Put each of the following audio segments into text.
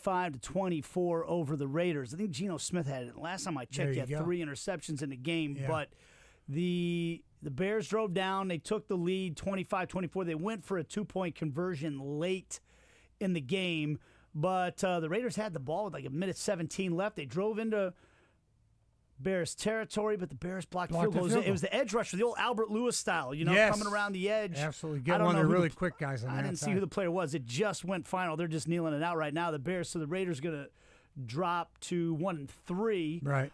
35-24 over the Raiders. I think Geno Smith had it. Last time I checked, he had 3 interceptions in the game. Yeah. But the Bears drove down. They took the lead 25-24. They went for a 2-point conversion late in the game. But the Raiders had the ball with like a minute 17 left. They drove into Bears territory, but the Bears blocked field goals. It was the edge rush for the old Albert Lewis style, coming around the edge. Absolutely. Get one of the really quick guys on that. I didn't see who the player was. It just went final. They're just kneeling it out right now. The Bears, so the Raiders going to drop to 1-3. Right.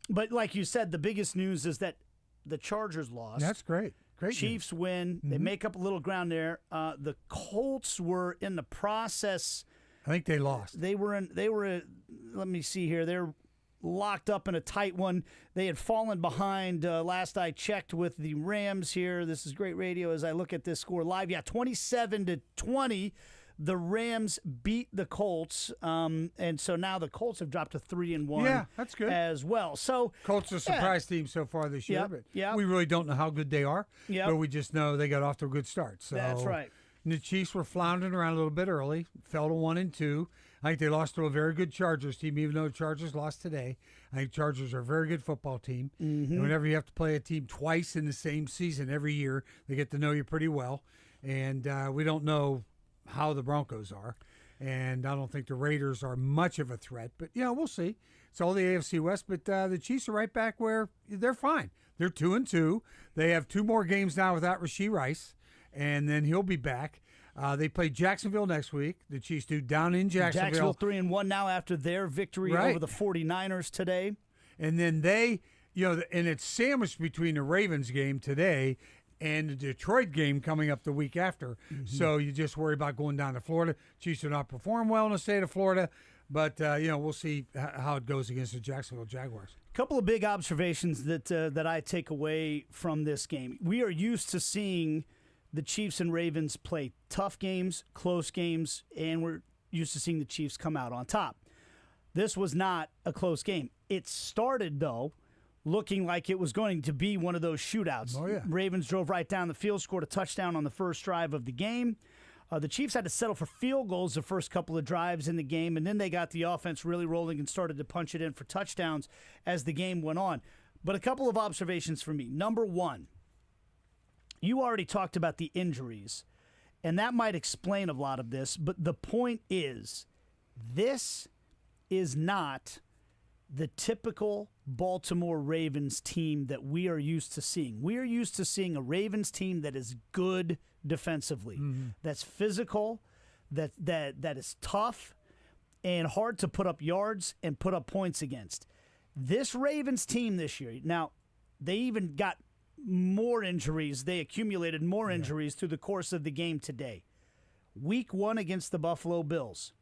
But like you said, the biggest news is that the Chargers lost. That's great. Great Chiefs news. win. They make up a little ground there. The Colts were in the process. I think they lost. They were. Let me see here. They're locked up in a tight one. They had fallen behind last I checked with the Rams here. This is great radio as I look at this score live. Yeah, 27-20. The Rams beat the Colts, and so now the Colts have dropped to 3-1. Yeah, that's good as well. So Colts are a surprise team so far this year, but we really don't know how good they are. But we just know they got off to a good start. So that's right. And the Chiefs were floundering around a little bit early, fell to 1-2. I think they lost to a very good Chargers team, even though the Chargers lost today. I think Chargers are a very good football team. And whenever you have to play a team twice in the same season every year, they get to know you pretty well. And we don't know how the Broncos are. And I don't think the Raiders are much of a threat. But, we'll see. It's all the AFC West. But the Chiefs are right back where they're fine. They're 2-2. They have 2 more games now without Rashee Rice. And then he'll be back. They play Jacksonville next week. The Chiefs do down in Jacksonville. Jacksonville 3-1 now after their victory over the 49ers today. And then they, and it's sandwiched between the Ravens game today and the Detroit game coming up the week after. So you just worry about going down to Florida. Chiefs do not perform well in the state of Florida. But, we'll see how it goes against the Jacksonville Jaguars. A couple of big observations that I take away from this game. We are used to seeing the Chiefs and Ravens play tough games, close games, and we're used to seeing the Chiefs come out on top. This was not a close game. It started, though, looking like it was going to be one of those shootouts. Oh, yeah. Ravens drove right down the field, scored a touchdown on the first drive of the game. The Chiefs had to settle for field goals the first couple of drives in the game, and then they got the offense really rolling and started to punch it in for touchdowns as the game went on. But a couple of observations for me. Number one, you already talked about the injuries, and that might explain a lot of this, but the point is, this is not the typical Baltimore Ravens team that we are used to seeing. We are used to seeing a Ravens team that is good defensively, that's physical, that is tough and hard to put up yards and put up points against. This Ravens team this year, now, they even got more injuries. They accumulated more injuries through the course of the game today. Week 1 against the Buffalo Bills,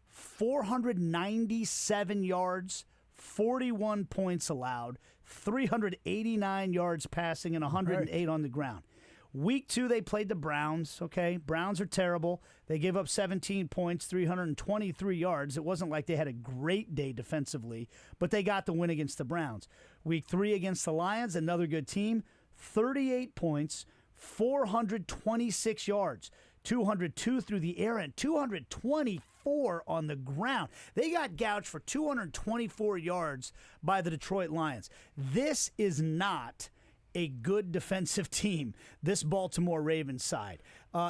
497 yards, 41 points allowed, 389 yards passing, and 108 on the ground. Week 2, they played the Browns. Okay, Browns are terrible. They gave up 17 points, 323 yards. It wasn't like they had a great day defensively, but they got the win against the Browns. Week 3 against the Lions, another good team, 38 points, 426 yards, 202 through the air, and 224 on the ground. They got gouged for 224 yards by the Detroit Lions. This is not a good defensive team, this Baltimore Ravens side.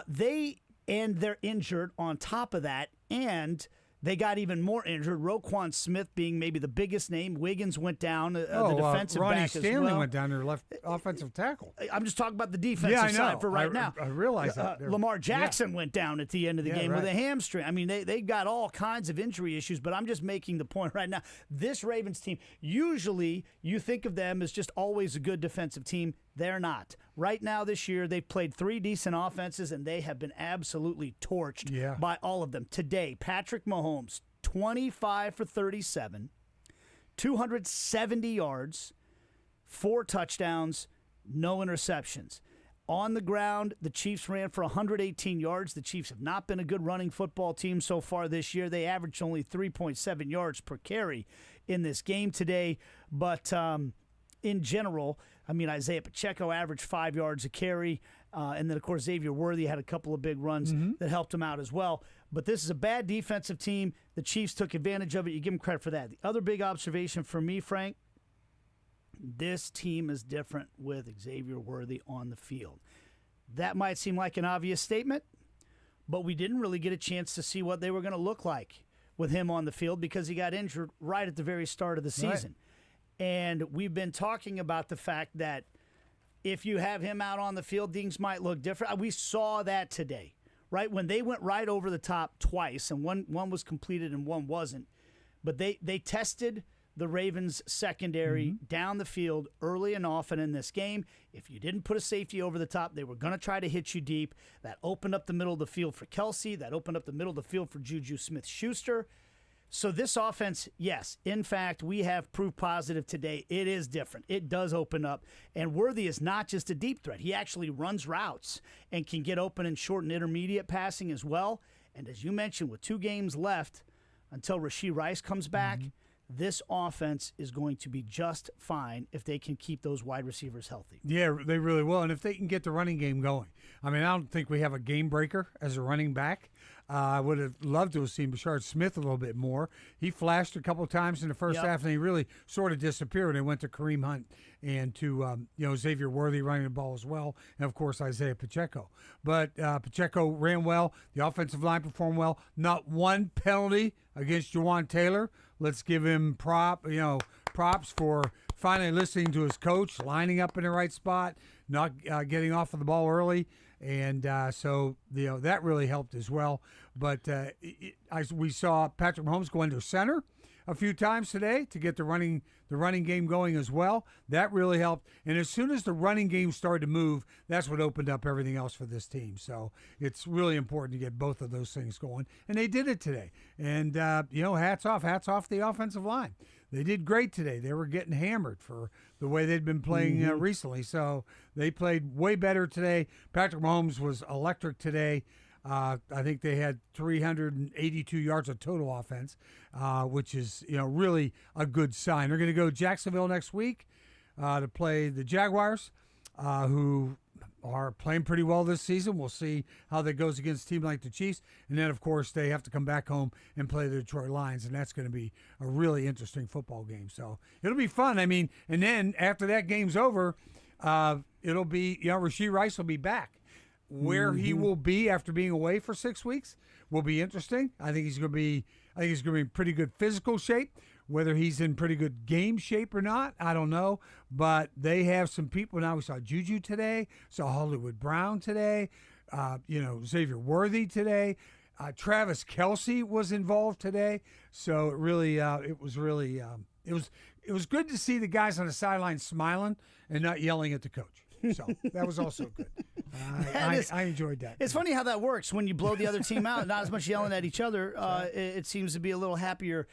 They're injured on top of that, and they got even more injured. Roquan Smith being maybe the biggest name. Wiggins went down, the defensive Ronnie back Stanley as well. went down, their left offensive tackle. I'm just talking about the defensive side for right now. I realize that. Lamar Jackson went down at the end of the game with a hamstring. I mean, they got all kinds of injury issues, but I'm just making the point right now. This Ravens team, usually you think of them as just always a good defensive team. They're not. Right now this year, they've played 3 decent offenses, and they have been absolutely torched by all of them. Today, Patrick Mahomes, 25 for 37, 270 yards, 4 touchdowns, no interceptions. On the ground, the Chiefs ran for 118 yards. The Chiefs have not been a good running football team so far this year. They averaged only 3.7 yards per carry in this game today. But in general, I mean, Isaiah Pacheco averaged 5 yards a carry. And then, of course, Xavier Worthy had a couple of big runs that helped him out as well. But this is a bad defensive team. The Chiefs took advantage of it. You give them credit for that. The other big observation for me, Frank, this team is different with Xavier Worthy on the field. That might seem like an obvious statement, but we didn't really get a chance to see what they were going to look like with him on the field because he got injured right at the very start of the season. Right. And we've been talking about the fact that if you have him out on the field, things might look different. We saw that today, right? When they went right over the top twice, and one was completed and one wasn't, but they tested the Ravens secondary down the field early and often in this game. If you didn't put a safety over the top, they were going to try to hit you deep. That opened up the middle of the field for Kelsey. That opened up the middle of the field for Juju Smith-Schuster. So this offense, yes, in fact, we have proof positive today. It is different. It does open up. And Worthy is not just a deep threat. He actually runs routes and can get open in short and intermediate passing as well. And as you mentioned, with 2 games left until Rashee Rice comes back, this offense is going to be just fine if they can keep those wide receivers healthy. Yeah, they really will. And if they can get the running game going. I mean, I don't think we have a game breaker as a running back. I would have loved to have seen Bashard Smith a little bit more. He flashed a couple of times in the first half, and he really sort of disappeared when they went to Kareem Hunt and to Xavier Worthy running the ball as well, and, of course, Isaiah Pacheco. But Pacheco ran well. The offensive line performed well. Not one penalty against Juwan Taylor. Let's give him props for finally listening to his coach, lining up in the right spot, not getting off of the ball early. And so that really helped as well. But we saw Patrick Mahomes go into center a few times today to get the running game going as well. That really helped. And as soon as the running game started to move, that's what opened up everything else for this team. So it's really important to get both of those things going. And they did it today. And, hats off the offensive line. They did great today. They were getting hammered for the way they'd been playing recently. So they played way better today. Patrick Mahomes was electric today. I think they had 382 yards of total offense, which is really a good sign. They're going to go to Jacksonville next week to play the Jaguars, who are playing pretty well this season. We'll see how that goes against a team like the Chiefs. And then, of course, they have to come back home and play the Detroit Lions, and that's going to be a really interesting football game. So it'll be fun. I mean, and then after that game's over, it'll be, Rashee Rice will be back. Where he will be after being away for 6 weeks will be interesting. I think he's going to be in pretty good physical shape. Whether he's in pretty good game shape or not, I don't know. But they have some people now. We saw Juju today, saw Hollywood Brown today, Xavier Worthy today. Travis Kelsey was involved today. So it was good to see the guys on the sideline smiling and not yelling at the coach. So that was also good. I enjoyed that. It's funny how that works when you blow the other team out. Not as much yelling at each other. It seems to be a little happier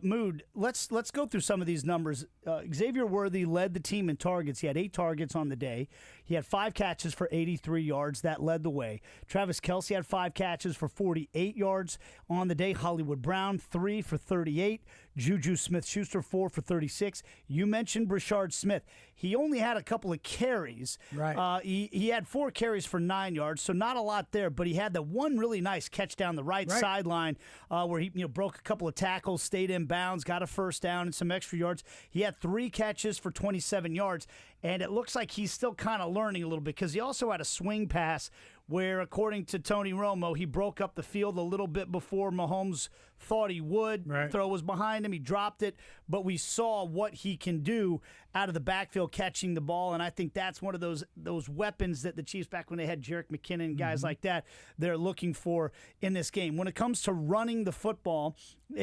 mood. Let's go through some of these numbers. Xavier Worthy led the team in targets. He had 8 targets on the day. He had 5 catches for 83 yards. That led the way. Travis Kelsey had 5 catches for 48 yards on the day. Hollywood Brown, 3 for 38. Juju Smith-Schuster, 4 for 36. You mentioned Brashard Smith. He only had a couple of carries. Right. He had 4 carries for 9 yards, so not a lot there, but he had the one really nice catch down the right sideline where he broke a couple of tackles, stayed in bounds, got a first down and some extra yards. He had 3 catches for 27 yards, and it looks like he's still kind of learning a little bit because he also had a swing pass where, according to Tony Romo, he broke up the field a little bit before Mahomes thought he would. Right. Throw was behind him. He dropped it. But we saw what he can do out of the backfield catching the ball, and I think that's one of those weapons that the Chiefs, back when they had Jerick McKinnon, guys like that, they're looking for in this game. When it comes to running the football,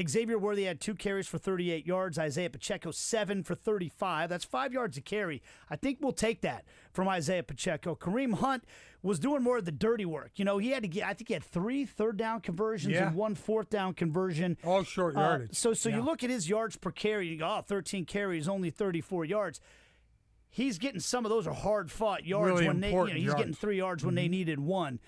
Xavier Worthy had 2 carries for 38 yards. Isaiah Pacheco, 7 for 35. That's 5 yards a carry. I think we'll take that from Isaiah Pacheco. Kareem Hunt was doing more of the dirty work. He had to get, I think he had 3 third-down conversions and 1 fourth-down conversion. All short yardage. So you look at his yards per carry, you go, 13 carries, only 34 yards. He's getting some of those are hard-fought yards really when he's yards. getting 3 yards when they needed 1.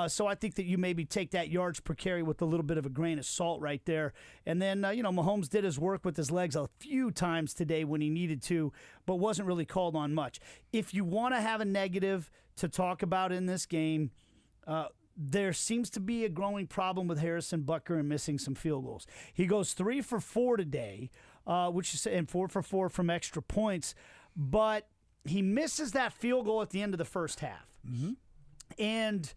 So I think that you maybe take that yards per carry with a little bit of a grain of salt right there. And then, Mahomes did his work with his legs a few times today when he needed to, but wasn't really called on much. If you want to have a negative to talk about in this game, there seems to be a growing problem with Harrison Butker and missing some field goals. He goes 3 for 4 today, which is and 4 for 4 from extra points, but he misses that field goal at the end of the first half. Mm-hmm. And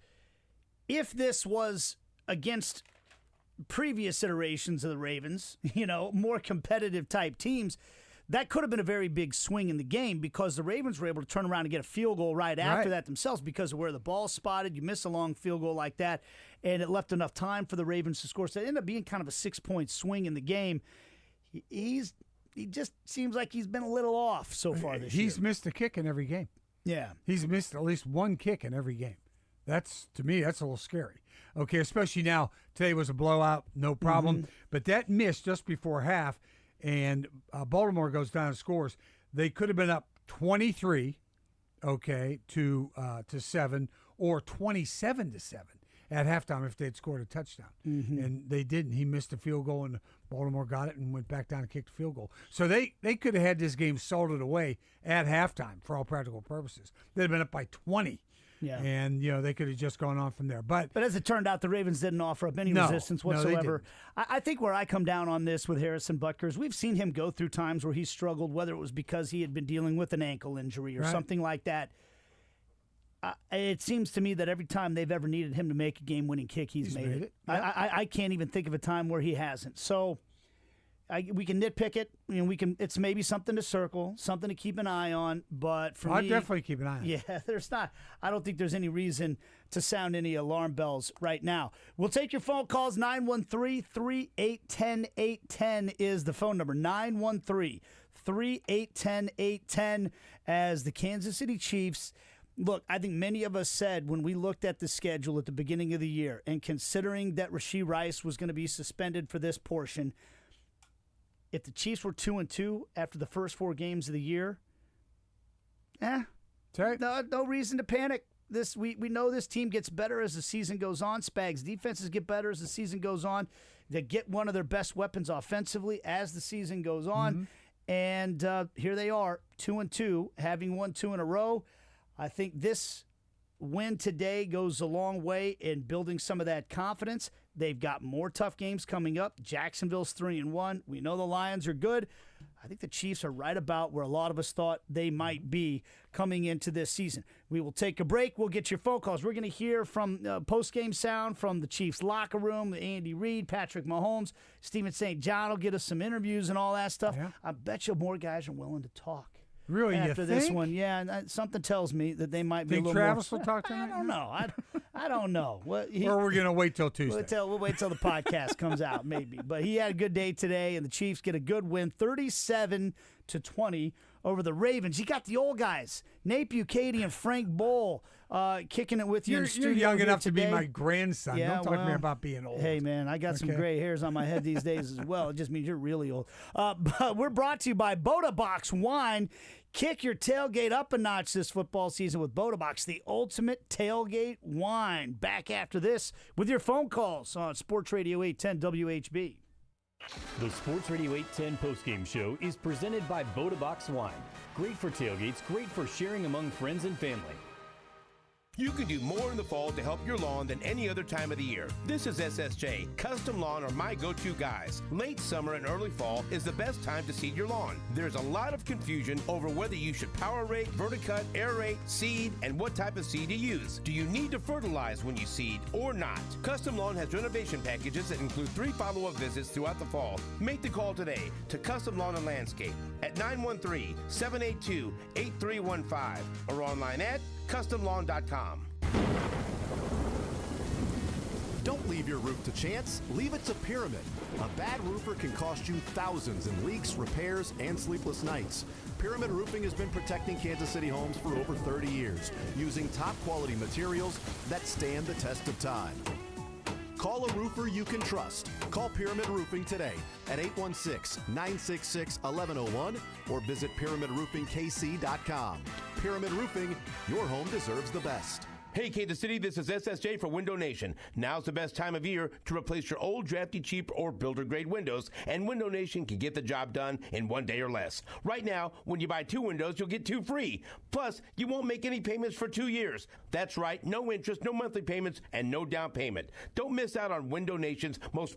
if this was against previous iterations of the Ravens, more competitive type teams, that could have been a very big swing in the game because the Ravens were able to turn around and get a field goal right after that themselves because of where the ball's spotted. You miss a long field goal like that, and it left enough time for the Ravens to score. So it ended up being kind of a 6-point swing in the game. He just seems like he's been a little off so far this year. He's missed a kick in every game. Yeah. He's missed at least one kick in every game. To me, that's a little scary. Okay, especially now. Today was a blowout, no problem. Mm-hmm. But that miss just before half, and Baltimore goes down and scores. They could have been up 23, to 7, or 27-7 at halftime if they'd scored a touchdown. Mm-hmm. And they didn't. He missed a field goal, and Baltimore got it and went back down and kicked a field goal. So they could have had this game salted away at halftime for all practical purposes. They'd have been up by 20. Yeah. And, they could have just gone on from there. But as it turned out, the Ravens didn't offer up any resistance whatsoever. No, I think where I come down on this with Harrison Butker is we've seen him go through times where he struggled, whether it was because he had been dealing with an ankle injury or something like that. It seems to me that every time they've ever needed him to make a game-winning kick, he's made it. Yeah. I can't even think of a time where he hasn't. So we can nitpick it. It's maybe something to circle, something to keep an eye on. But for me, I'd definitely keep an eye on it. Yeah, there's not. I don't think there's any reason to sound any alarm bells right now. We'll take your phone calls. 913-3810810 is the phone number. 913-3810810 as the Kansas City Chiefs. Look, I think many of us said when we looked at the schedule at the beginning of the year, and considering that Rashee Rice was going to be suspended for this portion, if the Chiefs were 2-2 after the first 4 games of the year, no reason to panic. We know this team gets better as the season goes on. Spags' defenses get better as the season goes on. They get one of their best weapons offensively as the season goes on. Mm-hmm. And here they are, 2-2, having won 2 in a row. I think this win today goes a long way in building some of that confidence. They've got more tough games coming up. Jacksonville's 3-1. We know the Lions are good. I think the Chiefs are right about where a lot of us thought they might be coming into this season. We will take a break. We'll get your phone calls. We're going to hear from post-game sound from the Chiefs locker room, Andy Reid, Patrick Mahomes, Steven St. John will get us some interviews and all that stuff. Yeah. I bet you more guys are willing to talk. Really, after you this think? one, yeah, something tells me that they might be think a little Travis more. will talk to him? I don't know. I don't know. Or we're going to wait till Tuesday. We'll wait till the podcast comes out, maybe. But he had a good day today, and the Chiefs get a good win, 37-20 over the Ravens. You got the old guys, Nate Bukaty and Frank Boal, kicking it with you in the studio. You're young enough today. to be my grandson. Yeah, Don't talk to me about being old. Hey, man, I got some gray hairs on my head these days as well. It just means you're really old. But we're brought to you by Boda Box Wine. Kick your tailgate up a notch this football season with Boda Box, the ultimate tailgate wine. Back after this with your phone calls on Sports Radio 810 WHB. The Sports Radio 810 postgame show is presented by Boda Box Wine. Great for tailgates, great for sharing among friends and family. You can do more in the fall to help your lawn than any other time of the year. This is SSJ. Custom Lawn are my go-to guys. Late summer and early fall is the best time to seed your lawn. There's a lot of confusion over whether you should power rake, verticut, aerate, seed, and what type of seed to use. Do you need to fertilize when you seed or not? Custom Lawn has renovation packages that include 3 follow-up visits throughout the fall. Make the call today to Custom Lawn and Landscape at 913-782-8315 or online at customlawn.com. Don't leave your roof to chance. Leave it to Pyramid. A bad roofer can cost you thousands in leaks, repairs, and sleepless nights. Pyramid Roofing has been protecting Kansas City homes for over 30 years, using top quality materials that stand the test of time. Call a roofer you can trust. Call Pyramid Roofing today at 816-966-1101 or visit pyramidroofingkc.com. Pyramid Roofing, your home deserves the best. Hey, Kansas City, this is SSJ for Window Nation. Now's the best time of year to replace your old, drafty, cheap, or builder-grade windows, and Window Nation can get the job done in 1 day or less. Right now, when you buy 2 windows, you'll get 2 free. Plus, you won't make any payments for 2 years. That's right, no interest, no monthly payments, and no down payment. Don't miss out on Window Nation's most...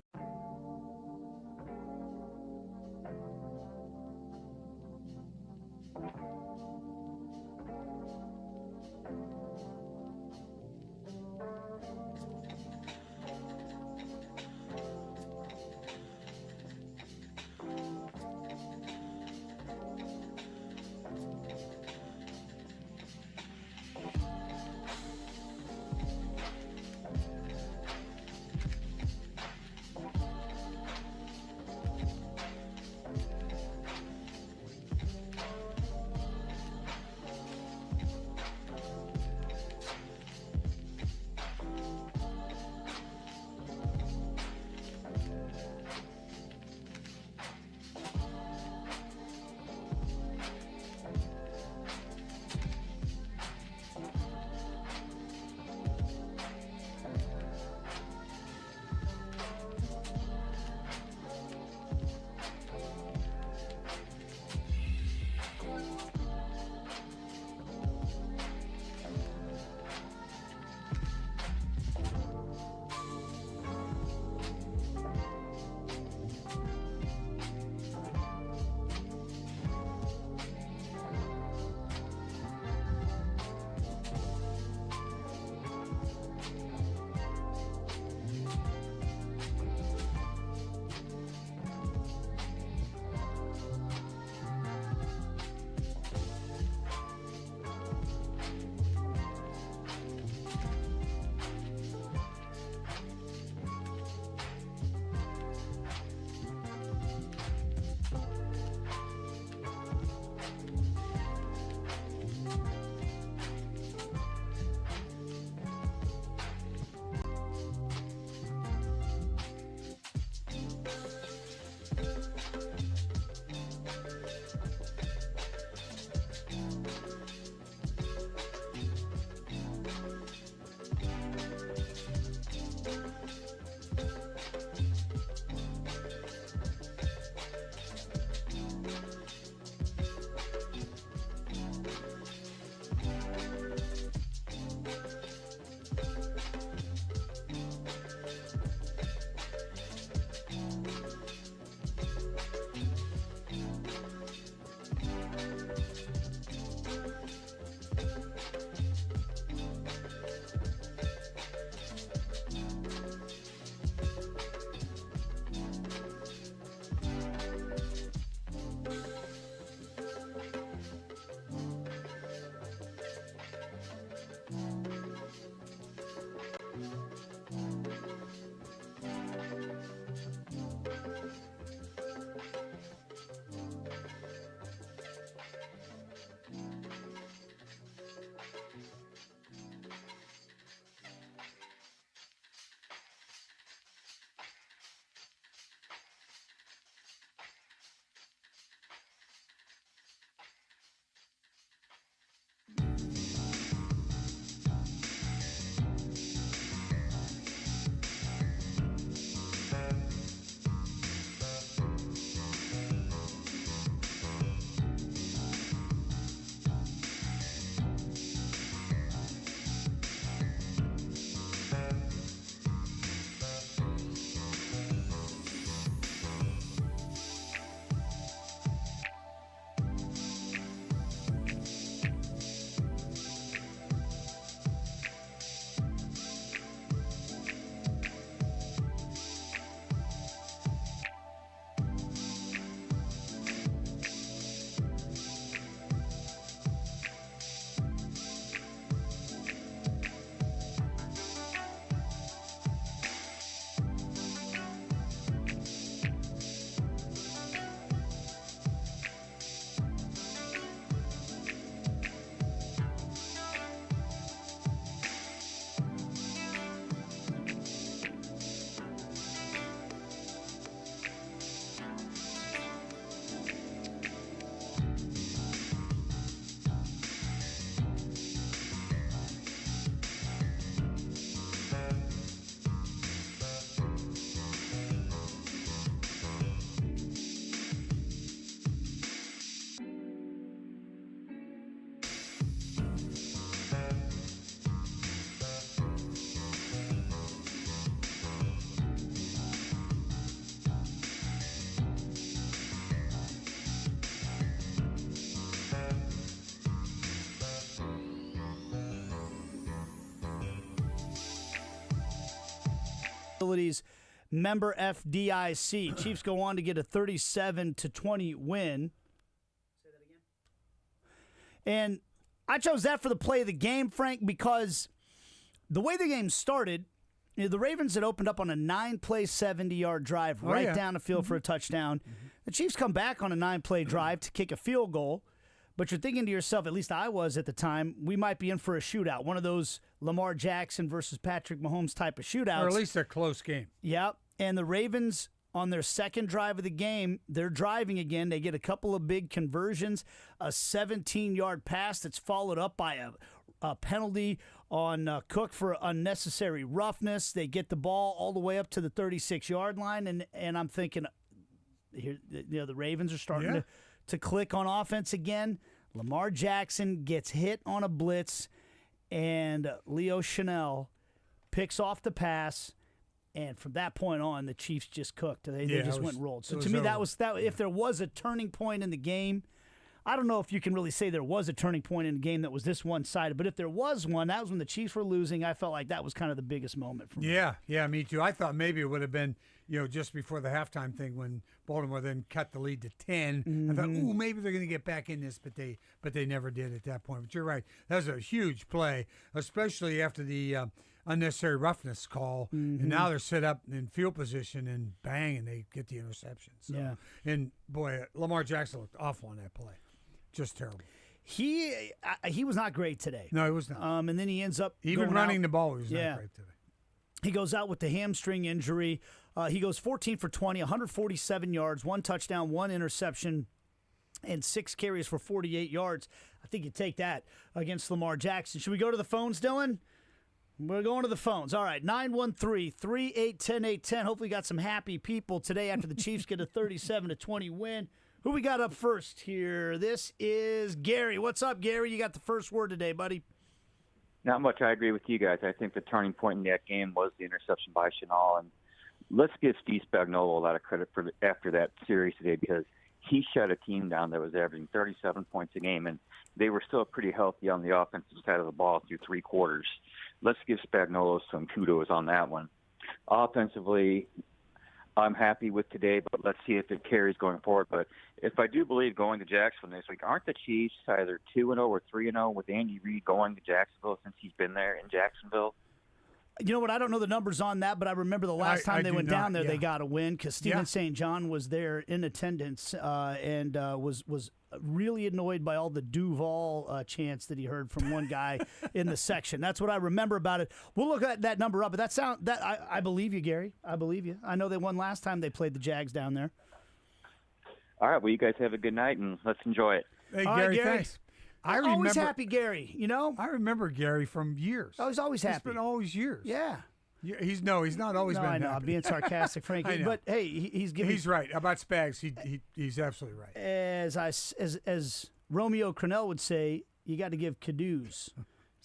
Member FDIC. Chiefs go on to get a 37-20 win. Say that again. And I chose that for the play of the game, Frank, because the way the game started, the Ravens had opened up on a 9-play, 70-yard drive down the field for a touchdown. The Chiefs come back on a 9-play drive to kick a field goal. But you're thinking to yourself, at least I was at the time, we might be in for a shootout, one of those Lamar Jackson versus Patrick Mahomes type of shootouts. Or at least a close game. Yep. And the Ravens, on their second drive of the game, they're driving again. They get a couple of big conversions, a 17-yard pass that's followed up by a penalty on Cook for unnecessary roughness. They get the ball all the way up to the 36-yard line, and I'm thinking, here, the Ravens are starting to click on offense again. Lamar Jackson gets hit on a blitz, and Leo Chanel picks off the pass. And from that point on, the Chiefs just cooked. They just went and rolled. So to me, that was that. If there was a turning point in the game, I don't know if you can really say there was a turning point in the game that was this one-sided. But if there was one, that was when the Chiefs were losing. I felt like that was kind of the biggest moment for me. Yeah, me too. I thought maybe it would have been, just before the halftime thing when Baltimore then cut the lead to 10. I thought, maybe they're going to get back in this, but they never did at that point. But you're right. That was a huge play, especially after the unnecessary roughness call. And now they're set up in field position, and bang, and they get the interception. So, yeah. And, boy, Lamar Jackson looked awful on that play. Just terrible. He was not great today. No, he was not. And then he ends up even running the ball. He was not great today. He goes out with the hamstring injury. He goes 14 for 20, 147 yards, 1 touchdown, 1 interception, and 6 carries for 48 yards. I think you take that against Lamar Jackson. Should we go to the phones, Dylan? We're going to the phones. All right, 913-381-0810. Hopefully, got some happy people today after the Chiefs get a 37-20 win. Who we got up first here? This is Gary. What's up, Gary? You got the first word today, buddy. Not much. I agree with you guys. I think the turning point in that game was the interception by Chanel. And let's give Steve Spagnuolo a lot of credit for after that series today, because he shut a team down that was averaging 37 points a game, and they were still pretty healthy on the offensive side of the ball through 3 quarters. Let's give Spagnuolo some kudos on that one. Offensively, I'm happy with today, but let's see if it carries going forward. But if I do believe going to Jacksonville next week, aren't the Chiefs either 2-0 or 3-0 with Andy Reid going to Jacksonville since he's been there in Jacksonville? You know what? I don't know the numbers on that, but I remember the last time they went down there, they got a win because Stephen St. John was there in attendance and was really annoyed by all the Duval chants that he heard from one guy in the section. That's what I remember about it. We'll look at that number up, but I believe you, Gary. I believe you. I know they won last time they played the Jags down there. All right. Well, you guys have a good night, and let's enjoy it. Hey, All Gary, right, Gary. thanks. Always happy, Gary. I remember Gary from years. I was always happy. It's been always years. Yeah. He's not always been happy. I know. I'm being sarcastic, Frankie. I know. But hey, he's right about Spags. He's absolutely right. As Romeo Crennel would say, you got to give kudos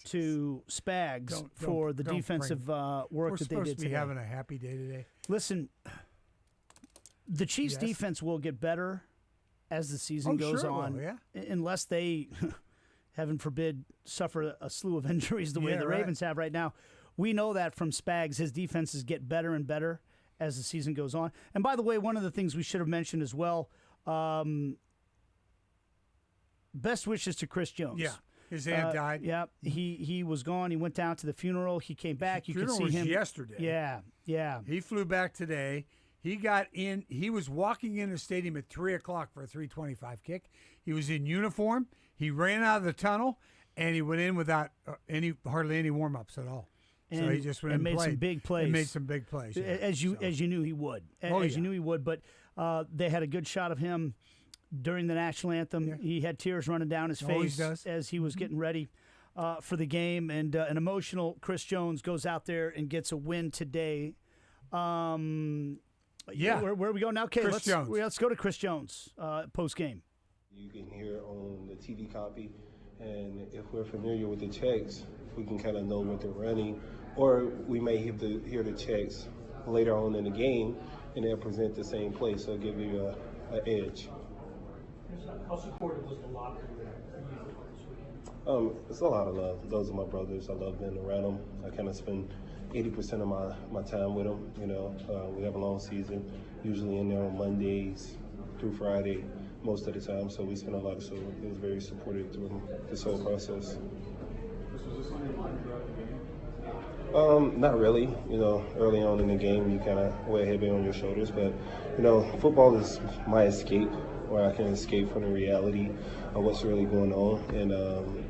to Spags for the defensive work that they did today. We're supposed to be having a happy day today. Listen, the Chiefs' defense will get better as the season goes on, unless they, heaven forbid, suffer a slew of injuries the way the Ravens have right now. We know that from Spags. His defenses get better and better as the season goes on. And by the way, one of the things we should have mentioned as well, best wishes to Chris Jones. Yeah, his aunt died. Yeah, he was gone. He went down to the funeral. He came back. You could see him yesterday. Yeah. He flew back today. He got in. He was walking in the stadium at 3:00 for a 3:25 kick. He was in uniform. He ran out of the tunnel, and he went in without hardly any warm-ups at all. And, so he just went and made played. some big plays. He made some big plays, as you knew he would. You knew he would. But they had a good shot of him during the national anthem. Yeah. He had tears running down his face as he was getting ready for the game. And an emotional Chris Jones goes out there and gets a win today. Where are we going now? Okay, let's go to Chris Jones post game. You can hear on the TV copy, and if we're familiar with the checks, we can kind of know what they're running, or we may hear the checks later on in the game, and they'll present the same play, so it'll give you an edge. How supportive was the locker room for you this weekend? It's a lot of love. Those are my brothers. I love being around them. I kind of spend 80% of my time with them. We have a long season, usually in there on Mondays through Friday most of the time, so we spend a lot. So it was very supportive through this whole process. Was this on your mind throughout the game? Not really. Early on in the game, you kind of wear heavy on your shoulders, but football is my escape, where I can escape from the reality of what's really going on and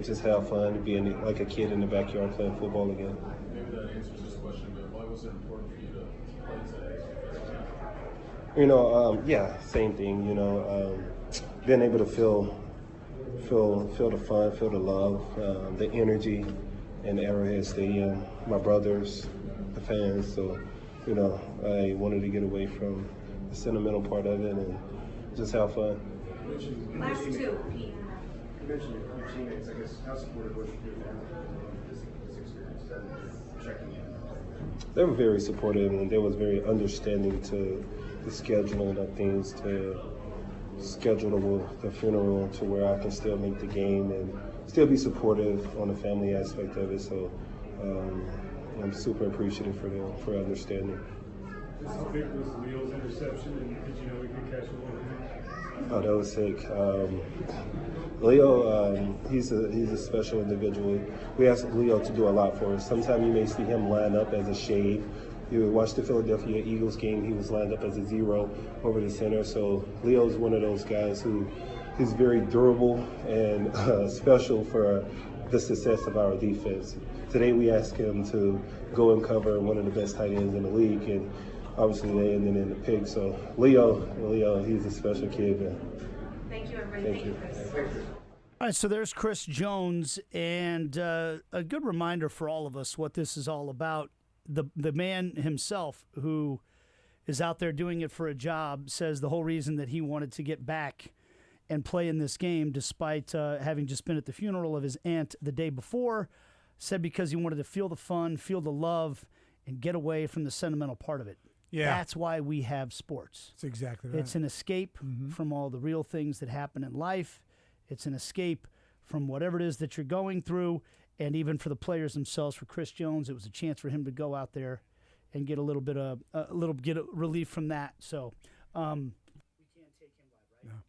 just have fun being like a kid in the backyard playing football again. Maybe that answers this question, but why was it important for you to play today? Yeah, same thing. Being able to feel the fun, feel the love, the energy in the Arrowhead Stadium, my brothers, the fans. So, I wanted to get away from the sentimental part of it and just have fun. Last two, Pete. You mentioned your teammates. I guess how supportive was your family of this experience and checking in? They were very supportive and they was very understanding to the scheduling of things, to schedule the funeral to where I can still make the game and still be supportive on the family aspect of it. So I'm super appreciative for understanding. How big was Leo's interception, and did you know he could catch one? Oh, that was sick. Leo, he's a special individual. We asked Leo to do a lot for us. Sometimes you may see him line up as a shade. You would watch the Philadelphia Eagles game, he was lined up as a 0 over the center. So Leo's one of those guys who is very durable and special for the success of our defense. Today we asked him to go and cover one of the best tight ends in the league, and obviously they ended in the pick. So Leo, he's a special kid, man. Thank you, everybody. Thank you, Chris. All right, so there's Chris Jones, and a good reminder for all of us what this is all about. The man himself, who is out there doing it for a job, says the whole reason that he wanted to get back and play in this game, despite having just been at the funeral of his aunt the day before, said because he wanted to feel the fun, feel the love, and get away from the sentimental part of it. Yeah. That's why we have sports. That's exactly right. It's an escape from all the real things that happen in life. It's an escape from whatever it is that you're going through. And even for the players themselves, for Chris Jones, it was a chance for him to go out there and get a little bit of get a relief from that. So we can't take him live, right? No. Okay.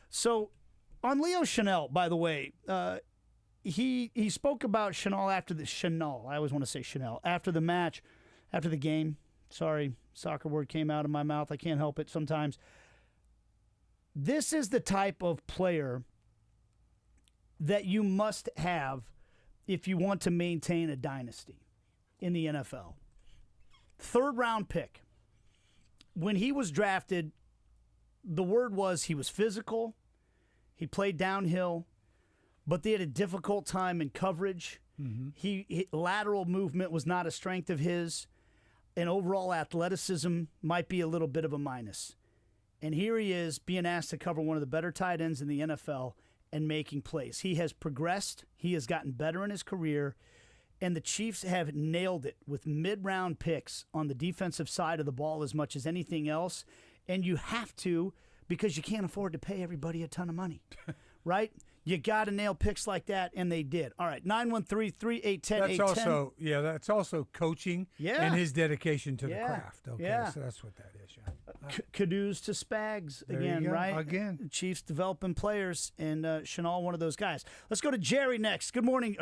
So on Leo Chenal, by the way, he spoke about Chenal after the Chenal. I always want to say Chenal after the match, after the game. Sorry, soccer word came out of my mouth. I can't help it sometimes. This is the type of player that you must have if you want to maintain a dynasty in the NFL. 3rd round pick. When he was drafted, the word was he was physical, he played downhill, but they had a difficult time in coverage. He lateral movement was not a strength of his, and overall athleticism might be a little bit of a minus. And here he is being asked to cover one of the better tight ends in the NFL and making plays. He has progressed. He has gotten better in his career. And the Chiefs have nailed it with mid-round picks on the defensive side of the ball as much as anything else. And you have to, because you can't afford to pay everybody a ton of money, right? You got to nail picks like that, and they did. All right, 913-381-0810. That's also coaching and his dedication to the craft. Okay, so that's what that is. Caduce to Spags again, right? Again. Chiefs developing players, and Chenal, one of those guys. Let's go to Jerry next. Good morning.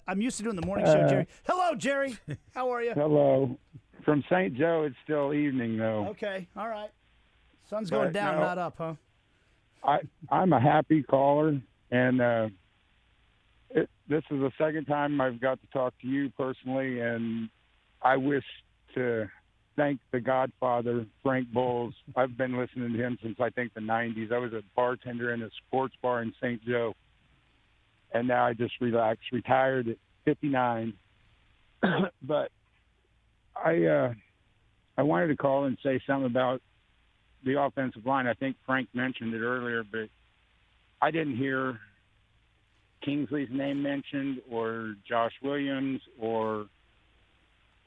I'm used to doing the morning show, Jerry. Hello, Jerry. How are you? Hello. From St. Joe, it's still evening, though. Okay, all right. Sun's going down, not up, huh? I'm a happy caller, and this is the second time I've got to talk to you personally, and I wish to thank the Godfather, Frank Boal. I've been listening to him since, I think, the 90s. I was a bartender in a sports bar in St. Joe, and now I just retired at 59. But I wanted to call and say something about the offensive line. I think Frank mentioned it earlier, but I didn't hear Kingsley's name mentioned, or Josh Williams, or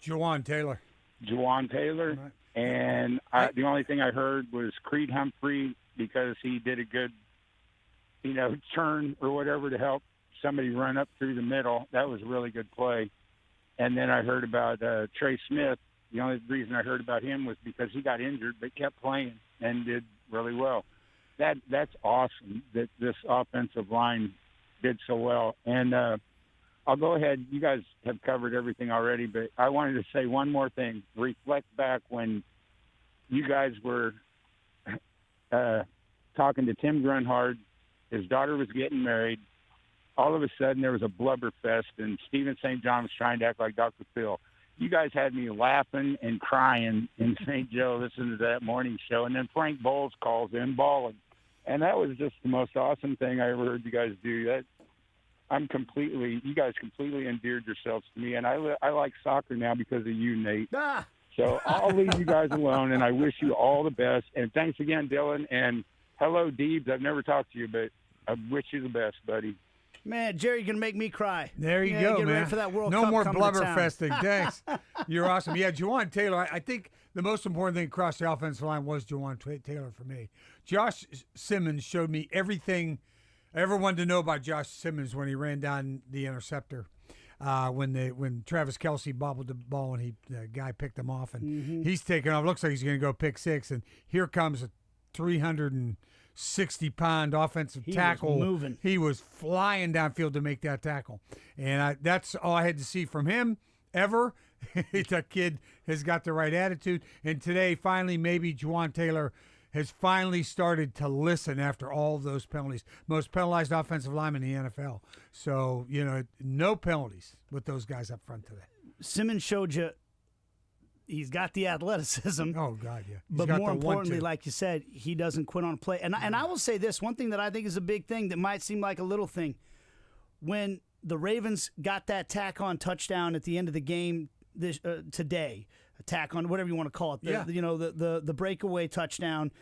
Juwan Taylor. Right. And the only thing I heard was Creed Humphrey, because he did a good, turn or whatever to help somebody run up through the middle. That was a really good play. And then I heard about Trey Smith. The only reason I heard about him was because he got injured, but kept playing and did really well. That's awesome that this offensive line did so well. And I'll go ahead. You guys have covered everything already, but I wanted to say one more thing. Reflect back when you guys were talking to Tim Grunhard. His daughter was getting married. All of a sudden, there was a blubber fest, and Stephen St. John was trying to act like Dr. Phil. You guys had me laughing and crying in St. Joe listening to that morning show, and then Frank Boal calls in bawling. And that was just the most awesome thing I ever heard you guys do. You guys completely endeared yourselves to me, and I like soccer now because of you, Nate. So I'll leave you guys alone, and I wish you all the best. And thanks again, Dylan. And hello, Deebs. I've never talked to you, but I wish you the best, buddy. Man, Jerry, you're going to make me cry. There you go, get man. Ready for that World no Cup more coming blubber to town. festing. Thanks. You're awesome. Yeah, Juwan Taylor, I think the most important thing across the offensive line was Juwan Taylor for me. Josh Simmons showed me everything I ever wanted to know about Josh Simmons when he ran down the interceptor. When Travis Kelce bobbled the ball and the guy picked him off, and he's taking off. Looks like he's going to go pick six, and here comes a 360-pound offensive tackle. Was moving. He was flying downfield to make that tackle, and that's all I had to see from him ever. That kid has got the right attitude, and today finally maybe Juwan Taylor has finally started to listen after all of those penalties. Most penalized offensive lineman in the NFL. So, no penalties with those guys up front today. Simmons showed you he's got the athleticism. Oh, God, yeah. But more importantly, like you said, he doesn't quit on a play. And I will say this, one thing that I think is a big thing that might seem like a little thing. When the Ravens got that tack-on touchdown at the end of the game today, attack on whatever you want to call it, the breakaway touchdown.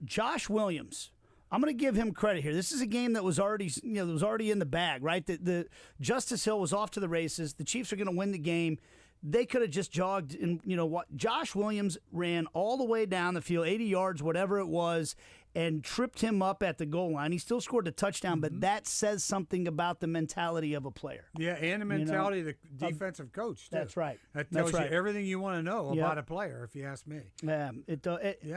Josh Williams, I'm going to give him credit here. This is a game that was already in the bag, right? The Justice Hill was off to the races. The Chiefs are going to win the game. They could have just jogged, and you know what? Josh Williams ran all the way down the field, 80 yards, whatever it was, and tripped him up at the goal line. He still scored a touchdown, but that says something about the mentality of a player. Yeah, and the mentality of the defensive coach, too. That's right. That tells you everything you want to know about a player, if you ask me. Yeah,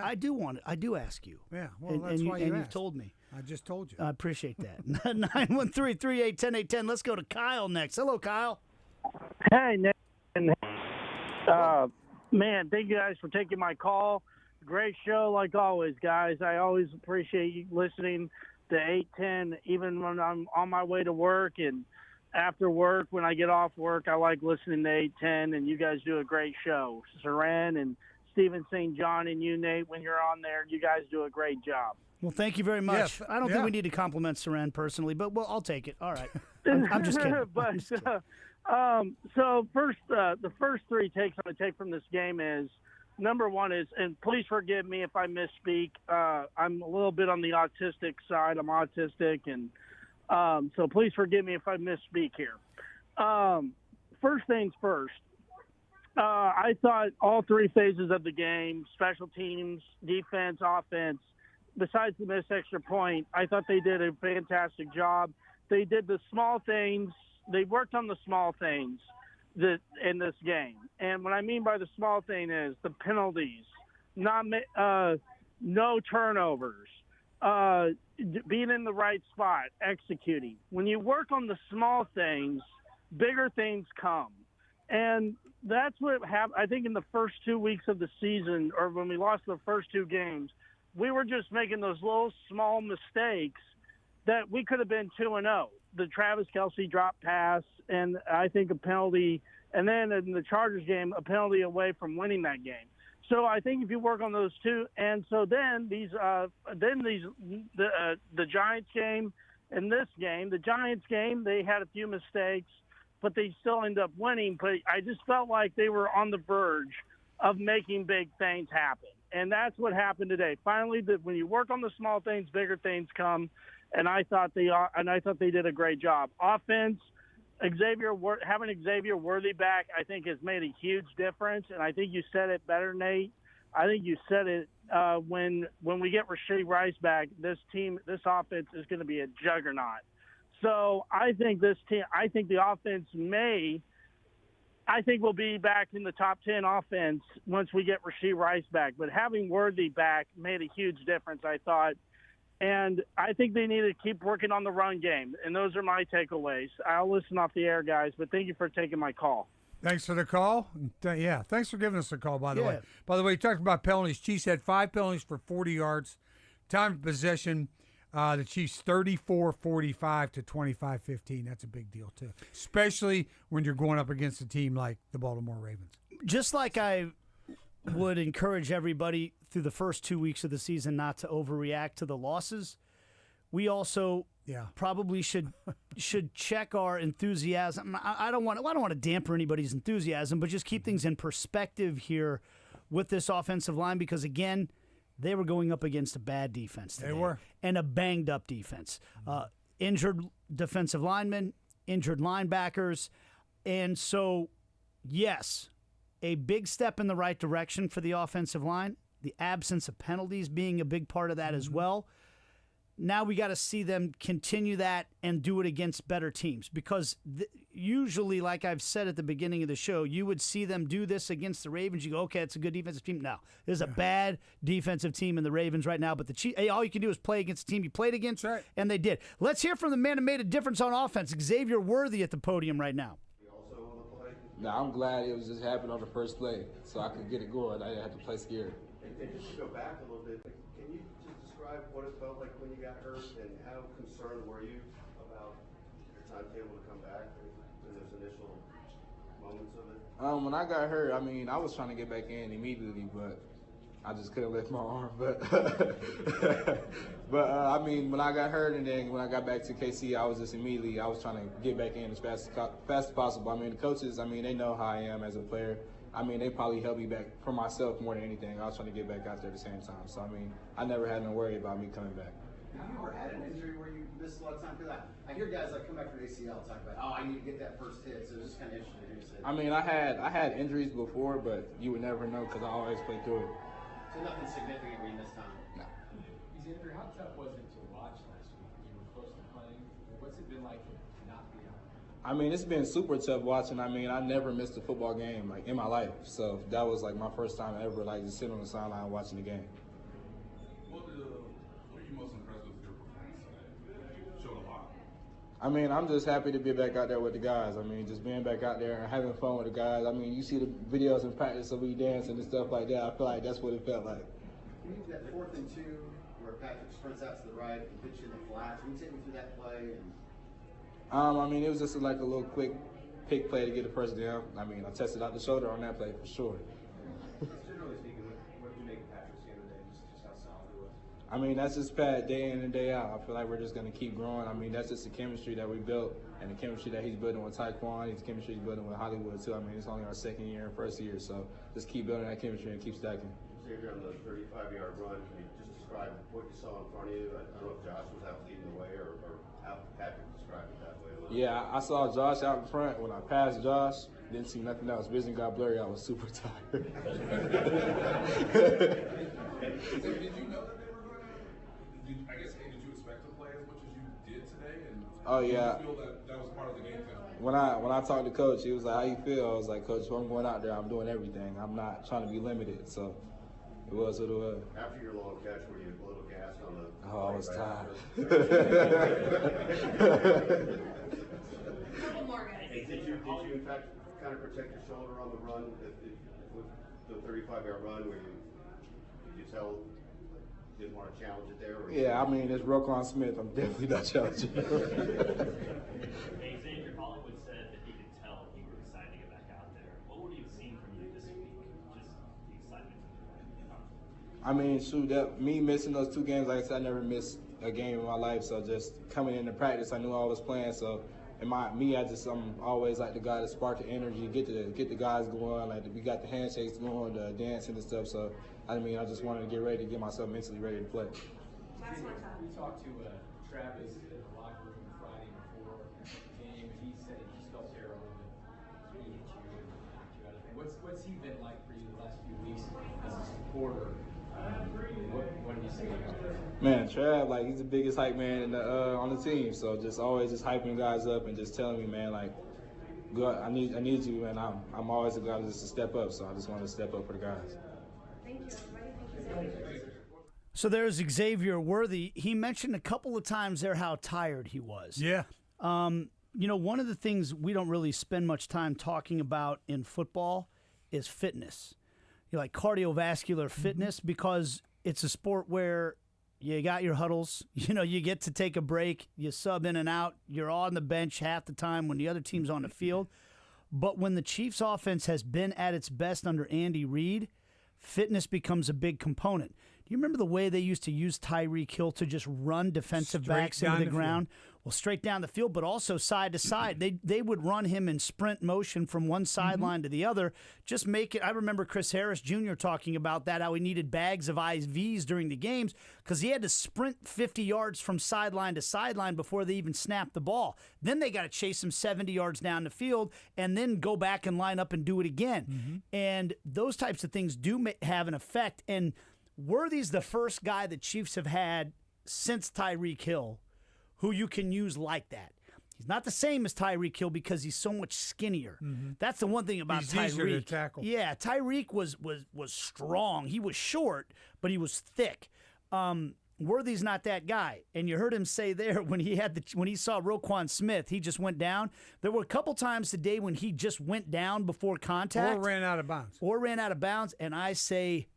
I do ask you. Yeah, well, that's why you asked. You've told me. I just told you. I appreciate that. 913-381-0810. Let's go to Kyle next. Hello, Kyle. Hey, Nick. Man, thank you guys for taking my call. Great show, like always, guys. I always appreciate you listening to 810, even when I'm on my way to work and after work. When I get off work, I like listening to 810, and you guys do a great show. Saran and Stephen St. John and you, Nate, when you're on there, you guys do a great job. Well, thank you very much. Yes. I don't think we need to compliment Saran personally, but I'll take it. All right. I'm just kidding. So first, the first three takes I'm going to take from this game is, number one is, and please forgive me if I misspeak, I'm a little bit on the autistic side. I'm autistic, and so please forgive me if I misspeak here. First things first, I thought all three phases of the game, special teams, defense, offense, besides the missed extra point, I thought they did a fantastic job. They did the small things. They worked on the small things in this game. And what I mean by the small thing is the penalties, no turnovers, being in the right spot, executing. When you work on the small things, bigger things come. And that's what happened. I think in the first 2 weeks of the season, or when we lost the first two games, we were just making those little small mistakes that we could have been 2-0. The Travis Kelce drop pass, and I think a penalty, and then in the Chargers game, a penalty away from winning that game. So I think if you work on those two, and so then the Giants game and this game, the Giants game, they had a few mistakes, but they still end up winning. But I just felt like they were on the verge of making big things happen, and that's what happened today. Finally, when you work on the small things, bigger things come. And I thought they did a great job. Offense, having Xavier Worthy back, I think has made a huge difference. And I think you said it better, Nate. I think you said it when we get Rashee Rice back, this offense is going to be a juggernaut. So I think the offense may I think we'll be back in the top 10 offense once we get Rashee Rice back. But having Worthy back made a huge difference, I thought. And I think they need to keep working on the run game. And those are my takeaways. I'll listen off the air, guys, but thank you for taking my call. Thanks for the call. Yeah, thanks for giving us a call, by the way. By the way, you talked about penalties. Chiefs had 5 penalties for 40 yards. Time of possession, the Chiefs 34-45 to 25-15. That's a big deal, too, especially when you're going up against a team like the Baltimore Ravens. Just like I would encourage everybody through the first 2 weeks of the season not to overreact to the losses, we also probably should check our enthusiasm. I don't want to damper anybody's enthusiasm, but just keep things in perspective here with this offensive line, because again, they were going up against a bad defense today. They were. And a banged up defense. Injured defensive linemen, injured linebackers, and so yes, a big step in the right direction for the offensive line. The absence of penalties being a big part of that as well. Now we got to see them continue that and do it against better teams, because usually, like I've said at the beginning of the show, you would see them do this against the Ravens. You go, okay, it's a good defensive team. No, there's a bad defensive team in the Ravens right now, but the Chiefs, all you can do is play against the team you played against, and they did. Let's hear from the man who made a difference on offense, Xavier Worthy, at the podium right now. No, I'm glad it was just happening on the first play, so I could get it going. I didn't have to play scared. And just to go back a little bit, can you just describe what it felt like when you got hurt, and how concerned were you about your timetable to come back in those initial moments of it? When I got hurt, I mean, I was trying to get back in immediately, but I just couldn't lift my arm. But I mean, when I got hurt, and then when I got back to KC, I was trying to get back in as fast as possible. I mean, the coaches, I mean, they know how I am as a player. I mean, they probably held me back for myself more than anything. I was trying to get back out there at the same time. So, I mean, I never had no worry about me coming back. Have you ever had an injury where you missed a lot of time? Because I hear guys like come back from ACL talk about, I need to get that first hit. So it's just kind of interesting to hear you say that. I mean, I had injuries before, but you would never know because I always play through it. So nothing significant where you missed time? No. Xavier, how tough was it to watch last week? You were close to playing. What's it been like to not be out? I mean, it's been super tough watching. I mean, I never missed a football game like in my life. So that was like my first time ever like just sitting on the sideline watching the game. What are you most impressed with your performance today? You showed a lot. I mean, I'm just happy to be back out there with the guys. I mean, just being back out there and having fun with the guys. I mean, you see the videos in practice of me dancing and stuff like that. I feel like that's what it felt like. Can you that 4th and 2 where Patrick sprints out to the right and hits you in the flats? Can you take me through that play? I mean, it was just like a little quick pick play to get the first down. I mean, I tested out the shoulder on that play for sure. Generally speaking, what did you make of Patrick's game today? Just how solid it was? I mean, that's just Pat day in and day out. I feel like we're just going to keep growing. I mean, that's just the chemistry that we built and the chemistry that he's building with Taekwon. The chemistry he's building with Hollywood, too. I mean, it's only our second year and first year, so just keep building that chemistry and keep stacking. Xavier, on the 35-yard run, can you just describe what you saw in front of you? I don't know if Josh was out leading the way or how Patrick described it that way. Yeah, I saw Josh out in front. When I passed Josh, didn't see nothing else. Vision got blurry. I was super tired. Did you know that they were going to? Did you expect to play as much as you did today? And oh yeah. Did you feel that was part of the game plan? When I talked to Coach, he was like, "How you feel?" I was like, "Coach, when I'm going out there, I'm doing everything. I'm not trying to be limited." So it was what it was. After your long catch, were you a little gassed on the? Oh, I was tired. Couple more guys. Hey, did you in fact kind of protect your shoulder on the run with the 35-yard run where you tell didn't want to challenge it there? Or yeah, I mean, it's Roquan Smith. I'm definitely not challenging. Hey, Xavier, Hollywood said that he could tell you were excited to get back out there. What would you have seen from you this week? Just the excitement. I mean, shoot, me missing those 2 games, like I said, I never missed a game in my life. So just coming into practice, I knew I was playing. So I'm always like the guy that spark the energy, get the guys going. Like we got the handshakes going, the dancing and stuff. So I mean, I just wanted to get ready to get myself mentally ready to play. We talked to Travis in the locker room Friday before the game, and he said he just felt terrible that he hit you and knocked you out of things. What's he been like for you the last few weeks as a supporter? What do you say about that? Man, Trav, like he's the biggest hype man on the team. So just always just hyping guys up and just telling me, man, like good. I need to, and I'm always a guy just to step up. So I just want to step up for the guys. Thank you, everybody. Thank you. So there's Xavier Worthy. He mentioned a couple of times there how tired he was. Yeah. One of the things we don't really spend much time talking about in football is fitness. Like cardiovascular fitness, because it's a sport where you got your huddles. You get to take a break. You sub in and out. You're on the bench half the time when the other team's on the field. But when the Chiefs' offense has been at its best under Andy Reid, fitness becomes a big component. Do you remember the way they used to use Tyreek Hill to just run defensive backs into the ground? Well, straight down the field, but also side to side. They would run him in sprint motion from one sideline to the other. Just make it. I remember Chris Harris Jr. talking about that, how he needed bags of IVs during the games because he had to sprint 50 yards from sideline to sideline before they even snapped the ball. Then they got to chase him 70 yards down the field and then go back and line up and do it again. And those types of things do have an effect. And Worthy's the first guy the Chiefs have had since Tyreek Hill who you can use like that. He's not the same as Tyreek Hill because he's so much skinnier. That's the one thing about Tyreek. He's easier to tackle. Yeah, Tyreek was strong. He was short, but he was thick. Worthy's not that guy. And you heard him say there when he saw Roquan Smith, he just went down. There were a couple times today when he just went down before contact. Or ran out of bounds. And I say,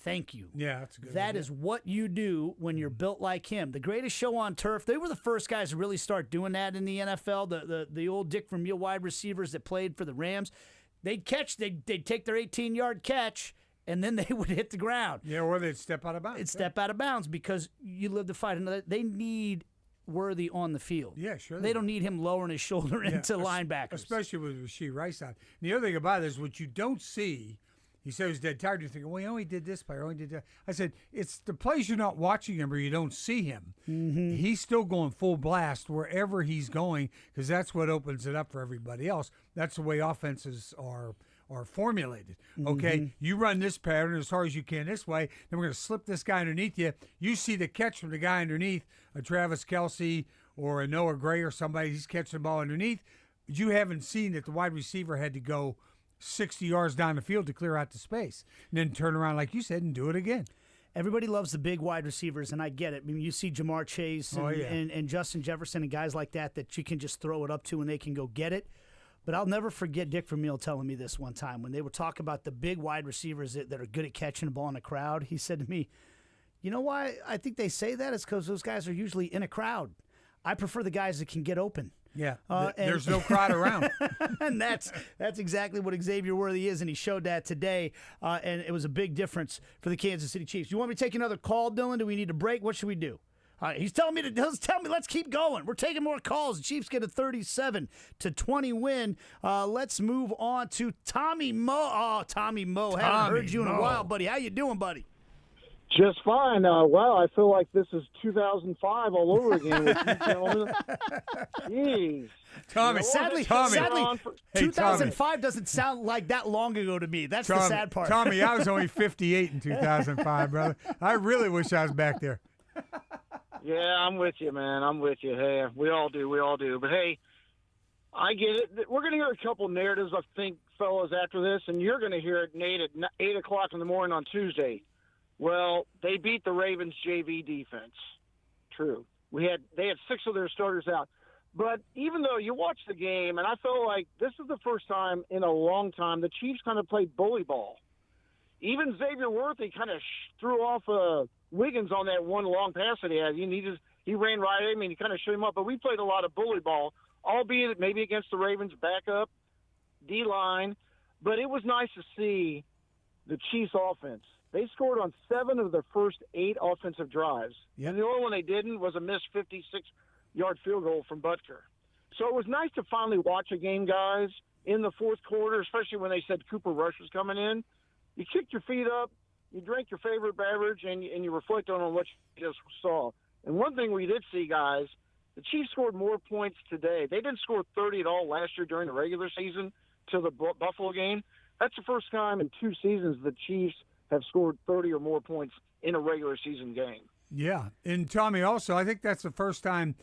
thank you. Yeah, that's a good. That is what you do when you're built like him. The greatest show on turf. They were the first guys to really start doing that in the NFL. The old Dick Vermeil wide receivers that played for the Rams, they'd take their 18-yard catch, and then they would hit the ground. Yeah, or they'd step out of bounds. Step out of bounds because you live to fight another. They need Worthy on the field. Yeah, sure. They don't need him lowering his shoulder into linebackers. Especially with Rasheed Rice on. And the other thing about it is what you don't see. He said he was dead tired. You're thinking, well, he only did this play, or only did that. I said, it's the plays you're not watching him or you don't see him. He's still going full blast wherever he's going because that's what opens it up for everybody else. That's the way offenses are formulated. Okay, you run this pattern as hard as you can this way, then we're going to slip this guy underneath you. You see the catch from the guy underneath, a Travis Kelce or a Noah Gray or somebody. He's catching the ball underneath. But you haven't seen that the wide receiver had to go 60 yards down the field to clear out the space and then turn around, like you said, and do it again. Everybody loves the big wide receivers, and I get it. I mean, you see Jamar Chase and Justin Jefferson and guys like that you can just throw it up to and they can go get it. But I'll never forget Dick Vermeil telling me this one time when they were talking about the big wide receivers that are good at catching the ball in the crowd. He said to me, you know why I think they say that? It's because those guys are usually in a crowd. I prefer the guys that can get open. Yeah, there's no crowd around. And that's exactly what Xavier Worthy is, and he showed that today, and it was a big difference for the Kansas City Chiefs. You want me to take another call, Dylan? Do we need a break? What should we do? He's telling me let's keep going. We're taking more calls. The Chiefs get a 37-20 win. Let's move on to Tommy Moe. Oh, Tommy Moe. Haven't heard you in a while, buddy. How you doing, buddy? Just fine. Wow, I feel like this is 2005 all over again with you gentlemen. Jeez. Tommy, sadly, 2005 doesn't sound like that long ago to me. That's the sad part. Tommy, I was only 58 in 2005, brother. I really wish I was back there. Yeah, I'm with you, man. I'm with you. Hey, we all do. But, hey, I get it. We're going to hear a couple narratives, I think, fellas, after this, and you're going to hear it, Nate, at 8 o'clock in the morning on Tuesday. Well, they beat the Ravens JV defense. True. They had 6 of their starters out. But even though you watch the game, and I felt like this is the first time in a long time the Chiefs kind of played bully ball. Even Xavier Worthy kind of threw off Wiggins on that one long pass that he had. He ran right at him and he kind of showed him up. But we played a lot of bully ball, albeit maybe against the Ravens backup, D-line. But it was nice to see the Chiefs offense. They scored on 7 of their first 8 offensive drives. Yep. And the only one they didn't was a missed 56-yard field goal from Butker. So it was nice to finally watch a game, guys, in the fourth quarter, especially when they said Cooper Rush was coming in. You kicked your feet up, you drank your favorite beverage, and you reflect on what you just saw. And one thing we did see, guys, the Chiefs scored more points today. They didn't score 30 at all last year during the regular season to the Buffalo game. That's the first time in 2 seasons the Chiefs have scored 30 or more points in a regular season game. Yeah. And, Tommy, also, I think that's the first time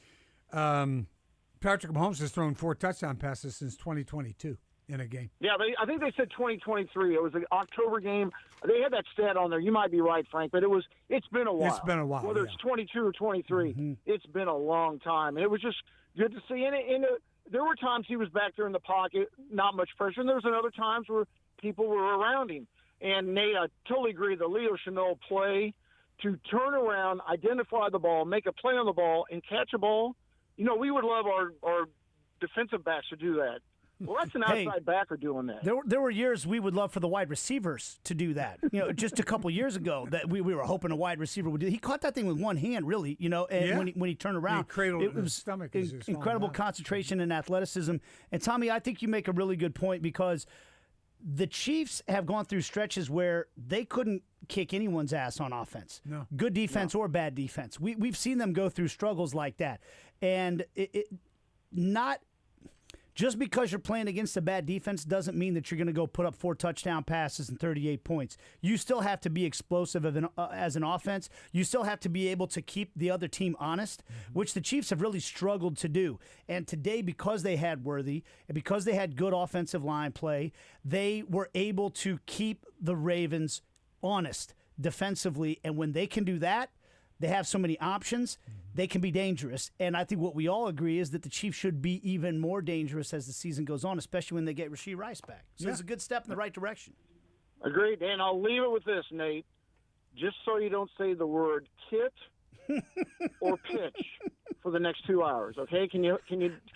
Patrick Mahomes has thrown 4 touchdown passes since 2022 in a game. Yeah, I think they said 2023. It was an October game. They had that stat on there. You might be right, Frank, but it's been a while. It's been a while. Whether it's 22 or 23, it's been a long time. And it was just good to see. And there were times he was back there in the pocket, not much pressure. And there was other times where people were around him. And, Nate, I totally agree. The Leo Chenal play to turn around, identify the ball, make a play on the ball, and catch a ball, we would love our defensive backs to do that. Well, that's an outside backer doing that. There were years we would love for the wide receivers to do that. Just a couple years ago that we were hoping a wide receiver would do. He caught that thing with one hand, really. And when he turned around, he cradled it was his stomach. Incredible concentration and athleticism. And Tommy, I think you make a really good point because the Chiefs have gone through stretches where they couldn't kick anyone's ass on offense. No. Good defense or bad defense. We've seen them go through struggles like that. And not just because you're playing against a bad defense doesn't mean that you're going to go put up 4 touchdown passes and 38 points. You still have to be explosive as an offense. You still have to be able to keep the other team honest, which the Chiefs have really struggled to do. And today, because they had Worthy and because they had good offensive line play, they were able to keep the Ravens honest defensively. And when they can do that, they have so many options, they can be dangerous. And I think what we all agree is that the Chiefs should be even more dangerous as the season goes on, especially when they get Rashee Rice back. So it's a good step in the right direction. Agreed. And I'll leave it with this, Nate. Just so you don't say the word kit or pitch for the next 2 hours, okay? Can you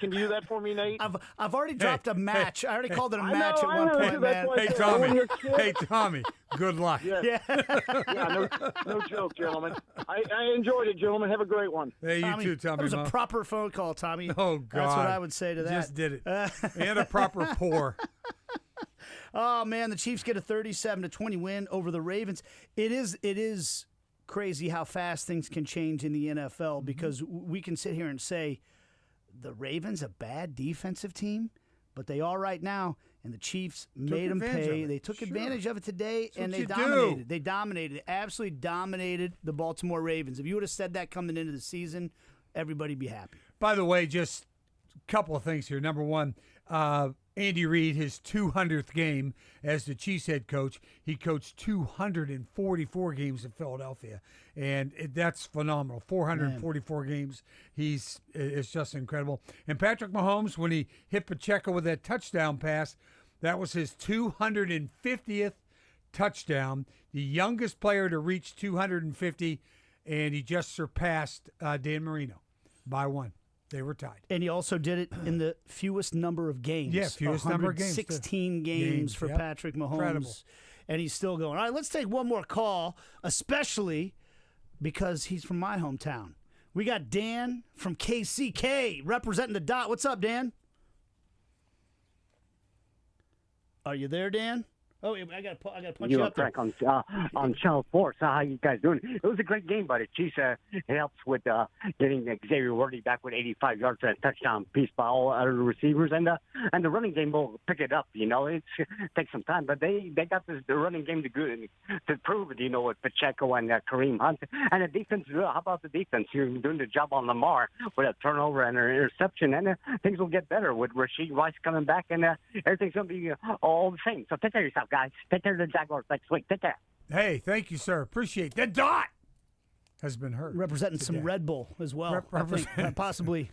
do that for me, Nate? I've already dropped a match. I already called it a match at one point, man. Hey, Tommy. Good luck. Yeah, no joke, gentlemen. I enjoyed it, gentlemen. Have a great one. Hey, you too, Tommy. That was a proper phone call, Tommy. Oh, God. That's what I would say to that. Just did it. And a proper pour. Oh, man, the Chiefs get a 37-20 win over the Ravens. It is crazy how fast things can change in the NFL because we can sit here and say the Ravens a bad defensive team, but they are right now, and the Chiefs made them pay. They took advantage of it today, and they dominated. They dominated. They absolutely dominated the Baltimore Ravens. If you would have said that coming into the season, everybody'd be happy. By the way, just a couple of things here. Number one, Andy Reid, his 200th game as the Chiefs head coach. He coached 244 games in Philadelphia, and that's phenomenal. 444 games. It's just incredible. And Patrick Mahomes, when he hit Pacheco with that touchdown pass, that was his 250th touchdown, the youngest player to reach 250, and he just surpassed Dan Marino by 1. They were tied. And he also did it in the fewest number of games. Yeah, fewest number of games. 16 games for Patrick Mahomes. Incredible. And he's still going. All right, let's take one more call, especially because he's from my hometown. We got Dan from KCK representing the Dot. What's up, Dan? Are you there, Dan? Oh, I got to punch you up there. Frank on Channel 4. So how you guys doing? It was a great game by the Chiefs. It helps with getting Xavier Worthy back with 85 yards and a touchdown piece by all other receivers, and the running game will pick it up. It takes some time, but they got the running game to prove it. With Pacheco and Kareem Hunt, and the defense. How about the defense? You're doing the job on Lamar with a turnover and an interception, and things will get better with Rashee Rice coming back, and everything's going to be all the same. So take care of yourself, guys. Take care of the Jaguars next week. Take care. Hey, thank you, sir. Appreciate that. Dot has been heard. Representing some Red Bull as well. I think, possibly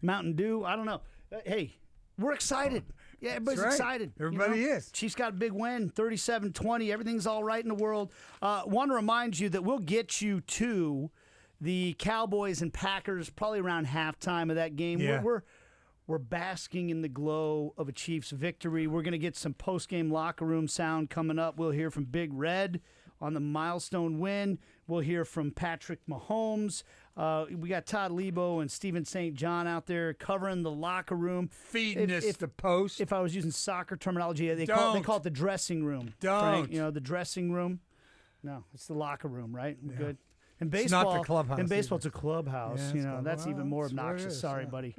Mountain Dew. I don't know. Hey, we're excited. Yeah, everybody's excited. Everybody is. Chiefs got a big win, 37-20. Everything's all right in the world. Want to remind you that we'll get you to the Cowboys and Packers probably around halftime of that game. Yeah. We're basking in the glow of a Chiefs victory. We're going to get some post-game locker room sound coming up. We'll hear from Big Red on the Milestone win. We'll hear from Patrick Mahomes. We got Todd Lebo and Steven St. John out there covering the locker room. Feeding us the post. If I was using soccer terminology, they call it the dressing room. Don't. Frank, the dressing room. No, it's the locker room, right? Yeah. Good. In baseball, it's not the clubhouse. In baseball, it's a clubhouse. Yeah, That's even more obnoxious. Sorry, yeah. buddy.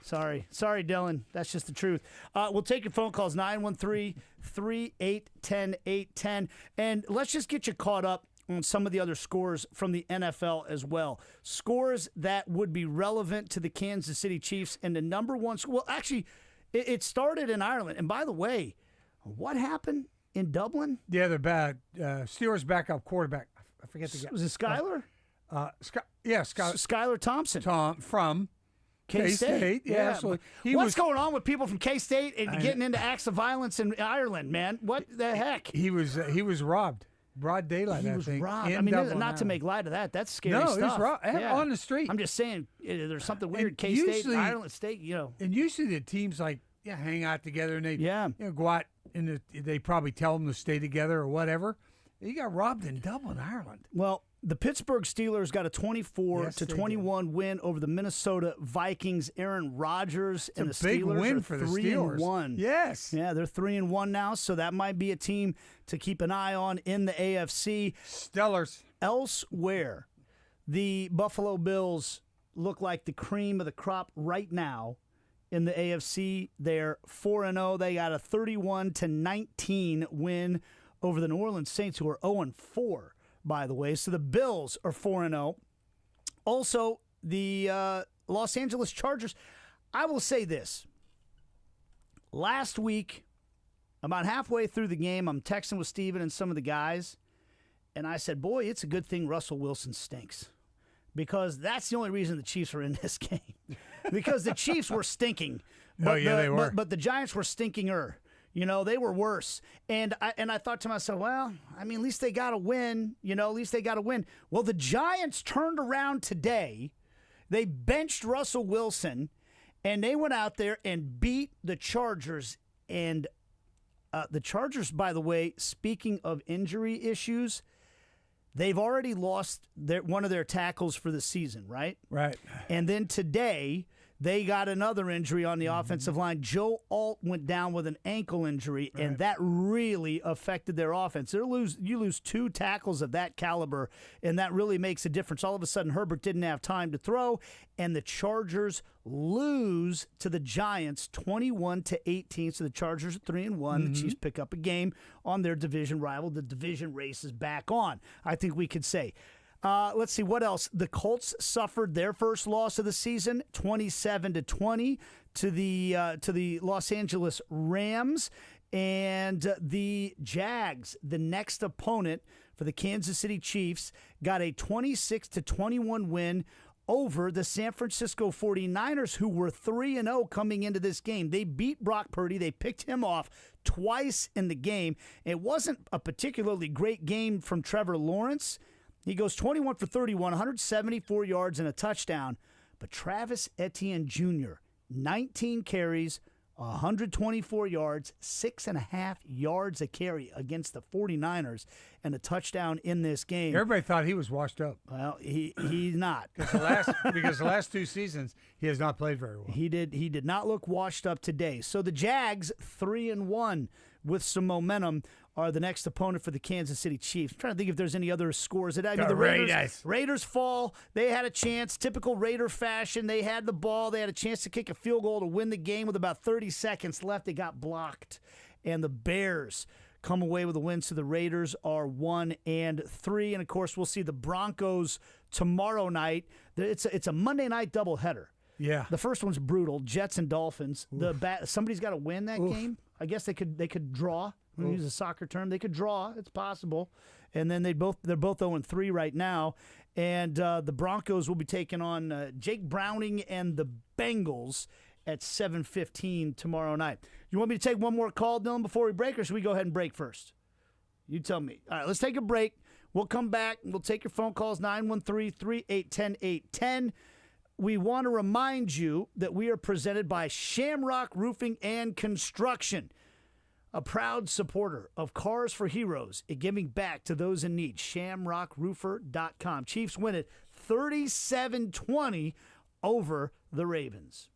Sorry, Dylan. That's just the truth. We'll take your phone calls, 913-381-0810. And let's just get you caught up on some of the other scores from the NFL as well. Scores that would be relevant to the Kansas City Chiefs and the number one. Well, actually, it started in Ireland. And by the way, what happened in Dublin? Yeah, they're bad. Steelers backup quarterback. I forget the guy. Was it Skyler? Skyler Thompson. From K-State. Yeah, absolutely. What's going on with people from K-State and getting into acts of violence in Ireland, man? What the heck? He was robbed. Broad daylight, He was robbed. I mean, not to make light of that. That's scary stuff. No, he's robbed on the street. I'm just saying, there's something weird. K-State, Ireland State, And usually the teams hang out together and they go out and they probably tell them to stay together or whatever. He got robbed in Dublin, Ireland. Well, the Pittsburgh Steelers got a 24-21 win over the Minnesota Vikings. Aaron Rodgers and the big Steelers win are for the 3-1. Steelers. Yes. Yeah, they're 3-1 now, so that might be a team to keep an eye on in the AFC. Stellars. Elsewhere, the Buffalo Bills look like the cream of the crop right now in the AFC. They're 4-0. They got a 31-19 win over the New Orleans Saints, who are 0-4. By the way, so the Bills are 4-0. Also, the Los Angeles Chargers. I will say this. Last week, about halfway through the game, I'm texting with Steven and some of the guys, and I said, boy, it's a good thing Russell Wilson stinks, because that's the only reason the Chiefs are in this game. Because the Chiefs were stinking. But they were. But the Giants were stinkinger. They were worse. And I thought to myself, well, I mean, at least they got to win. At least they got to win. Well, the Giants turned around today. They benched Russell Wilson, and they went out there and beat the Chargers. And the Chargers, by the way, speaking of injury issues, they've already lost one of their tackles for the season, right? Right. And then today, they got another injury on the offensive line. Joe Alt went down with an ankle injury, and that really affected their offense. You lose two tackles of that caliber, and that really makes a difference. All of a sudden, Herbert didn't have time to throw, and the Chargers lose to the Giants 21-18. So the Chargers are 3-1. The Chiefs pick up a game on their division rival. The division race is back on, I think we could say. Let's see, what else? The Colts suffered their first loss of the season, 27-20 to the Los Angeles Rams. And the Jags, the next opponent for the Kansas City Chiefs, got a 26-21 win over the San Francisco 49ers, who were 3-0 coming into this game. They beat Brock Purdy. They picked him off twice in the game. It wasn't a particularly great game from Trevor Lawrence. He goes 21 for 31, 174 yards and a touchdown. But Travis Etienne Jr., 19 carries, 124 yards, 6.5 yards a carry against the 49ers, and a touchdown in this game. Everybody thought he was washed up. Well, he's not. Because the last two seasons, he has not played very well. He did not look washed up today. So the Jags, 3-1 with some momentum, are the next opponent for the Kansas City Chiefs. I'm trying to think if there's any other scores. The Raiders fall. They had a chance, typical Raider fashion. They had the ball. They had a chance to kick a field goal to win the game with about 30 seconds left. They got blocked. And the Bears come away with a win. So the Raiders are 1-3. And, of course, we'll see the Broncos tomorrow night. It's a Monday night doubleheader. Yeah. The first one's brutal, Jets and Dolphins. Somebody's got to win that game. I guess they could draw. I'm going to use a soccer term. They could draw. It's possible. And then they're both 0-3 right now. And the Broncos will be taking on Jake Browning and the Bengals at 7:15 tomorrow night. You want me to take one more call, Dylan, before we break, or should we go ahead and break first? You tell me. All right, let's take a break. We'll come back. We'll take your phone calls, 913-3810810. We want to remind you that we are presented by Shamrock Roofing and Construction, a proud supporter of Cars for Heroes and giving back to those in need. ShamrockRoofer.com. Chiefs win it 37-20 over the Ravens.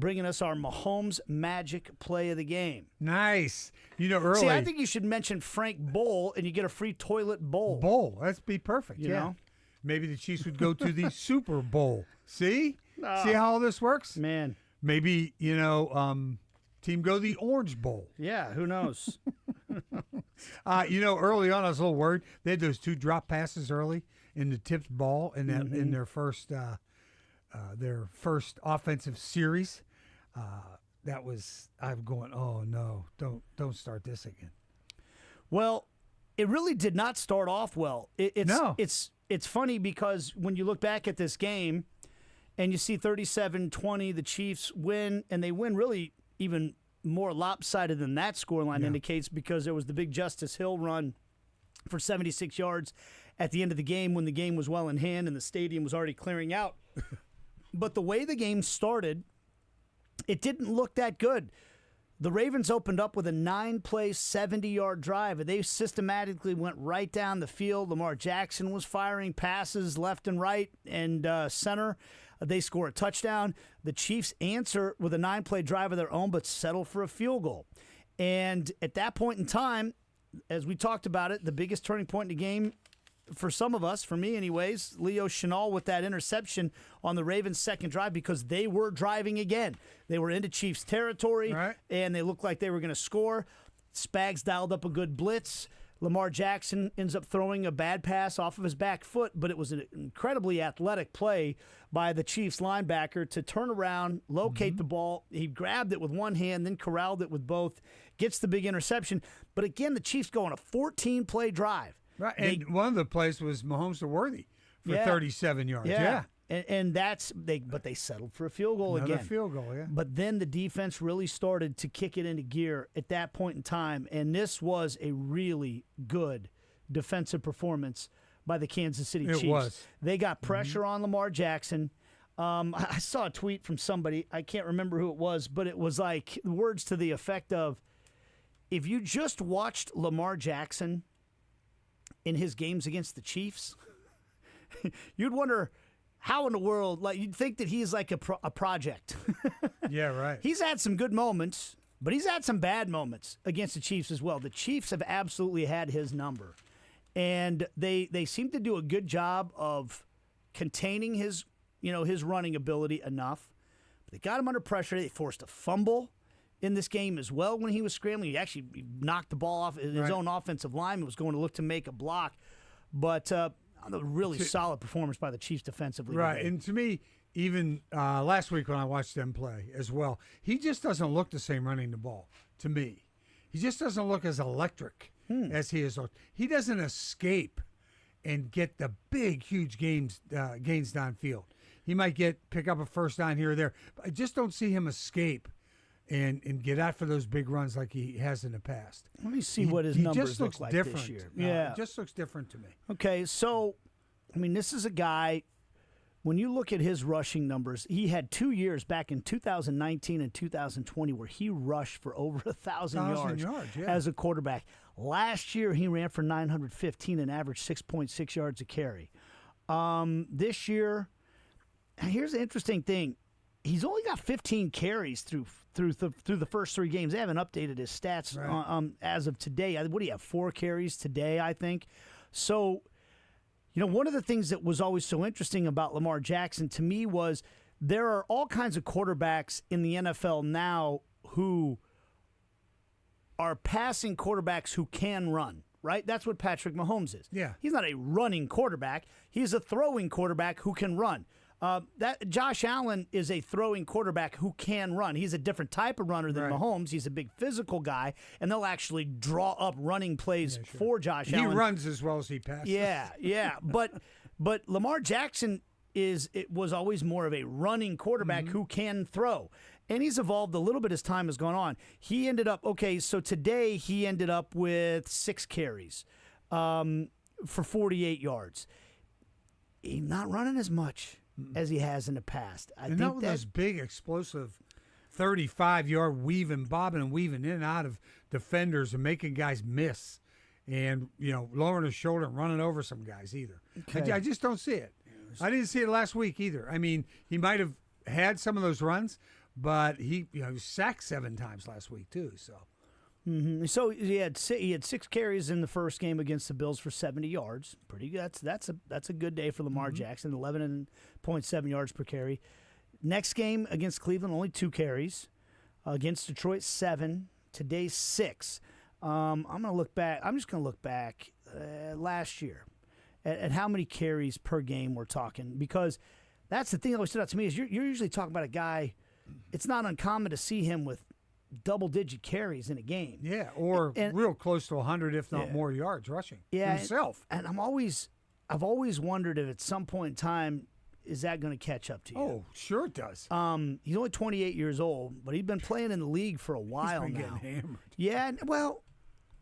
bringing us our Mahomes Magic play of the game. Nice. Early. See, I think you should mention Frank Boal, and you get a free toilet bowl. Bowl. That'd be perfect. You know? Maybe the Chiefs would go to the Super Bowl. See? See how all this works? Man. Maybe, team go the Orange Bowl. Yeah, who knows? Early on I was a little worried. They had those 2 drop passes early in the tipped ball in that in their first offensive series. I'm going, oh no, don't start this again. Well, it really did not start off well. It's funny because when you look back at this game and you see 37-20, the Chiefs win, and they win really even more lopsided than that scoreline indicates, because there was the big Justice Hill run for 76 yards at the end of the game when the game was well in hand and the stadium was already clearing out. But the way the game started, it didn't look that good. The Ravens opened up with a 9-play, 70-yard drive, and they systematically went right down the field. Lamar Jackson was firing passes left and right and center. They score a touchdown. The Chiefs answer with a 9-play drive of their own, but settle for a field goal. And at that point in time, as we talked about it, the biggest turning point in the game for some of us, for me anyways, Leo Chenal with that interception on the Ravens' second drive, because they were driving again. They were into Chiefs territory, and they looked like they were going to score. Spags dialed up a good blitz. Lamar Jackson ends up throwing a bad pass off of his back foot, but it was an incredibly athletic play by the Chiefs linebacker to turn around, locate the ball. He grabbed it with one hand, then corralled it with both, gets the big interception. But again, the Chiefs go on a 14-play drive. Right, and one of the plays was Mahomes to Worthy for 37 yards. Yeah. And but they settled for a field goal Another again. field goal, yeah. But then the defense really started to kick it into gear at that point in time, and this was a really good defensive performance by the Kansas City Chiefs. It was. They got pressure on Lamar Jackson. I saw a tweet from somebody, I can't remember who it was, but it was like words to the effect of, if you just watched Lamar Jackson in his games against the Chiefs, you'd wonder how in the world, like, you'd think that he's like a project. Yeah, right. He's had some good moments, but he's had some bad moments against the Chiefs as well. The Chiefs have absolutely had his number, and they seem to do a good job of containing his running ability enough. But they got him under pressure. They forced a fumble in this game as well when he was scrambling. He actually knocked the ball off his own offensive lineman, was going to look to make a block. But a really solid performance by the Chiefs defensively. Right, today. and to me, even last week when I watched them play as well, he just doesn't look the same running the ball to me. He just doesn't look as electric as he is. He doesn't escape and get the big, huge gains downfield. He might pick up a first down here or there, but I just don't see him escape and get out for those big runs like he has in the past. Let me see what his numbers just looks look like different this year. It just looks different to me. Okay, so, this is a guy, when you look at his rushing numbers, he had 2 years back in 2019 and 2020 where he rushed for over 1,000 yards as a quarterback. Last year, he ran for 915 and averaged 6.6 yards a carry. This year, here's the interesting thing. He's only got 15 carries through the first 3 games. They haven't updated his stats as of today. What do you have, 4 carries today, I think? So, one of the things that was always so interesting about Lamar Jackson to me was there are all kinds of quarterbacks in the NFL now who are passing quarterbacks who can run, right? That's what Patrick Mahomes is. Yeah. He's not a running quarterback. He's a throwing quarterback who can run. That Josh Allen is a throwing quarterback who can run. He's a different type of runner than Mahomes. He's a big physical guy, and they'll actually draw up running plays for Josh Allen. He runs as well as he passes. Yeah. But Lamar Jackson was always more of a running quarterback who can throw. And he's evolved a little bit as time has gone on. He ended up, so today he ended up with 6 carries for 48 yards. He's not running as much as he has in the past. I think not with those big, explosive 35-yard bobbing and weaving in and out of defenders and making guys miss and, lowering his shoulder and running over some guys either. Okay. I just don't see it. I didn't see it last week either. He might have had some of those runs, but he was sacked 7 times last week too. So. Mm-hmm. So he had 6 carries in the first game against the Bills for 70 yards. Pretty good. That's a good day for Lamar Jackson. 11.7 yards per carry. Next game against Cleveland, only 2 carries. Against Detroit, 7. Today, 6. I'm going to look back. I'm just going to look back last year at how many carries per game we're talking, because that's the thing that always stood out to me is you're usually talking about a guy. It's not uncommon to see him with double-digit carries in a game. Yeah, or real close to 100, if not more yards rushing himself. And I've always wondered if at some point in time, is that going to catch up to you? Oh, sure it does. He's only 28 years old, but he's been playing in the league for a while he's been now. Getting hammered. Yeah, well,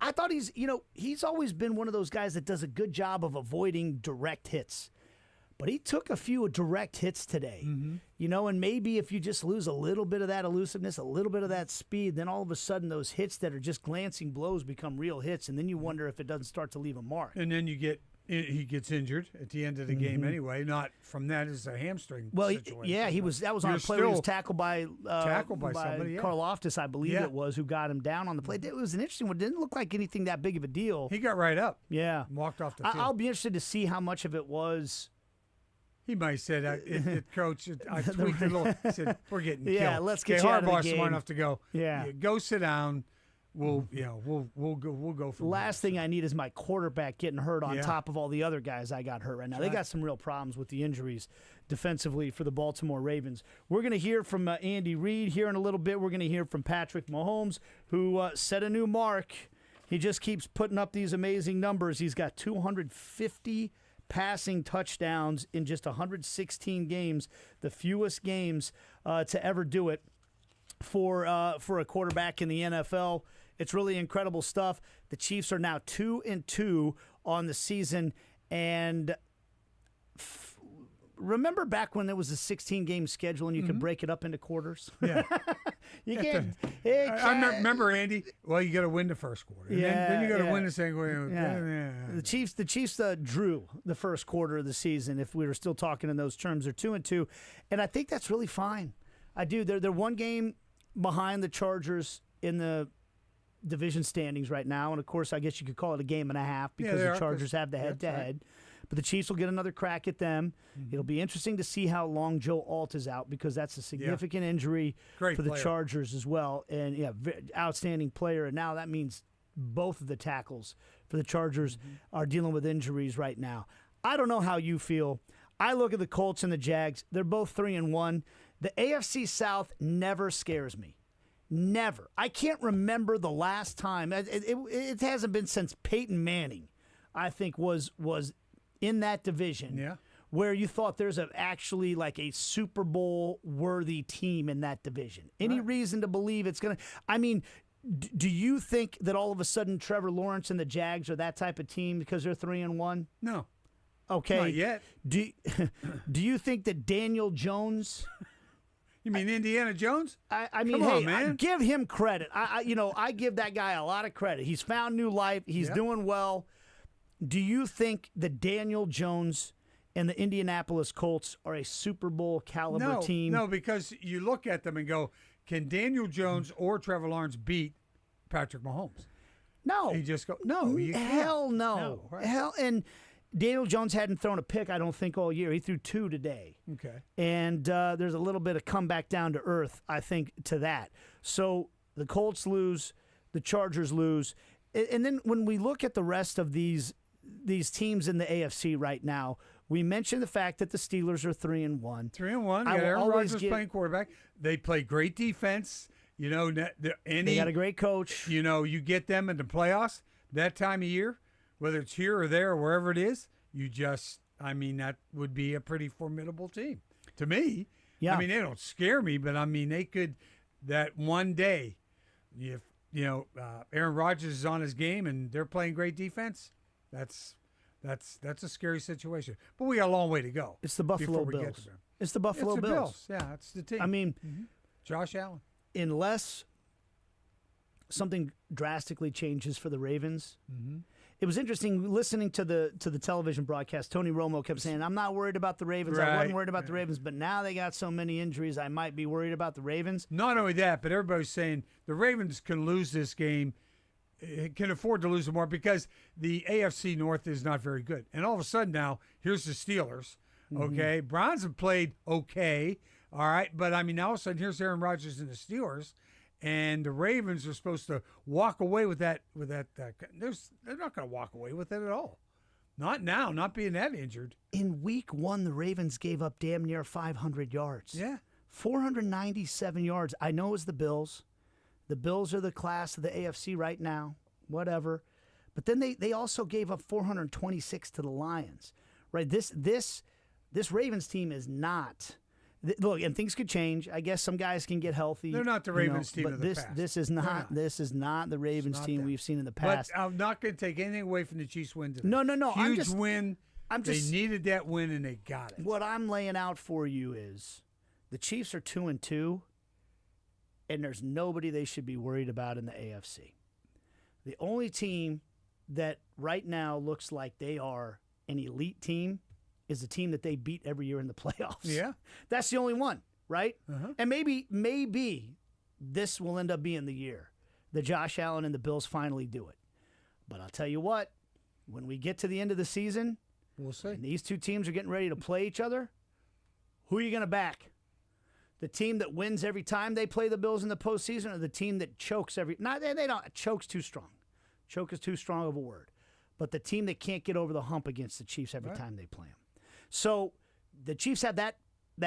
I thought he's always been one of those guys that does a good job of avoiding direct hits. But he took a few direct hits today, and maybe if you just lose a little bit of that elusiveness, a little bit of that speed, then all of a sudden those hits that are just glancing blows become real hits, and then you wonder if it doesn't start to leave a mark. And then he gets injured at the end of the game anyway. Not from that, it's a hamstring situation. That was on a play where he was tackled by somebody, Karlaftis, I believe it was, who got him down on the play. It was an interesting one. It didn't look like anything that big of a deal. He got right up. Yeah. Walked off the field. I'll be interested to see how much of it was. He might have said, Coach, I tweaked a little. He said, we're getting killed. Yeah, let's get you out of the game. Smart enough to go, yeah, go sit down. We'll go from last thing I need is my quarterback getting hurt on top of all the other guys I got hurt right now. They got some real problems with the injuries defensively for the Baltimore Ravens. We're going to hear from Andy Reid here in a little bit. We're going to hear from Patrick Mahomes, who set a new mark. He just keeps putting up these amazing numbers. He's got 250 passing touchdowns in just 116 games, the fewest games to ever do it for a quarterback in the NFL. It's really incredible stuff. The Chiefs are now 2-2 on the season, and remember back when there was a 16-game schedule and you could break it up into quarters? Yeah. I remember, Andy, well, you got to win the first quarter. And then you got to win the second quarter. Yeah. The Chiefs drew the first quarter of the season, if we were still talking in those terms. They're 2-2, and I think that's really fine. I do. They're one game behind the Chargers in the division standings right now, and of course, I guess you could call it a game and a half because the Chargers have the head-to-head. But the Chiefs will get another crack at them. It'll be interesting to see how long Joe Alt is out, because that's a significant injury for the Chargers as well. And outstanding player. And now that means both of the tackles for the Chargers are dealing with injuries right now. I don't know how you feel. I look at the Colts and the Jags. They're both 3-1. The AFC South never scares me. Never. I can't remember the last time. It hasn't been since Peyton Manning, I think, was in that division where you thought there's actually like a Super Bowl worthy team in that division. Any reason to believe it's going to – I mean, do you think that all of a sudden Trevor Lawrence and the Jags are that type of team because they're 3-1? No. Okay. Not yet. Do you think that Daniel Jones – You mean Indiana Jones? I mean, Come on, hey, man. give him credit. I give that guy a lot of credit. He's found new life. He's doing well. Do you think that Daniel Jones and the Indianapolis Colts are a Super Bowl caliber team? No, because you look at them and go, can Daniel Jones or Trevor Lawrence beat Patrick Mahomes? No. You just go, no. You Hell can't. no. Right. Hell, and Daniel Jones hadn't thrown a pick, I don't think, all year. He threw 2 today. Okay. And there's a little bit of comeback down to earth, I think, to that. So the Colts lose, the Chargers lose. And then when we look at the rest of these teams in the AFC right now, we mentioned the fact that the Steelers are 3-1. 3-1. You got Aaron Rodgers playing quarterback. They play great defense. You know, they got a great coach. You know, you get them in the playoffs that time of year, whether it's here or there or wherever it is, that would be a pretty formidable team to me. Yeah. I mean, they don't scare me, but I mean, they could, that one day, if, Aaron Rodgers is on his game and they're playing great defense, that's a scary situation. But we got a long way to go. It's the Buffalo Bills. It's the Buffalo Bills. Yeah, it's the team. I mean, Josh Allen. Unless something drastically changes for the Ravens, it was interesting listening to the television broadcast. Tony Romo kept saying, "I'm not worried about the Ravens. I wasn't worried about the Ravens, but now they got so many injuries, I might be worried about the Ravens." Not only that, but everybody's saying the Ravens can lose this game, can afford to lose it more because the AFC North is not very good. And all of a sudden now, here's the Steelers. Okay, Browns have played okay, all right, but I mean, now all of a sudden here's Aaron Rodgers and the Steelers. And the Ravens are supposed to walk away with that. They're not going to walk away with it at all. Not now. Not being that injured. In week 1, the Ravens gave up damn near 500 yards. Yeah, 497 yards. I know it was the Bills. The Bills are the class of the AFC right now. Whatever, but then they also gave up 426 to the Lions. Right. This Ravens team is not. Look, and things could change. I guess some guys can get healthy. They're not the Ravens team but of the past. This is not the Ravens team we've seen in the past. But I'm not going to take anything away from the Chiefs' win today. No. Huge win. They needed that win, and they got it. What I'm laying out for you is the Chiefs are 2-2, and there's nobody they should be worried about in the AFC. The only team that right now looks like they are an elite team is the team that they beat every year in the playoffs. Yeah. That's the only one, right? And maybe this will end up being the year that Josh Allen and the Bills finally do it. But I'll tell you what, when we get to the end of the season, we'll see. And these two teams are getting ready to play each other, who are you going to back? The team that wins every time they play the Bills in the postseason, or the team that chokes every? Not they don't. Choke's too strong. Choke is too strong of a word. But the team that can't get over the hump against the Chiefs every time they play them. So the Chiefs have that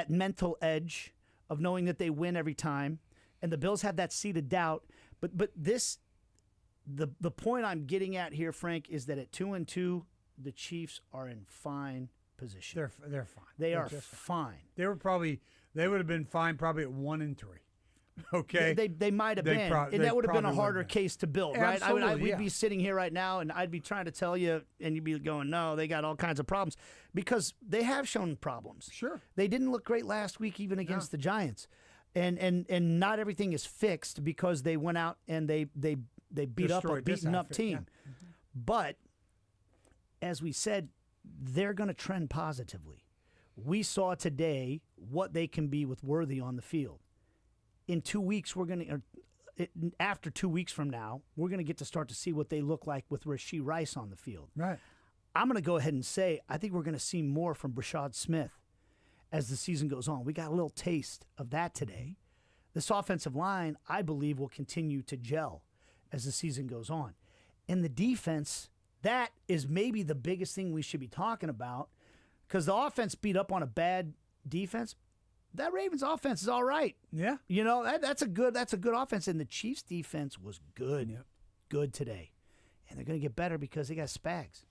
mental edge of knowing that they win every time, and the Bills have that seed of doubt. But the point I'm getting at here, Frank, is that at 2-2, the Chiefs are in fine position. They're fine. They are fine. They would have been fine probably at 1-3. Okay, they might have been, and that would have been a harder case to build, right? We'd be sitting here right now, and I'd be trying to tell you, and you'd be going, "No, they got all kinds of problems," because they have shown problems. Sure, they didn't look great last week, even against the Giants, and not everything is fixed because they went out and they beat up a beaten up team. Yeah. But as we said, they're going to trend positively. We saw today what they can be with Worthy on the field. In 2 weeks, after 2 weeks from now, we're going to get to start to see what they look like with Rashee Rice on the field. Right. I'm going to go ahead and say I think we're going to see more from Brashad Smith as the season goes on. We got a little taste of that today. This offensive line, I believe, will continue to gel as the season goes on. And the defense, that is maybe the biggest thing we should be talking about, because the offense beat up on a bad defense. That Ravens offense is all right. Yeah. You know, that's a good offense. And the Chiefs defense was good. Good today. And they're going to get better because they got Spags.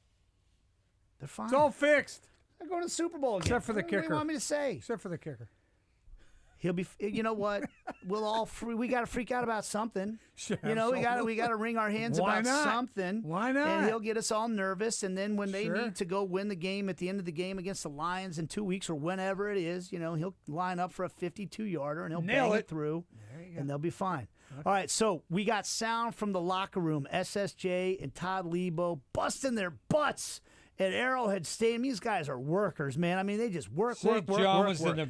They're fine. It's all fixed. They're going to the Super Bowl again. Except for the kicker. What do you want me to say? Except for the kicker. He'll be. You know what? We got to freak out about something. Sure, you know, we got to wring our hands about something. Why not? And he'll get us all nervous. And then when they need to go win the game at the end of the game against the Lions in 2 weeks or whenever it is, you know, he'll line up for a 52-yarder and he'll bang it through, and they'll be fine. Okay. All right, so we got sound from the locker room. SSJ and Todd Lebo busting their butts at Arrowhead Stadium. These guys are workers, man. I mean, they just work. John was in the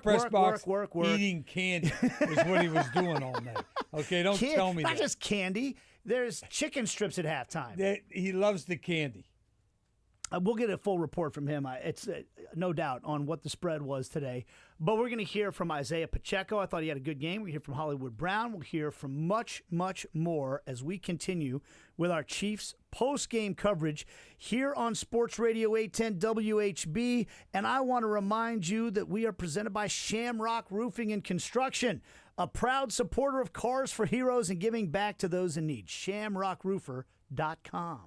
press box eating candy is what he was doing all night. Okay, don't tell me not that. Not just candy. There's chicken strips at halftime. He loves the candy. We'll get a full report from him. It's no doubt on what the spread was today. But we're going to hear from Isaiah Pacheco. I thought he had a good game. We'll hear from Hollywood Brown. We'll hear from much, much more as we continue with our Chiefs post-game coverage here on Sports Radio 810 WHB. And I want to remind you that we are presented by Shamrock Roofing and Construction, a proud supporter of Cars for Heroes and giving back to those in need. ShamrockRoofer.com.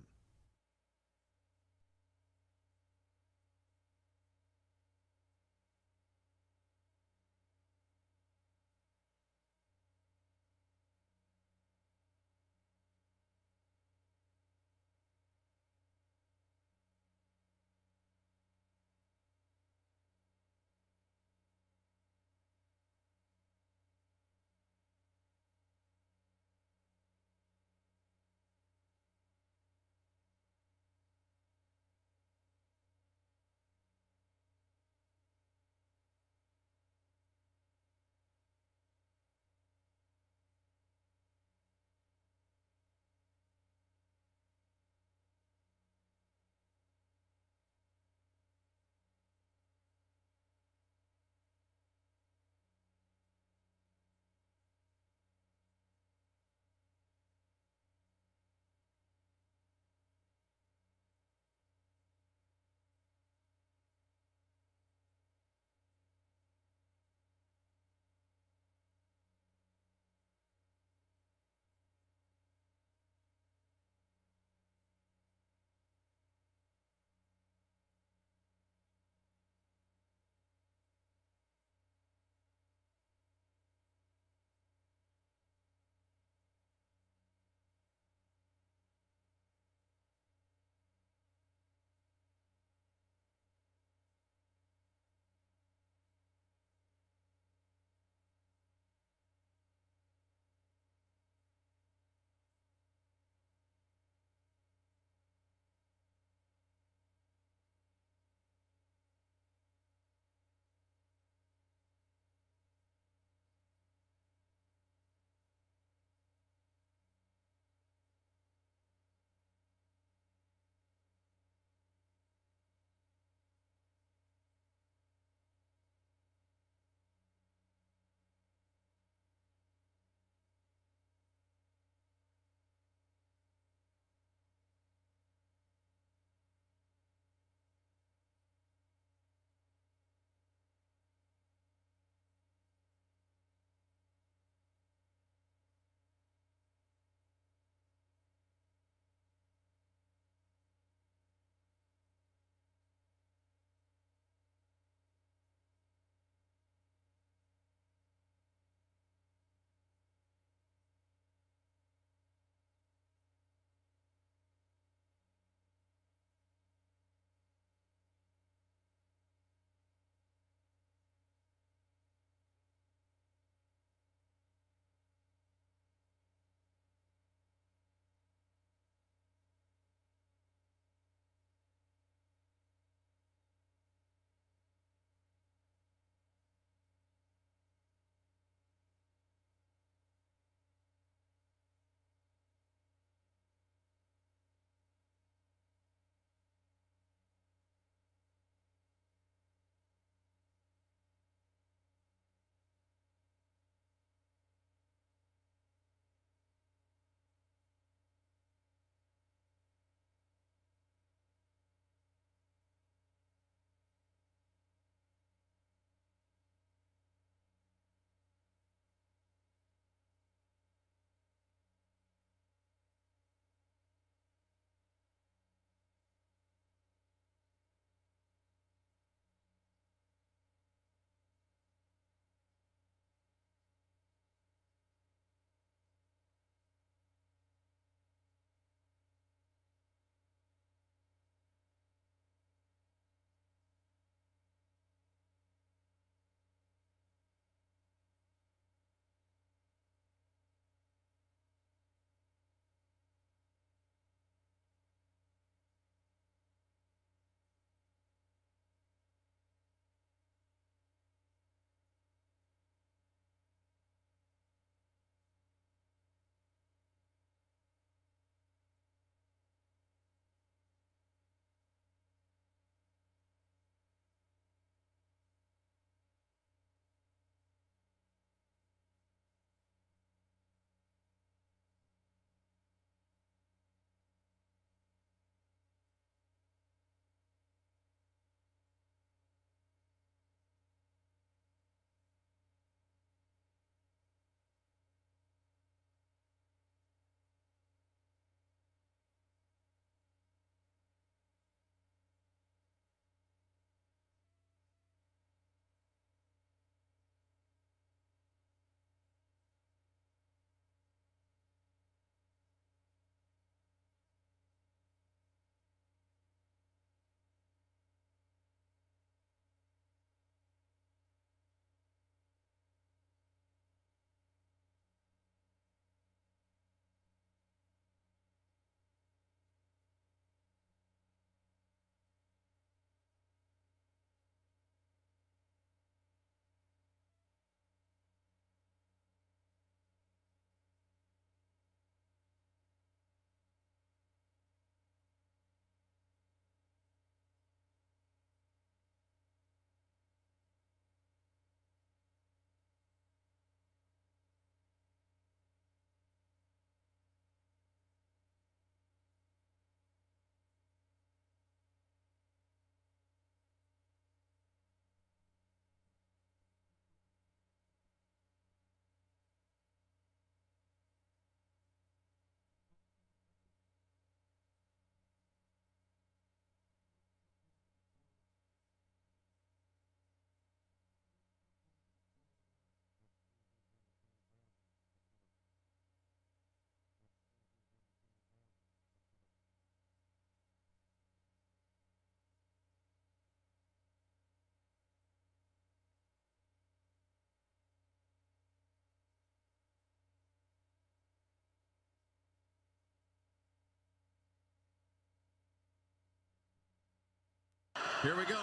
Here we go.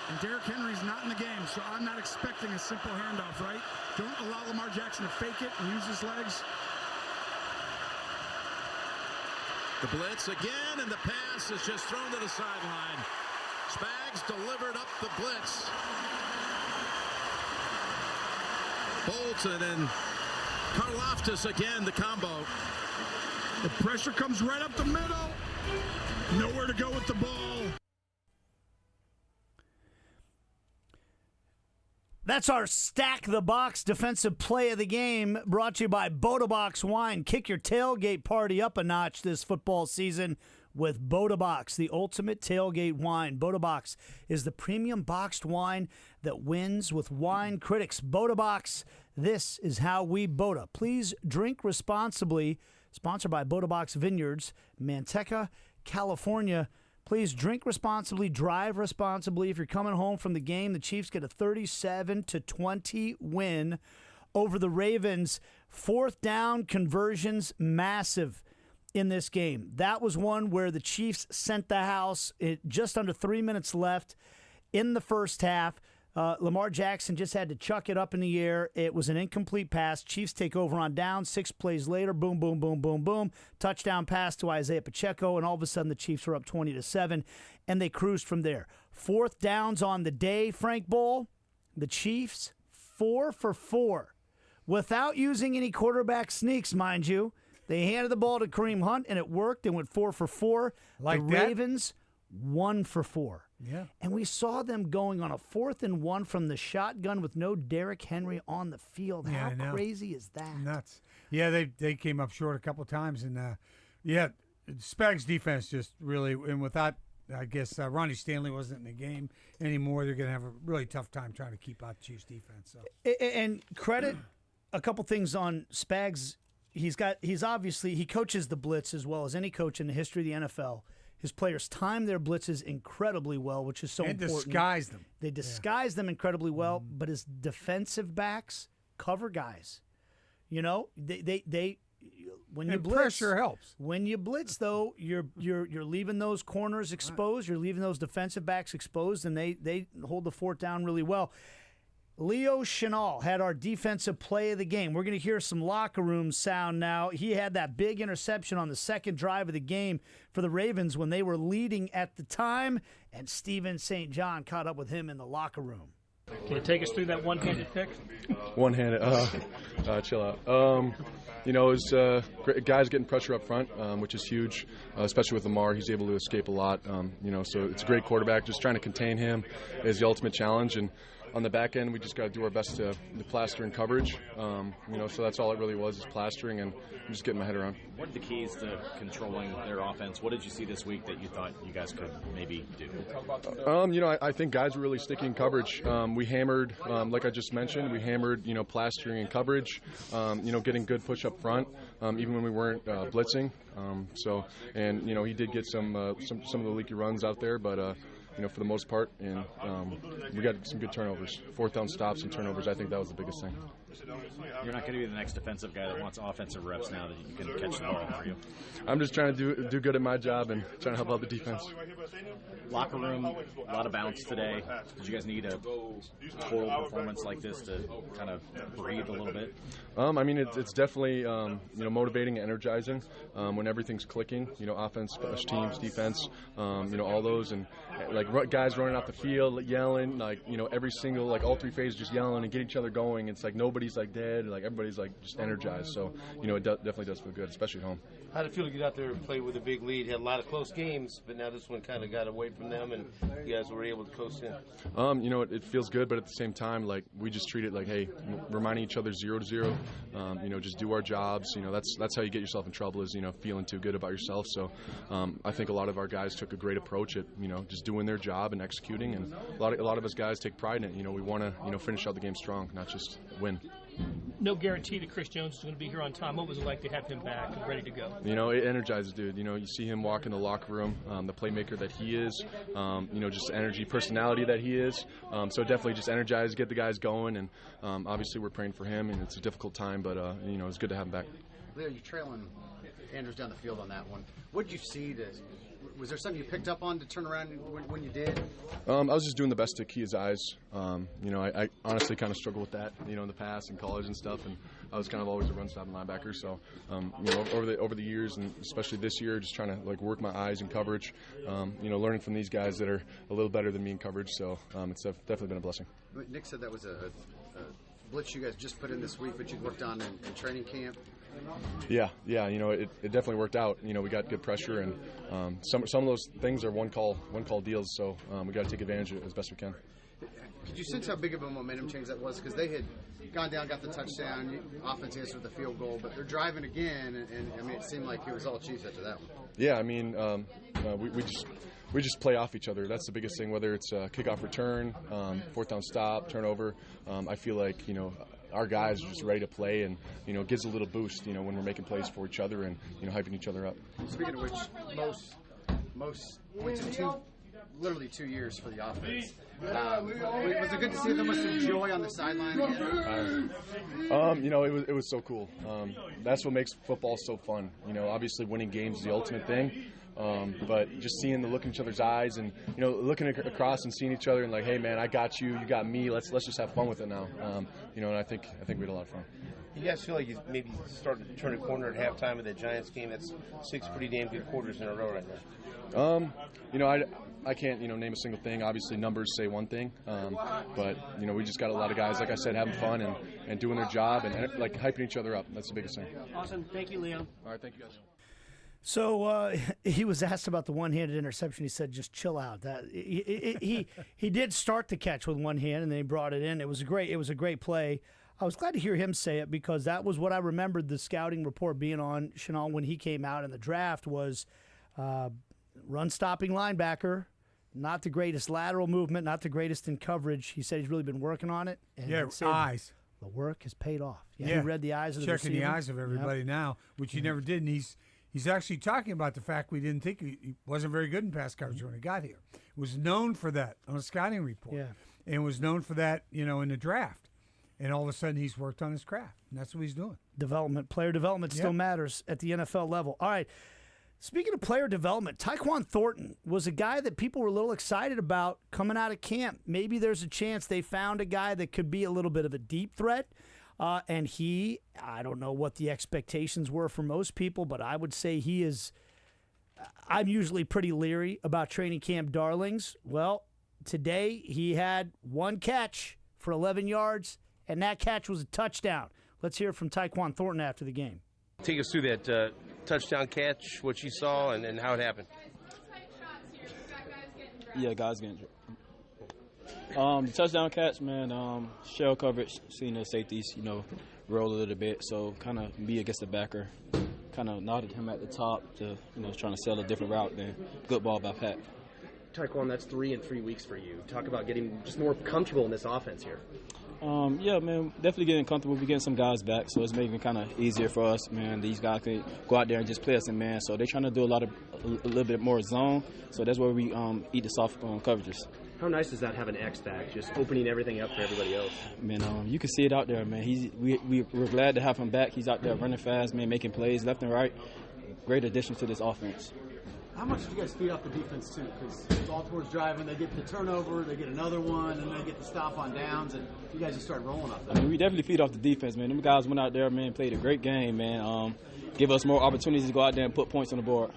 And Derrick Henry's not in the game, so I'm not expecting a simple handoff, right? Don't allow Lamar Jackson to fake it and use his legs. The blitz again, and the pass is just thrown to the sideline. Spags delivered up the blitz. Bolton and Karlaftis again, the combo. The pressure comes right up the middle. Nowhere to go with the ball. That's our Stack the Box defensive play of the game, brought to you by Box Wine. Kick your tailgate party up a notch this football season with Box, the ultimate tailgate wine. Box is the premium boxed wine that wins with wine critics. Box, this is how we Boda. Please drink responsibly. Sponsored by Box Vineyards, Manteca, California. Please drink responsibly, drive responsibly. If you're coming home from the game, the Chiefs get a 37-20 win over the Ravens. Fourth down conversions, massive in this game. That was one where the Chiefs sent the house. Just under 3 minutes left in the first half. Lamar Jackson just had to chuck it up in the air. It was an incomplete pass. Chiefs take over on down. 6 plays later, boom, boom, boom, boom, boom. Touchdown pass to Isaiah Pacheco, and all of a sudden the Chiefs are up 20-7, and they cruised from there. Fourth downs on the day, Frank Boal. The Chiefs, 4 for 4, without using any quarterback sneaks, mind you. They handed the ball to Kareem Hunt, and it worked. They went 4 for 4. Like the that? Ravens, 1 for 4. Yeah. And we saw them going on a 4th and 1 from the shotgun with no Derrick Henry on the field. Yeah, I know. How crazy is that? Nuts. Yeah, they came up short a couple times, and Spags' defense just really, and without, I guess Ronnie Stanley wasn't in the game anymore. They're going to have a really tough time trying to keep out the Chiefs' defense. So. And credit a couple things on Spags. He coaches the blitz as well as any coach in the history of the NFL. His players time their blitzes incredibly well, which is so important. And disguise them. They disguise them incredibly well, but his defensive backs cover guys. You know, they when you blitz, pressure helps. When you blitz, though, you're leaving those corners exposed. You're leaving those defensive backs exposed, and they hold the fort down really well. Leo Chenal had our defensive play of the game. We're going to hear some locker room sound now. He had that big interception on the second drive of the game for the Ravens when they were leading at the time, and Steven St. John caught up with him in the locker room. Can you take us through that one-handed pick? One-handed, chill out. It was guys getting pressure up front, which is huge, especially with Lamar. He's able to escape a lot, so it's a great quarterback. Just trying to contain him is the ultimate challenge, and on the back end, we just got to do our best to plaster in coverage. So that's all it really was, is plastering, and I'm just getting my head around. What are the keys to controlling their offense? What did you see this week that you thought you guys could maybe do? I think guys were really sticking in coverage. We hammered, like I just mentioned, plastering in coverage, getting good push up front, even when we weren't blitzing. He did get some of the leaky runs out there, but for the most part, and we got some good turnovers. Fourth down stops and turnovers, I think that was the biggest thing. You're not going to be the next defensive guy that wants offensive reps now that you can catch the ball, are you? I'm just trying to do good at my job and trying to help out the defense. Locker room, a lot of bounce today. Did you guys need a total performance like this to kind of breathe a little bit? It's definitely motivating and energizing when everything's clicking. Offense, special teams, defense, all those, and guys running off the field, yelling, every single all 3 phases just yelling and get each other going. It's nobody's dead, everybody's just energized. So it definitely does feel good, especially at home. How did it feel to get out there and play with a big lead? Had a lot of close games, but now this one kind of got away from them, and you guys were able to coast in. It feels good, but at the same time, we just treat it hey, reminding each other 0-0. Just do our jobs. That's how you get yourself in trouble, is feeling too good about yourself. So I think a lot of our guys took a great approach at just doing their job and executing, and a lot of us guys take pride in it. We want to finish out the game strong, not just win. No guarantee that Chris Jones is going to be here on time. What was it like to have him back and ready to go? It energizes, dude. You see him walk in the locker room, the playmaker that he is, just energy, personality that he is. So definitely just energize, get the guys going, and obviously we're praying for him, and it's a difficult time, but it's good to have him back. Leo, you're trailing Andrews down the field on that one. What did you see to Was there something you picked up on to turn around when you did? I was just doing the best to key his eyes. I honestly kind of struggled with that, in the past in college and stuff, and I was kind of always a run-stopping linebacker. So, over the years, and especially this year, just trying to work my eyes in coverage. Learning from these guys that are a little better than me in coverage. So, it's definitely been a blessing. Nick said that was a blitz you guys just put in this week, but you worked on in training camp. Yeah. It definitely worked out. We got good pressure, and some of those things are one call deals. So we got to take advantage of it as best we can. Could you sense how big of a momentum change that was? Because they had gone down, got the touchdown, offense answered the field goal, but they're driving again, and it seemed like it was all Chiefs after that one. Yeah, we just play off each other. That's the biggest thing. Whether it's a kickoff return, fourth down stop, turnover, I feel like our guys are just ready to play, and gives a little boost when we're making plays for each other and hyping each other up. Speaking of which, most points in literally 2 years for the offense. Was it good to see them with some joy on the sideline again? It was so cool. That's what makes football so fun. Obviously winning games is the ultimate thing. But just seeing the look in each other's eyes and looking across and seeing each other and hey man, I got you, you got me. Let's just have fun with it now. And I think we had a lot of fun. You guys feel like you maybe started to turn a corner at halftime of that Giants game? That's 6 pretty damn good quarters in a row right now. I can't name a single thing. Obviously numbers say one thing, but we just got a lot of guys, like I said, having fun and doing their job and hyping each other up. That's the biggest thing. Awesome. Thank you, Leo. All right, thank you guys. So he was asked about the one-handed interception. He said, "Just chill out." He did start the catch with one hand, and then he brought it in. It was a great play. I was glad to hear him say it because that was what I remembered the scouting report being on Chenal when he came out in the draft was run-stopping linebacker, not the greatest lateral movement, not the greatest in coverage. He said he's really been working on it. And eyes. The work has paid off. Yeah, he read the eyes of the checking receiver. the eyes of everybody now, which he never did, and He's actually talking about the fact we didn't think he wasn't very good in pass coverage when he got here. Was known for that on a scouting report, and was known for that, in the draft. And all of a sudden, he's worked on his craft, and that's what he's doing. Player development still matters at the NFL level. All right, speaking of player development, Taekwon Thornton was a guy that people were a little excited about coming out of camp. Maybe there's a chance they found a guy that could be a little bit of a deep threat. And I don't know what the expectations were for most people, but I would say he is. I'm usually pretty leery about training camp darlings. Well, today he had one catch for 11 yards, and that catch was a touchdown. Let's hear from Taekwon Thornton after the game. Take us through that touchdown catch, what you saw, and how it happened. Yeah, guys getting injured. The touchdown catch, man, shell coverage, seeing the safeties, roll a little bit. So kind of me against the backer, kind of nodded him at the top to, trying to sell a different route than good ball by Pat. Taekwon, that's 3 in 3 weeks for you. Talk about getting just more comfortable in this offense here. Yeah, man, definitely getting comfortable. We're getting some guys back, so it's making it kind of easier for us, man. These guys can go out there and just play us in man. So they're trying to do a little bit more zone. So that's where we eat the soft coverages. How nice does that have an X back, just opening everything up for everybody else? Man, you can see it out there, man. We're glad to have him back. He's out there running fast, man, making plays left and right. Great addition to this offense. How much do you guys feed off the defense, too? Because Baltimore's driving, they get the turnover, they get another one, and they get the stop on downs, and you guys just start rolling off that. We definitely feed off the defense, man. Them guys went out there, man, played a great game, man. Give us more opportunities to go out there and put points on the board.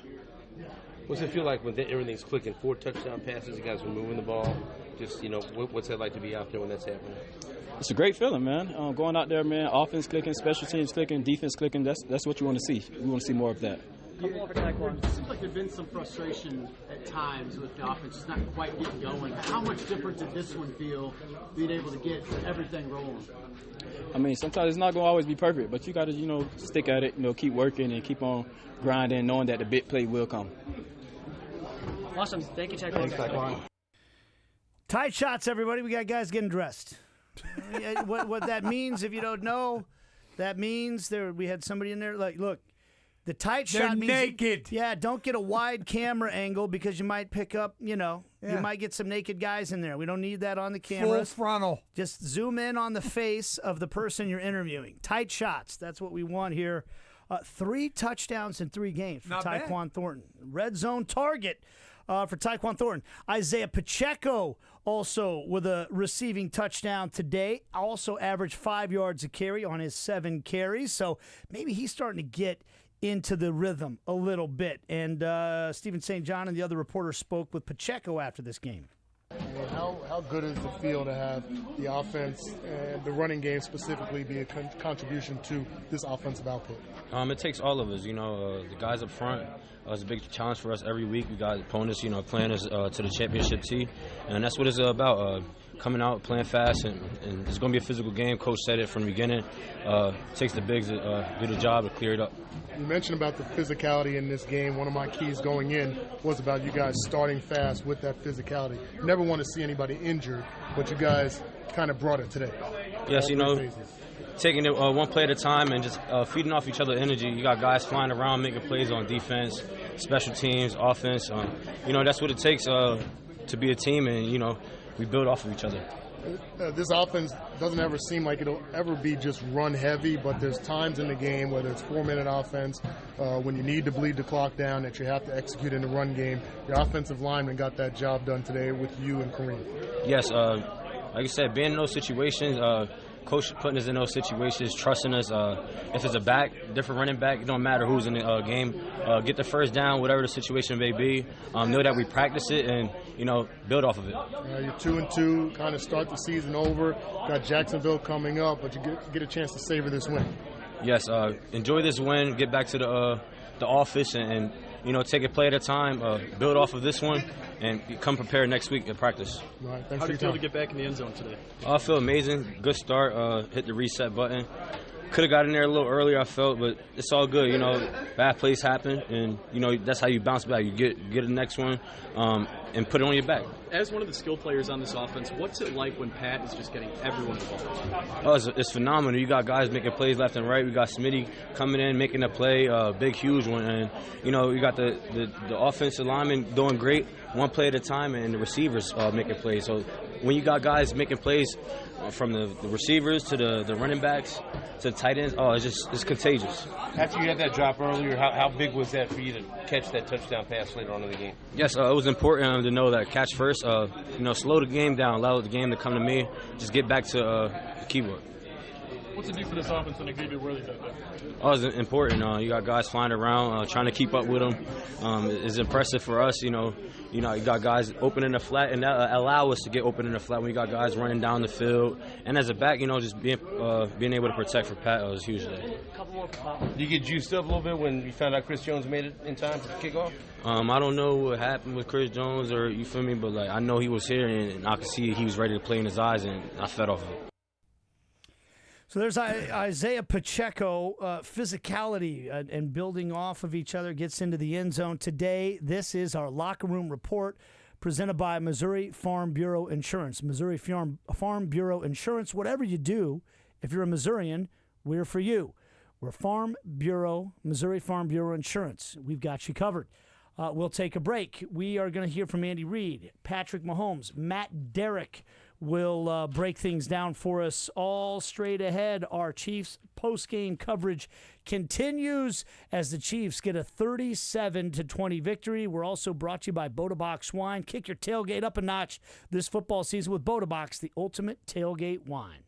What's it feel like when everything's clicking? 4 touchdown passes, you guys are moving the ball. Just, what's it like to be out there when that's happening? It's a great feeling, man. Going out there, man, offense clicking, special teams clicking, defense clicking. That's what you want to see. We want to see more of that. It seems like there's been some frustration at times with the offense just not quite getting going. How much different did this one feel, being able to get everything rolling? I mean, sometimes it's not going to always be perfect, but you got to, stick at it, keep working and keep on grinding, knowing that the big play will come. Awesome. Thank you, Taekwon. Thanks, Taekwon. Tight shots, everybody. We got guys getting dressed. What that means, if you don't know, that means we had somebody in there. Look, the tight shot means naked. Yeah, don't get a wide camera angle because you might pick up, you might get some naked guys in there. We don't need that on the camera. Full frontal. Just zoom in on the face of the person you're interviewing. Tight shots. That's what we want here. 3 touchdowns in 3 games for Not bad. Taekwon Thornton. Red zone target for Taekwon Thornton. Isaiah Pacheco also with a receiving touchdown today. Also averaged 5 yards a carry on his 7 carries. So maybe he's starting to get into the rhythm a little bit. And Stephen St. John and the other reporters spoke with Pacheco after this game. How good is the feel to have the offense and the running game specifically be a contribution to this offensive output? It takes all of us. The guys up front. It's a big challenge for us every week. We got opponents, playing us to the championship team, and that's what it's about. Coming out, playing fast, and it's going to be a physical game. Coach said it from the beginning. It takes the bigs to do the job to clear it up. You mentioned about the physicality in this game. One of my keys going in was about you guys starting fast with that physicality. Never want to see anybody injured, but you guys kind of brought it today. Yes, taking it one play at a time and just feeding off each other energy. You got guys flying around making plays on defense, special teams, offense. That's what it takes to be a team, and we build off of each other. This offense doesn't ever seem like it'll ever be just run heavy, but there's times in the game, whether it's 4-minute offense, when you need to bleed the clock down, that you have to execute in the run game. Your offensive lineman got that job done today with you and Kareem. Yes, like I said, being in those situations, Coach putting us in those situations, trusting us. If it's a different running back, it don't matter who's in the game. Get the first down, whatever the situation may be. Know that we practice it and, build off of it. You're 2-2, kind of start the season over. Got Jacksonville coming up, but you get a chance to savor this win. Yes, enjoy this win, get back to the office and take it play at a time, build off of this one, and come prepared next week at practice. All right, thanks How for do you your feel time. to get back in the end zone today? I feel amazing. Good start. Hit the reset button. Could have got in there a little earlier, I felt, but it's all good. Bad plays happen, and that's how you bounce back. You get the next one and put it on your back. As one of the skill players on this offense, what's it like when Pat is just getting everyone the ball? Oh, it's phenomenal. You got guys making plays left and right. We got Smitty coming in, making a play, big, huge one. And, you got the offensive lineman doing great, one play at a time, and the receivers making plays. So when you got guys making plays from the receivers to the running backs to the tight ends, it's contagious. After you had that drop earlier, how big was that for you to catch that touchdown pass later on in the game? Yes, it was important to know that catch first. Slow the game down, allow the game to come to me. Just get back to the keyboard. What's it do for this offense when Xavier Worthy does that? Oh, it's important. You got guys flying around, trying to keep up with them. It's impressive for us. You got guys open in the flat, and that allow us to get open in the flat when you got guys running down the field. And as a back, just being able to protect for Pat was huge today. Did you get juiced up a little bit when you found out Chris Jones made it in time for the kickoff? I don't know what happened with Chris Jones, or you feel me, but I know he was here, and I could see he was ready to play in his eyes, and I fed off of it. So there's Isaiah Pacheco, physicality and building off of each other, gets into the end zone today. This is our locker room report presented by Missouri Farm Bureau Insurance. Missouri Farm Bureau Insurance, whatever you do, if you're a Missourian, we're for you. We're Missouri Farm Bureau Insurance. We've got you covered. We'll take a break. We are going to hear from Andy Reid, Patrick Mahomes, Matt Derrick will break things down for us all straight ahead. Our Chiefs post-game coverage continues as the Chiefs get a 37-20 victory. We're also brought to you by Boda Wine. Kick your tailgate up a notch this football season with Boda, the ultimate tailgate wine.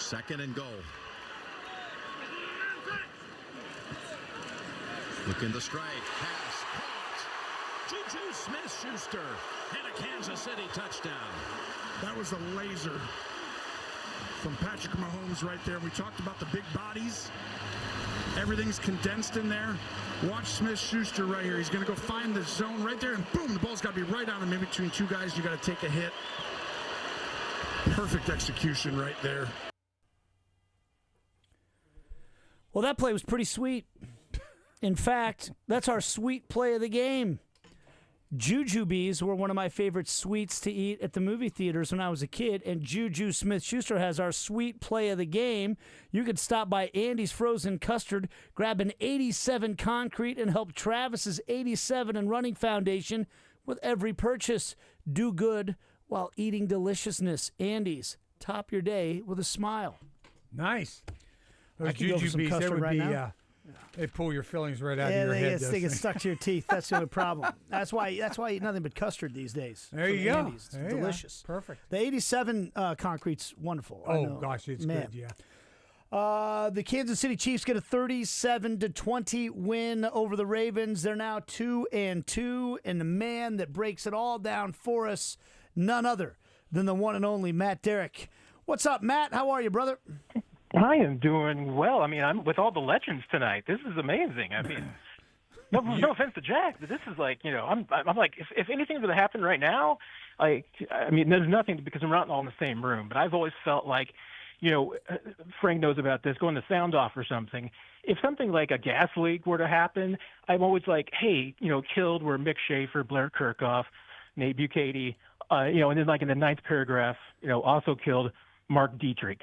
2nd and goal. Looking to strike. Pass caught. Juju Smith-Schuster and a Kansas City touchdown. That was a laser from Patrick Mahomes right there. We talked about the big bodies. Everything's condensed in there. Watch Smith-Schuster right here. He's going to go find the zone right there, and boom, the ball's got to be right on him. In between two guys, you got to take a hit. Perfect execution right there. Well, that play was pretty sweet. In fact, that's our sweet play of the game. Jujubes were one of my favorite sweets to eat at the movie theaters when I was a kid, and Juju Smith-Schuster has our sweet play of the game. You could stop by Andy's Frozen Custard, grab an 87 concrete, and help Travis's 87 and Running Foundation with every purchase. Do good while eating deliciousness. Andy's, top your day with a smile. Nice. Those I could go for some Jujubes, custard that would right be, now. they pull your fillings right out of your head. They get stuck to your teeth. That's the only problem. That's why I eat nothing but custard these days. There you From go. Andy's. It's There you delicious. go. Perfect. The 87 concrete's wonderful. I Oh, know. gosh, it's Man. good, yeah. The Kansas City Chiefs get a 37-20 win over the Ravens. They're now 2-2, and the man that breaks it all down for us, none other than the one and only Matt Derrick. What's up, Matt? How are you, brother? I am doing well. I mean, I'm with all the legends tonight. This is amazing. I mean, no offense to Jack, but this is like, I'm like, if anything were to happen right now, like, I mean, there's nothing because we're not all in the same room. But I've always felt like, Frank knows about this, going the sound off or something. If something like a gas leak were to happen, I'm always like, hey, killed were Mick Schaefer, Blair Kirkhoff, Nate Bukaty, and then like in the 9th paragraph, also killed Mark Dietrich.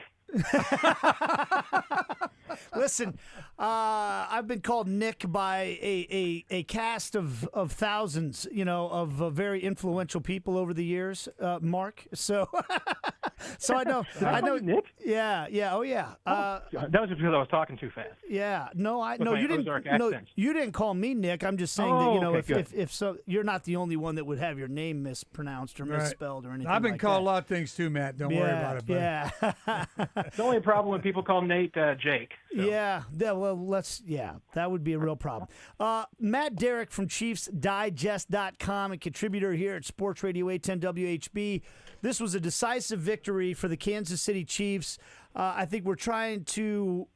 Listen, I've been called Nick by a cast of thousands, of very influential people over the years, Mark. So I know Nick. Yeah, oh yeah. That was because I was talking too fast. Yeah, no, With you my didn't. Ozark No, accent. you didn't call me Nick. I'm just saying that if so, you're not the only one that would have your name mispronounced or Right. misspelled or anything. I've been like called that. a lot of things too, Matt. Don't worry about it, buddy. Yeah. It's only a problem when people call Nate Jake. So. Yeah, that would be a real problem. Matt Derrick from ChiefsDigest.com, a contributor here at Sports Radio 810 WHB. This was a decisive victory for the Kansas City Chiefs. I think we're trying to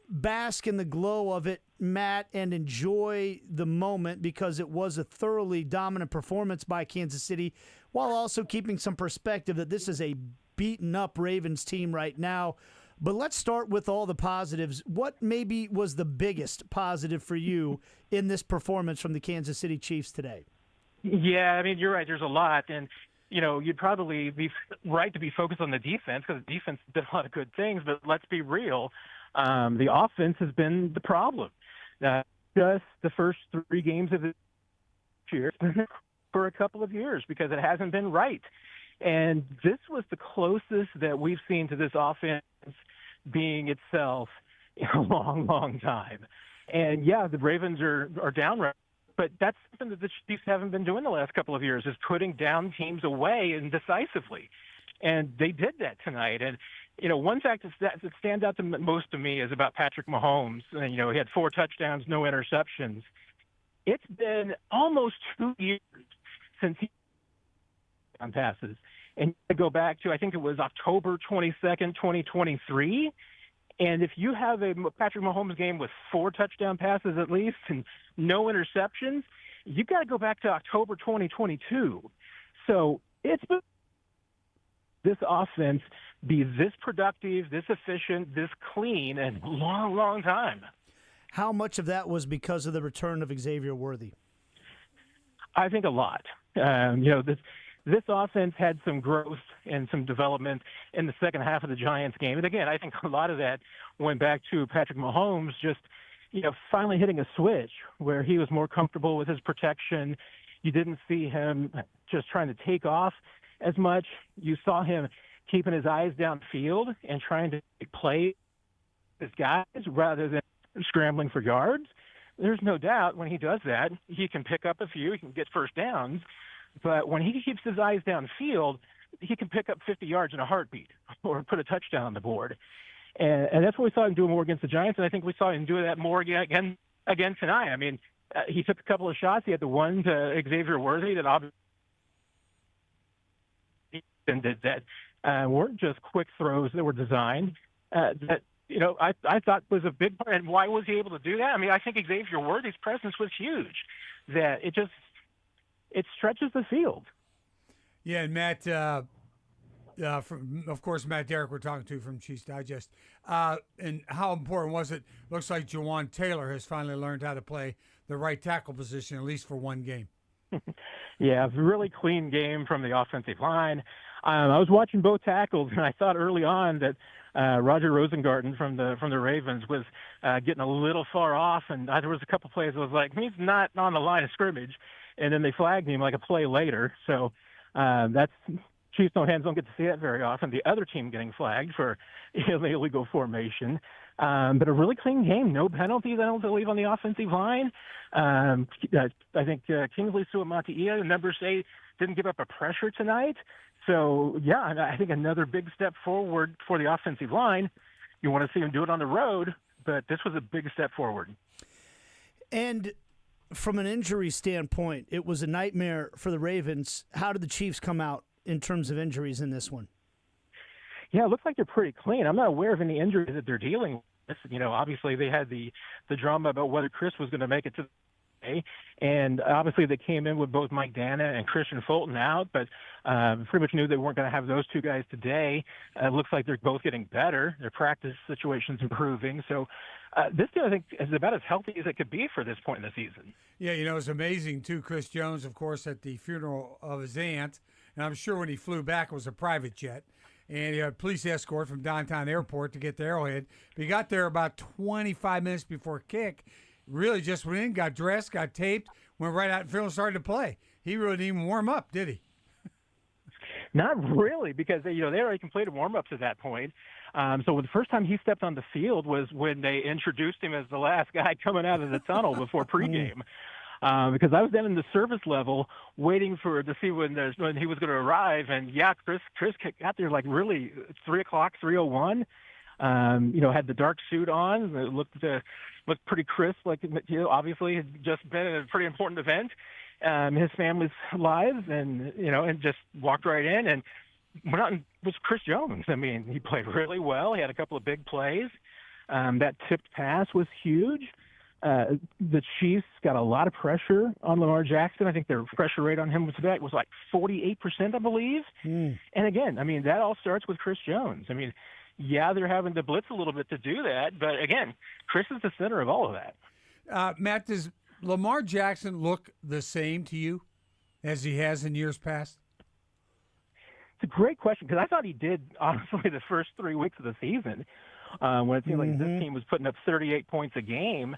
bask in the glow of it, Matt, and enjoy the moment because it was a thoroughly dominant performance by Kansas City, while also keeping some perspective that this is a beaten-up Ravens team right now. But let's start with all the positives. What maybe was the biggest positive for you in this performance from the Kansas City Chiefs today? Yeah, I mean, you're right. There's a lot. And, you'd probably be right to be focused on the defense because the defense did a lot of good things. But let's be real. The offense has been the problem. Just the first 3 games of the year for a couple of years because it hasn't been right. And this was the closest that we've seen to this offense being itself in a long, long time. And, yeah, the Ravens are downright. But that's something that the Chiefs haven't been doing the last couple of years is putting down teams away and decisively. And they did that tonight. And, one fact that stands out most to me is about Patrick Mahomes. And, he had 4 touchdowns, no interceptions. It's been almost 2 years since he on passes. And you go back to, I think it was October 22nd, 2023. And if you have a Patrick Mahomes game with 4 touchdown passes at least and no interceptions, you got to go back to October 2022. So it's been this offense be this productive, this efficient, this clean, and long, long time. How much of that was because of the return of Xavier Worthy? I think a lot. This offense had some growth and some development in the second half of the Giants game. And again, I think a lot of that went back to Patrick Mahomes just, finally hitting a switch where he was more comfortable with his protection. You didn't see him just trying to take off as much. You saw him keeping his eyes downfield and trying to play his guys rather than scrambling for yards. There's no doubt when he does that, he can pick up a few, he can get first downs. But when he keeps his eyes downfield, he can pick up 50 yards in a heartbeat or put a touchdown on the board. And that's what we saw him do more against the Giants, and I think we saw him do that more again tonight. I mean, he took a couple of shots. He had the one to Xavier Worthy that obviously did that weren't just quick throws that were designed. That I thought was a big part. And why was he able to do that? I mean, I think Xavier Worthy's presence was huge. That it stretches the field. Yeah, and Matt, of course, Matt Derrick we're talking to from Chiefs Digest. And how important was it? Looks like Jawan Taylor has finally learned how to play the right tackle position, at least for one game. Yeah, a really clean game from the offensive line. I was watching both tackles, and I thought early on that Roger Rosengarten from the Ravens was getting a little far off, and there was a couple plays I was like, he's not on the line of scrimmage, and then they flagged him like a play later. So that's Chiefs fans don't get to see that very often. The other team getting flagged for illegal formation. But a really clean game. No penalties, I don't believe, on the offensive line. I think Kingsley Suamataia, numbers 8, didn't give up a pressure tonight. So, yeah, I think another big step forward for the offensive line. You want to see them do it on the road, but this was a big step forward. And from an injury standpoint, it was a nightmare for the Ravens. How did the Chiefs come out in terms of injuries in this one? Yeah, it looks like they're pretty clean. I'm not aware of any injuries that they're dealing with. Obviously they had the drama about whether Chris was going to make it to the day, and obviously they came in with both Mike Dana and Christian Fulton out, but pretty much knew they weren't going to have those two guys today. It looks like they're both getting better. Their practice situation's improving. So this team, I think, is about as healthy as it could be for this point in the season. Yeah, it's amazing, too. Chris Jones, of course, at the funeral of his aunt, and I'm sure when he flew back it was a private jet. And he had a police escort from downtown airport to get to Arrowhead. But he got there about 25 minutes before kick. Really just went in, got dressed, got taped, went right out and field and started to play. He really didn't even warm up, did he? Not really, because they already completed warm-ups at that point. So the first time he stepped on the field was when they introduced him as the last guy coming out of the tunnel before pregame. Because I was down in the service level waiting to see when he was going to arrive, and Chris got there like really 3:00, 3:01. Had the dark suit on. It looked pretty crisp. Like obviously had just been in a pretty important event, his family's lives, and just walked right in and went out and was Chris Jones. I mean, he played really well. He had a couple of big plays. That tipped pass was huge. The Chiefs got a lot of pressure on Lamar Jackson. I think their pressure rate on him was like 48%, I believe. And again, I mean, that all starts with Chris Jones. I mean, yeah, they're having to blitz a little bit to do that, but again, Chris is the center of all of that. Matt, does Lamar Jackson look the same to you as he has in years past? It's a great question, because I thought he did, honestly, the first 3 weeks of the season when it seemed like this team was putting up 38 points a game.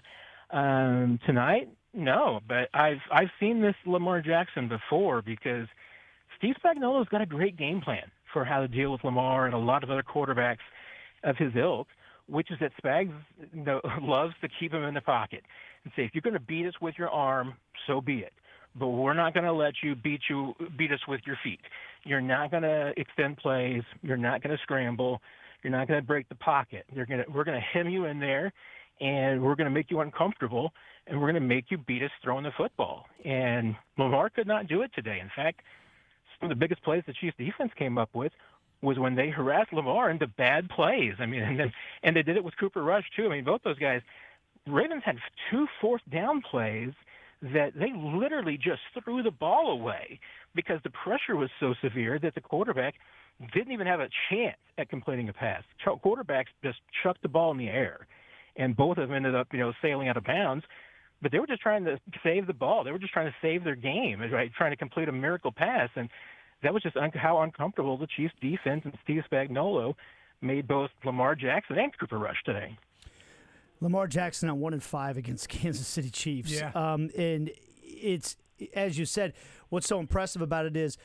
Tonight, no, but I've seen this Lamar Jackson before, because Steve Spagnuolo's got a great game plan for how to deal with Lamar and a lot of other quarterbacks of his ilk, which is that Spags loves to keep him in the pocket and say, if you're going to beat us with your arm, so be it. But we're not going to let you beat us with your feet. You're not going to extend plays. You're not going to scramble. You're not going to break the pocket. We're going to hem you in there, and we're going to make you uncomfortable, and we're going to make you beat us throwing the football. And Lamar could not do it today. In fact, some of the biggest plays the Chiefs defense came up with was when they harassed Lamar into bad plays. I mean, and they did it with Cooper Rush too. I mean, both those guys. Ravens had 2 fourth-down plays that they literally just threw the ball away because the pressure was so severe that the quarterback didn't even have a chance at completing a pass. Quarterbacks just chucked the ball in the air, and both of them ended up, sailing out of bounds. But they were just trying to save the ball. They were just trying to save their game, right? Trying to complete a miracle pass, and that was just how uncomfortable the Chiefs' defense and Steve Spagnuolo made both Lamar Jackson and Cooper Rush today. Lamar Jackson on 1-5 against Kansas City Chiefs. Yeah. And it's, as you said, what's so impressive about it is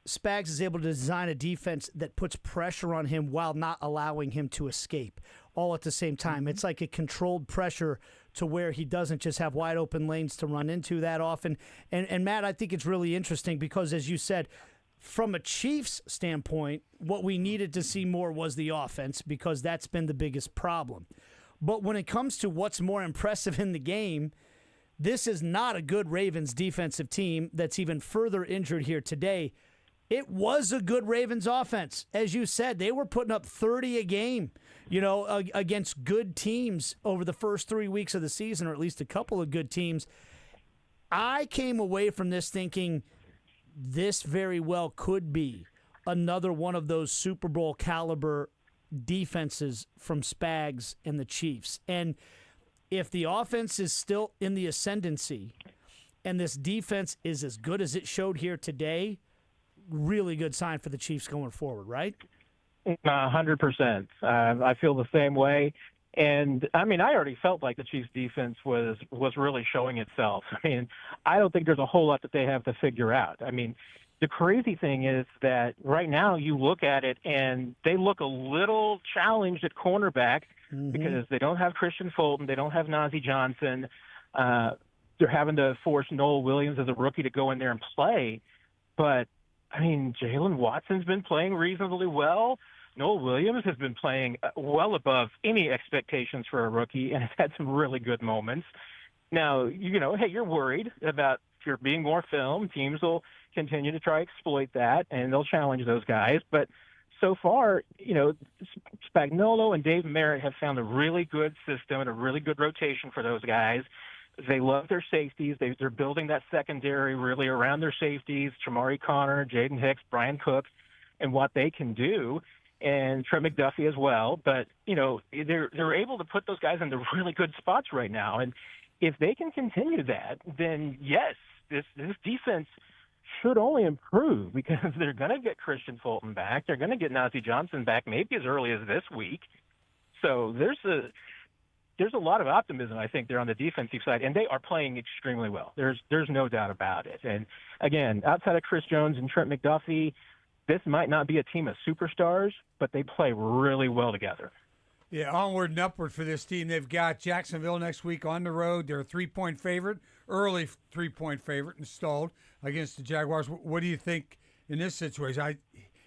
Spags is able to design a defense that puts pressure on him while not allowing him to escape, all at the same time. It's like a controlled pressure to where he doesn't just have wide open lanes to run into that often. And Matt, I think it's really interesting because, as you said, From a Chiefs standpoint, what we needed to see more was the offense because that's been the biggest problem. But when it comes to what's more impressive in the game, this is not a good Ravens defensive team that's even further injured here today. It was a good Ravens offense. As you said, they were putting up 30 a game, against good teams over the first 3 weeks of the season, or at least a couple of good teams. I came away from this thinking this very well could be another one of those Super Bowl caliber defenses from Spags and the Chiefs. And if the offense is still in the ascendancy and this defense is as good as it showed here today, really good sign for the Chiefs going forward, right? 100%. I feel the same way. And, I mean, I already felt like the Chiefs' defense was really showing itself. I mean, I don't think there's a whole lot that they have to figure out. I mean, the crazy thing is that right now you look at it and they look a little challenged at cornerback because they don't have Christian Fulton. They don't have Najee Johnson. They're having to force Noel Williams as a rookie to go in there and play. But, I mean, Jalen Watson's been playing reasonably well. Noel Williams has been playing well above any expectations for a rookie and has had some really good moments. Now, hey, you're worried about if you're being more film, teams will continue to try to exploit that, and they'll challenge those guys. But so far, Spagnuolo and Dave Merritt have found a really good system and a really good rotation for those guys. They love their safeties. They're building that secondary really around their safeties, Chamari Connor, Jaden Hicks, Brian Cook, and what they can do, and Trent McDuffie as well. But, they're able to put those guys into really good spots right now. And if they can continue that, then, yes, this defense should only improve because they're going to get Christian Fulton back. They're going to get Najee Johnson back maybe as early as this week. So there's a lot of optimism, I think, there on the defensive side, and they are playing extremely well. There's no doubt about it. And, again, outside of Chris Jones and Trent McDuffie, this might not be a team of superstars, but they play really well together. Yeah, onward and upward for this team. They've got Jacksonville next week on the road. They're a 3-point favorite, early 3-point favorite installed against the Jaguars. What do you think in this situation?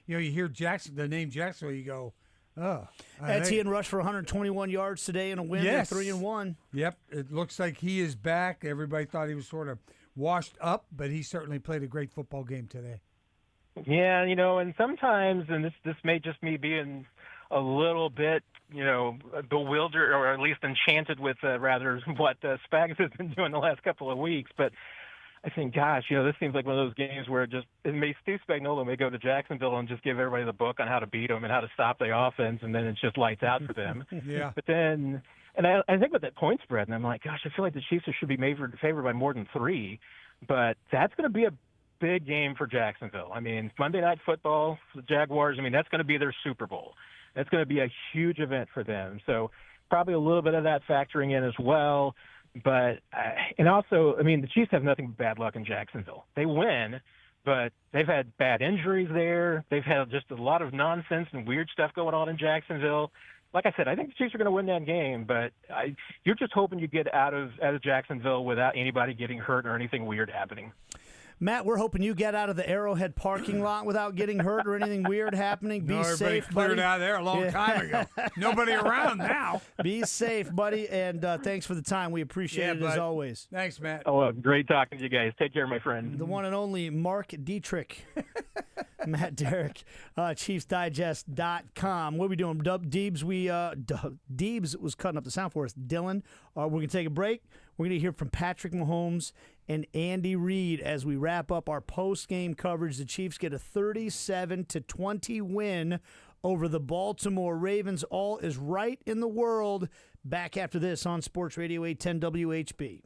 You hear the name Jacksonville, you go, oh. Etienne rushed for 121 yards today in a win. Yes. They're 3-1. Yep, it looks like he is back. Everybody thought he was sort of washed up, but he certainly played a great football game today. Yeah, and sometimes, and this may just me being a little bit, bewildered or at least enchanted with what Spags has been doing the last couple of weeks. But I think, gosh, this seems like one of those games where Steve Spagnuolo may go to Jacksonville and just give everybody the book on how to beat them and how to stop the offense, and then it's just lights out for them. Yeah. But then, and I think with that point spread, and I'm like, gosh, I feel like the Chiefs should be favored by more than 3. But that's going to be a big game for Jacksonville. I mean, Monday Night Football, the Jaguars, that's going to be their Super Bowl. That's going to be a huge event for them. So probably a little bit of that factoring in as well. But, and also, the Chiefs have nothing but bad luck in Jacksonville. They win, but they've had bad injuries there. They've had just a lot of nonsense and weird stuff going on in Jacksonville. Like I said, I think the Chiefs are going to win that game, but you're just hoping you get out of Jacksonville without anybody getting hurt or anything weird happening. Matt, we're hoping you get out of the Arrowhead parking lot without getting hurt or anything weird happening. Be safe, buddy. Cleared out of there a long time ago. Nobody around now. Be safe, buddy, and thanks for the time. We appreciate it as always. Thanks, Matt. Oh, great talking to you guys. Take care, my friend. The one and only Mark Dietrich. Matt Derrick, ChiefsDigest.com. What are we doing? Deebs, Deebs was cutting up the sound for us. Dylan, we're going to take a break. We're going to hear from Patrick Mahomes and Andy Reid as we wrap up our post-game coverage. The Chiefs get a 37-20 win over the Baltimore Ravens. All is right in the world. Back after this on Sports Radio 810 WHB.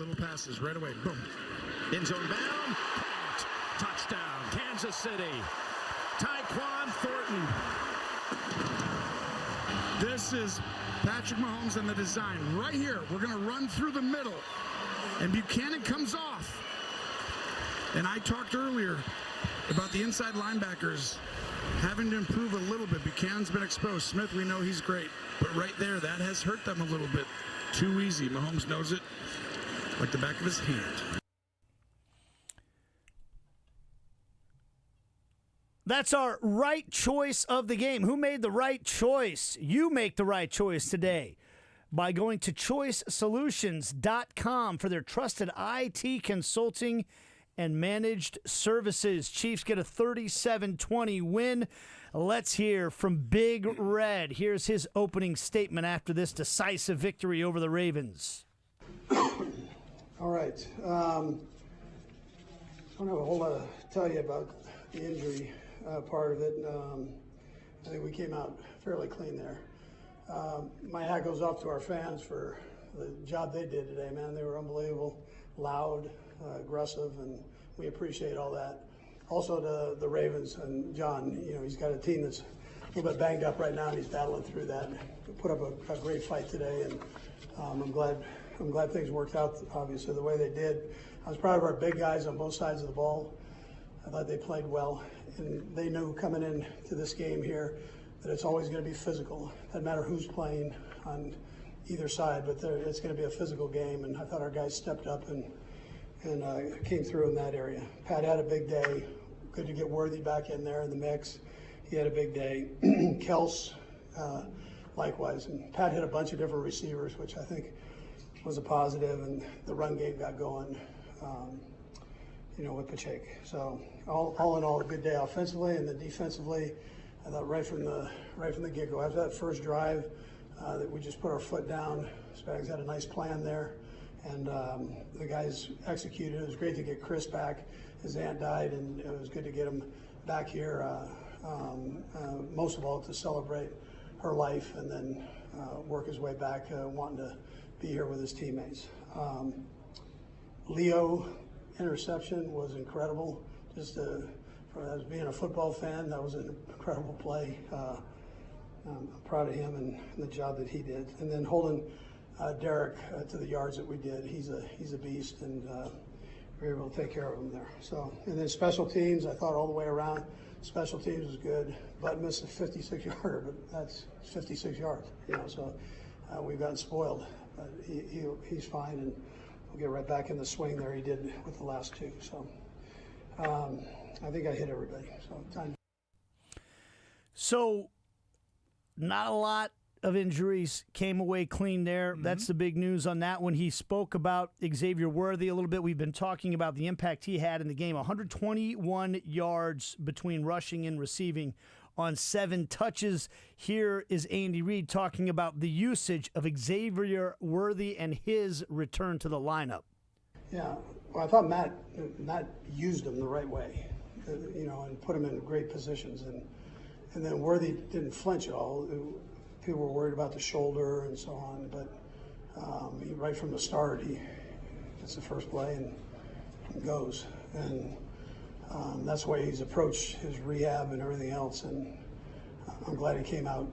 little passes right away. Boom. End zone bound. Caught. Touchdown, Kansas City. Taekwon Thornton. This is Patrick Mahomes and the design. Right here, we're going to run through the middle. And Buchanan comes off. And I talked earlier about the inside linebackers having to improve a little bit. Buchanan's been exposed. Smith, we know he's great. But right there, that has hurt them a little bit. Too easy. Mahomes knows it like the back of his hand. That's our right choice of the game. Who made the right choice? You make the right choice today by going to choicesolutions.com for their trusted IT consulting and managed services. Chiefs get a 37-20 win. Let's hear from Big Red. Here's his opening statement after this decisive victory over the Ravens. All right. I don't have a whole lot to tell you about the injury part of it. I think we came out fairly clean there. My hat goes off to our fans for the job they did today, man. They were unbelievable, loud, aggressive, and we appreciate all that. Also to the Ravens and John, he's got a team that's a little bit banged up right now, and he's battling through that. Put up a great fight today, and I'm glad things worked out, obviously, the way they did. I was proud of our big guys on both sides of the ball. I thought they played well, and they knew coming into this game here that it's always going to be physical. Doesn't matter who's playing on either side, but it's going to be a physical game, and I thought our guys stepped up and came through in that area. Pat had a big day. Good to get Worthy back in there in the mix. He had a big day. Kels, likewise. And Pat hit a bunch of different receivers, which I think was a positive, and the run game got going, with Pacheco. So all in all, a good day offensively, and then defensively, I thought right from the get-go, after that first drive, that we just put our foot down. Spags had a nice plan there, and the guys executed. It was great to get Chris back. His aunt died, and it was good to get him back here, most of all to celebrate her life, and then work his way back, wanting to be here with his teammates. Leo interception was incredible. Just as being a football fan, that was an incredible play. I'm proud of him and the job that he did. And then holding Derrick to the yards that we did, he's a beast, and we were able to take care of him there. So, and then special teams, I thought all the way around, special teams was good. Button missed a 56-yarder, but that's 56 yards, So we've gotten spoiled, but he's fine, and we'll get right back in the swing there he did with the last two. So I think I hit everybody. So time. So not a lot of injuries, came away clean there. Mm-hmm. That's the big news on that one. He spoke about Xavier Worthy a little bit. We've been talking about the impact he had in the game. 121 yards between rushing and receiving on 7 touches. Here is Andy Reid talking about the usage of Xavier Worthy and his return to the lineup. Yeah, well, I thought Matt used him the right way, and put him in great positions. And then Worthy didn't flinch at all. People were worried about the shoulder and so on, but right from the start, he gets the first play and goes. And that's the way he's approached his rehab and everything else. And I'm glad he came out,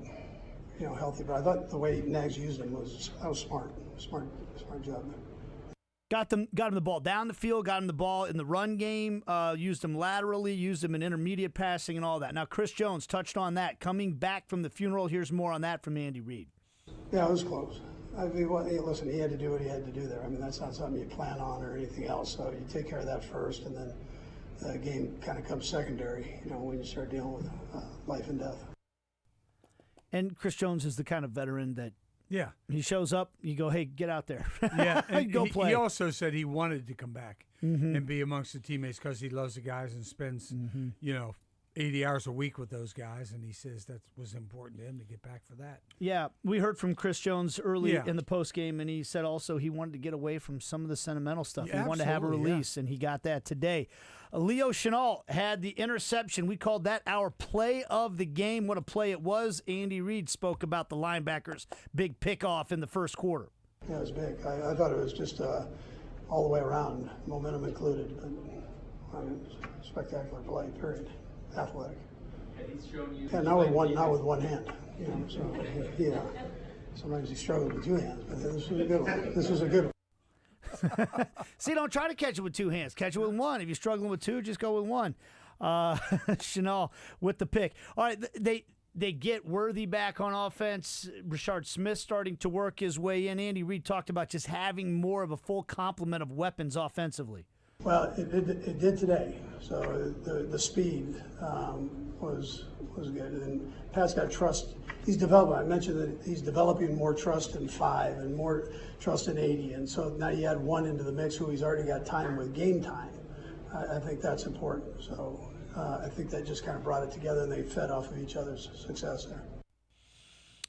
healthy. But I thought the way Nags used him was smart job. Got him the ball down the field, got him the ball in the run game, used him laterally, used him in intermediate passing and all that. Now, Chris Jones touched on that. Coming back from the funeral, here's more on that from Andy Reid. Yeah, it was close. I mean, listen, he had to do what he had to do there. I mean, that's not something you plan on or anything else. So you take care of that first, and then the game kind of comes secondary, when you start dealing with life and death. And Chris Jones is the kind of veteran that, yeah, he shows up, you go, hey, get out there. Yeah, and go play. He also said he wanted to come back and be amongst the teammates because he loves the guys and spends, 80 hours a week with those guys, and he says that was important to him to get back for that. Yeah, we heard from Chris Jones early in the postgame, and he said also he wanted to get away from some of the sentimental stuff. Yeah, he wanted to have a release, and he got that today. Leo Chenal had the interception. We called that our play of the game. What a play it was. Andy Reid spoke about the linebackers' big pickoff in the first quarter. Yeah, it was big. I thought it was just all the way around, momentum included. But spectacular play, period. Athletic. Yeah, not with one hand. So yeah. Sometimes he struggles with two hands, but this was a good one. This was a good one. See, don't try to catch it with two hands. Catch it with one. If you're struggling with two, just go with one. Chanel with the pick. All right, they get Worthy back on offense. Rashard Smith starting to work his way in. Andy Reid talked about just having more of a full complement of weapons offensively. Well, it did today. So the speed was good, and Pat's got trust. He's developing. I mentioned that he's developing more trust in 5 and more trust in 80, and so now you add one into the mix who he's already got time with, game time. I think that's important. So I think that just kind of brought it together, and they fed off of each other's success there.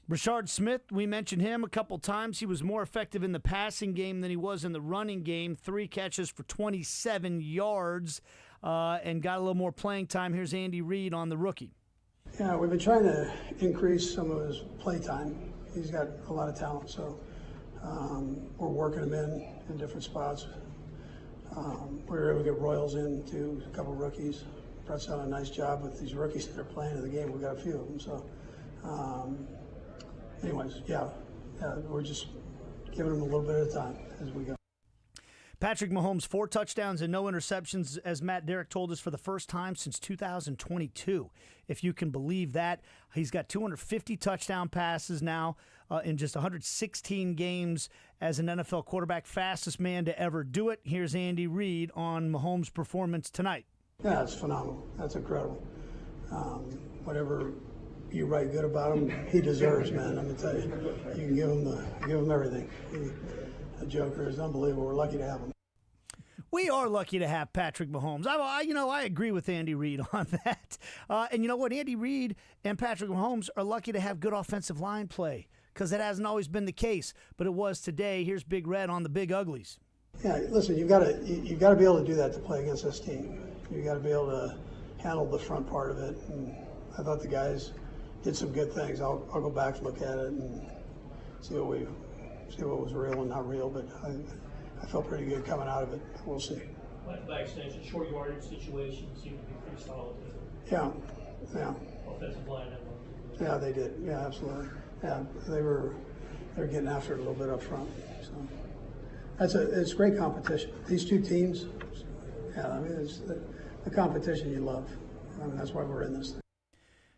Rashard Smith, we mentioned him a couple times. He was more effective in the passing game than he was in the running game. 3 catches for 27 yards and got a little more playing time. Here's Andy Reid on the rookie. Yeah, we've been trying to increase some of his play time. He's got a lot of talent, so we're working him in different spots. We were able to get Royals in, too, a couple rookies. Brett's done a nice job with these rookies that are playing in the game. We've got a few of them, so... anyways, yeah, we're just giving them a little bit of time as we go. Patrick Mahomes, 4 touchdowns and no interceptions, as Matt Derrick told us, for the first time since 2022. If you can believe that. He's got 250 touchdown passes now in just 116 games as an NFL quarterback. Fastest man to ever do it. Here's Andy Reid on Mahomes' performance tonight. Yeah, it's phenomenal. That's incredible. Whatever you write good about him, he deserves, man. I'm gonna tell you, you can give him everything. The Joker is unbelievable. We're lucky to have him. We are lucky to have Patrick Mahomes. I agree with Andy Reid on that. And you know what? Andy Reid and Patrick Mahomes are lucky to have good offensive line play because it hasn't always been the case, but it was today. Here's Big Red on the Big Uglies. Yeah, listen, you've got to be able to do that to play against this team. You've got to be able to handle the front part of it. And I thought the guys did some good things. I'll go back and look at it and see what was real and not real, but I felt pretty good coming out of it. We'll see. By extension, short yardage situations seem to be pretty solid. Yeah. Offensive line. Yeah, they did. Yeah, absolutely. Yeah, they were getting after it a little bit up front. So it's great competition. These two teams. Yeah, I mean it's the competition you love. I mean that's why we're in this thing.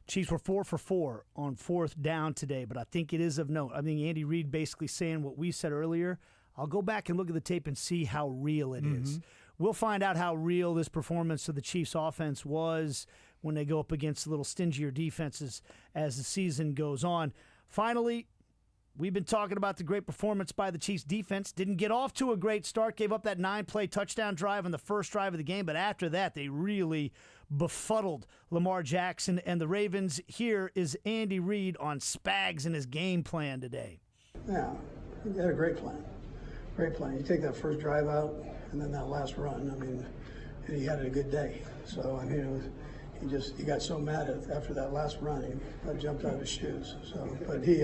Chiefs were 4 for 4 on 4th down today, but I think it is of note. I think Andy Reid basically saying what we said earlier. I'll go back and look at the tape and see how real it is. We'll find out how real this performance of the Chiefs offense was when they go up against a little stingier defenses as the season goes on. Finally, we've been talking about the great performance by the Chiefs defense. Didn't get off to a great start, gave up that 9-play touchdown drive on the first drive of the game, but after that they really befuddled Lamar Jackson and the Ravens. Here is Andy Reid on Spags and his game plan today. Yeah, he had a great plan. Great plan. You take that first drive out and then that last run, I mean, and he had a good day. So, I mean, he got so mad after that last run, he jumped out of his shoes. So, but he's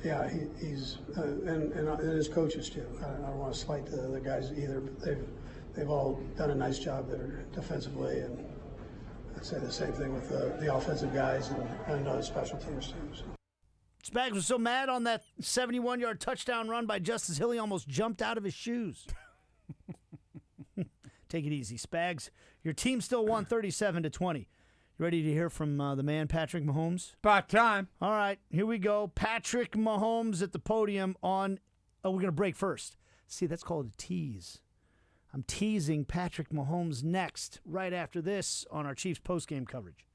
and his coaches too. I don't want to slight the other guys either, but they've all done a nice job there defensively, and I'd say the same thing with the offensive guys and other special teams too. So. Spags was so mad on that 71-yard touchdown run by Justice Hill, he almost jumped out of his shoes. Take it easy, Spags. Your team still won 37-20. You ready to hear from the man, Patrick Mahomes? About time. All right, here we go. Patrick Mahomes at the podium on... Oh, we're going to break first. See, that's called a tease. I'm teasing Patrick Mahomes next, right after this, on our Chiefs postgame coverage.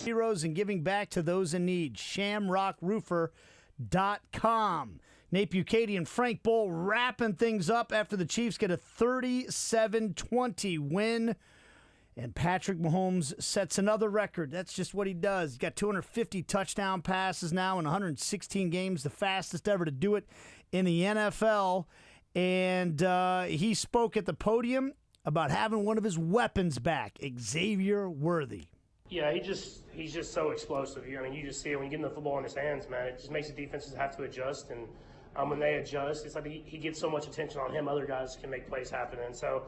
heroes and giving back to those in need. ShamrockRoofer.com. Nate Bukaty and Frank Boal wrapping things up after the Chiefs get a 37-20 win. And Patrick Mahomes sets another record. That's just what he does. He's got 250 touchdown passes now in 116 games, the fastest ever to do it in the NFL. And he spoke at the podium about having one of his weapons back, Xavier Worthy. Yeah, he's just so explosive. I mean, you just see it when you get the football in his hands, man. It just makes the defenses have to adjust, and when they adjust, it's like he gets so much attention on him, other guys can make plays happen. And so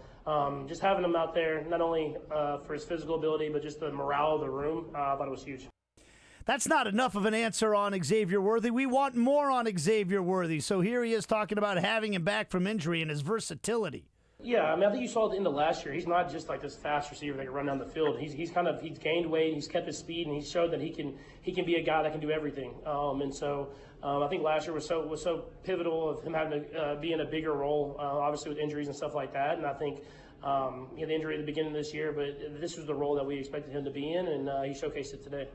just having him out there, not only for his physical ability, but just the morale of the room, I thought it was huge. That's not enough of an answer on Xavier Worthy. We want more on Xavier Worthy. So here he is talking about having him back from injury and his versatility. Yeah, I mean, I think you saw at the end of last year, he's not just like this fast receiver that can run down the field. He's gained weight, he's kept his speed, and he's showed that he can be a guy that can do everything. And so I think last year was so pivotal of him having to be in a bigger role, obviously with injuries and stuff like that. And I think he had the injury at the beginning of this year, but this was the role that we expected him to be in, and he showcased it today.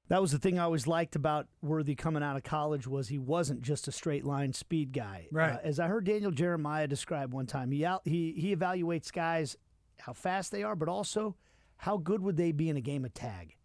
That was the thing I always liked about Worthy coming out of college was he wasn't just a straight line speed guy. Right. As I heard Daniel Jeremiah describe one time, he evaluates guys how fast they are, but also how good would they be in a game of tag.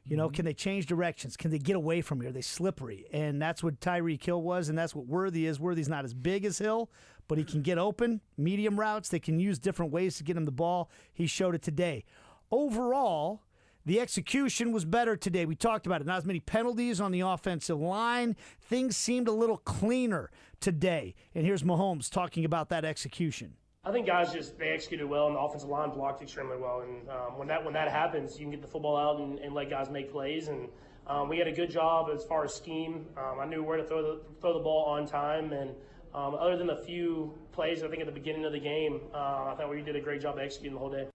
You know, can they change directions? Can they get away from you? Are they slippery? And that's what Tyreek Hill was, and that's what Worthy is. Worthy's not as big as Hill, but he can get open, medium routes. They can use different ways to get him the ball. He showed it today. Overall, the execution was better today. We talked about it. Not as many penalties on the offensive line. Things seemed a little cleaner today. And here's Mahomes talking about that execution. I think guys they executed well, and the offensive line blocked extremely well. And when that happens, you can get the football out and let guys make plays. And we had a good job as far as scheme. I knew where to throw the ball on time. And other than a few plays, I think at the beginning of the game, I thought we did a great job executing the whole day.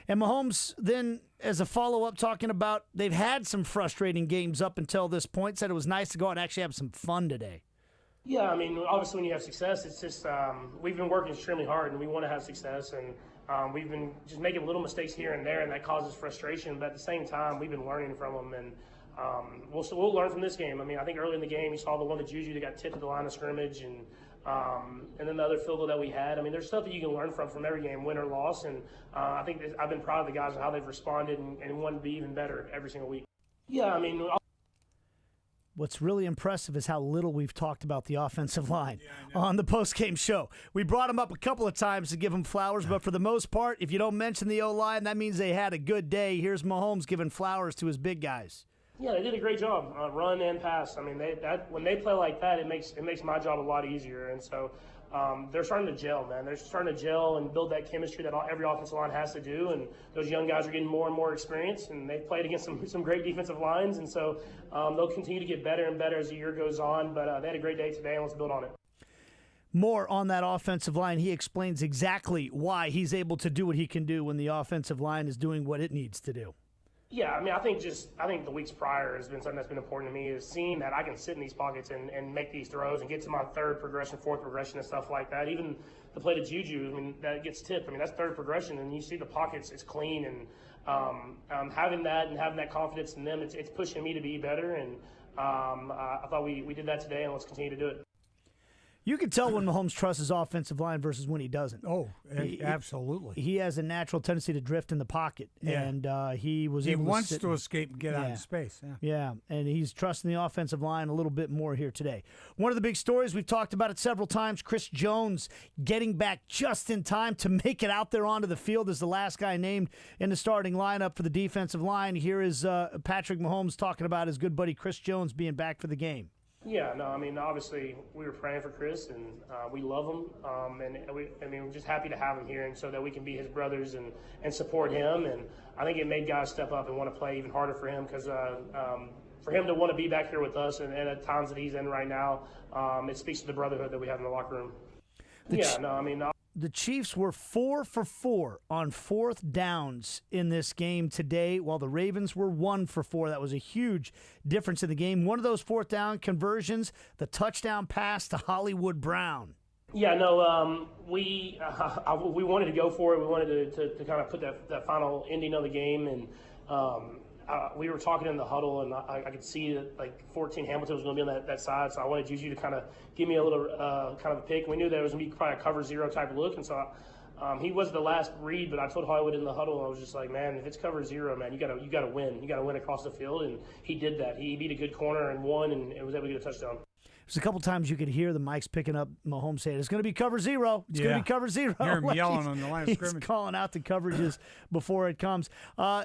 And Mahomes then, as a follow-up, talking about they've had some frustrating games up until this point, said it was nice to go out and actually have some fun today. Yeah, I mean, obviously when you have success, it's just we've been working extremely hard, and we want to have success, and we've been just making little mistakes here and there, and that causes frustration. But at the same time, we've been learning from them, and we'll learn from this game. I mean, I think early in the game, you saw the one that Juju that got tipped at the line of scrimmage, and then the other field goal that we had. I mean, there's stuff that you can learn from every game, win or loss, and I think I've been proud of the guys and how they've responded and want to be even better every single week. Yeah, I mean, what's really impressive is how little we've talked about the offensive line on the postgame show. We brought them up a couple of times to give them flowers, but for the most part, if you don't mention the O-line, that means they had a good day. Here's Mahomes giving flowers to his big guys. Yeah, they did a great job, run and pass. I mean, when they play like that, it makes my job a lot easier. And so they're starting to gel, man. They're starting to gel and build that chemistry that every offensive line has to do. And those young guys are getting more and more experience, and they've played against some great defensive lines. And so they'll continue to get better and better as the year goes on. But they had a great day today, and let's build on it. More on that offensive line. He explains exactly why he's able to do what he can do when the offensive line is doing what it needs to do. Yeah, I mean, I think the weeks prior has been something that's been important to me, is seeing that I can sit in these pockets and make these throws and get to my third progression, fourth progression, and stuff like that. Even the play to Juju, I mean, that gets tipped. I mean, that's third progression, and you see the pockets, it's clean, and having that confidence in them, it's pushing me to be better. And I thought we did that today, and let's continue to do it. You can tell when Mahomes trusts his offensive line versus when he doesn't. Oh, absolutely. He has a natural tendency to drift in the pocket, and he was able wants to to escape and get out of space. Yeah, and he's trusting the offensive line a little bit more here today. One of the big stories, we've talked about it several times, Chris Jones getting back just in time to make it out there onto the field as the last guy named in the starting lineup for the defensive line. Here is Patrick Mahomes talking about his good buddy Chris Jones being back for the game. Yeah, no, I mean, obviously we were praying for Chris, and we love him, and we're just happy to have him here, and so that we can be his brothers and support him. And I think it made guys step up and want to play even harder for him, because for him to want to be back here with us and at times that he's in right now, it speaks to the brotherhood that we have in the locker room. The Chiefs were 4 for 4 on fourth downs in this game today, while the Ravens were 1 for 4. That was a huge difference in the game. One of those fourth down conversions, the touchdown pass to Hollywood Brown. Yeah, no, we wanted to go for it. We wanted to kind of put that final ending of the game, and we were talking in the huddle, and I could see that like 14 Hamilton was going to be on that side, so I wanted Juju to kind of give me a little kind of a pick. We knew that it was going to be probably a cover zero type of look, and so he was the last read. But I told Hollywood in the huddle, I was just like, man, if it's cover zero, man, you got to win. You got to win across the field, and he did that. He beat a good corner and won, and was able to get a touchdown. There's a couple times you could hear the mics picking up Mahomes saying, it's going to be cover zero. It's going to be cover zero. Hear him yelling on the line of scrimmage. He's calling out the coverages before it comes.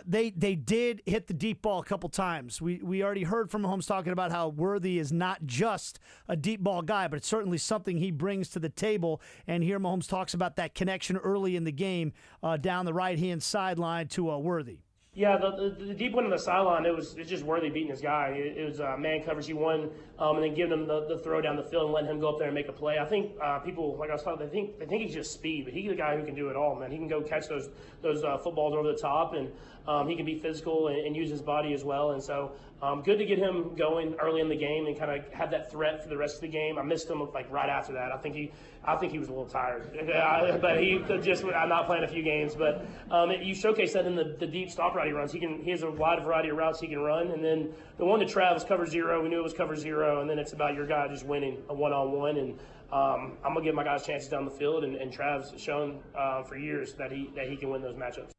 They did hit the deep ball a couple times. We already heard from Mahomes talking about how Worthy is not just a deep ball guy, but it's certainly something he brings to the table. And here Mahomes talks about that connection early in the game down the right-hand sideline to Worthy. Yeah, the deep one on the sideline, it's just Worthy beating his guy. It was man coverage. He won, and then giving him the throw down the field and letting him go up there and make a play. I think people, like I was talking, they think he's just speed, but he's the guy who can do it all, man. He can go catch those footballs over the top, and he can be physical and use his body as well. And so good to get him going early in the game and kind of have that threat for the rest of the game. I missed him like right after that. I think he was a little tired, but he just I'm not playing a few games. But you showcase that in the deep stop route he runs. He has a wide variety of routes he can run, and then the one to Travis cover zero. We knew it was cover zero, and then it's about your guy just winning a one-on-one. And I'm gonna give my guys chances down the field, and Trav's shown for years that he can win those matchups.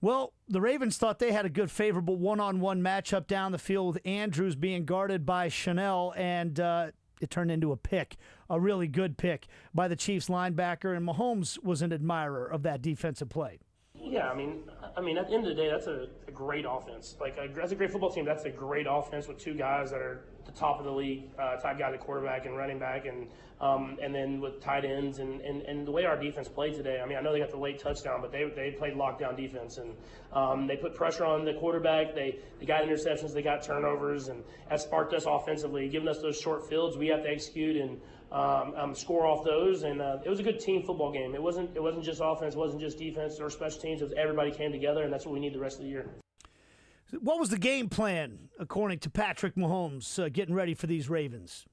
Well, the Ravens thought they had a good, favorable one-on-one matchup down the field with Andrews being guarded by Chanel, and it turned into a pick, a really good pick by the Chiefs linebacker, and Mahomes was an admirer of that defensive play. Yeah, I mean, at the end of the day, that's a great offense. Like, as a great football team, that's a great offense with two guys that are the top of the league, top guy, the quarterback and running back, and then with tight ends and the way our defense played today. I mean, I know they got the late touchdown, but they played lockdown defense, and they put pressure on the quarterback. They got interceptions, they got turnovers, and that sparked us offensively, giving us those short fields we have to execute and score off those. And it was a good team football game. It wasn't just offense, it wasn't just defense or special teams. It was everybody came together, and that's what we need the rest of the year. What was the game plan, according to Patrick Mahomes, getting ready for these Ravens?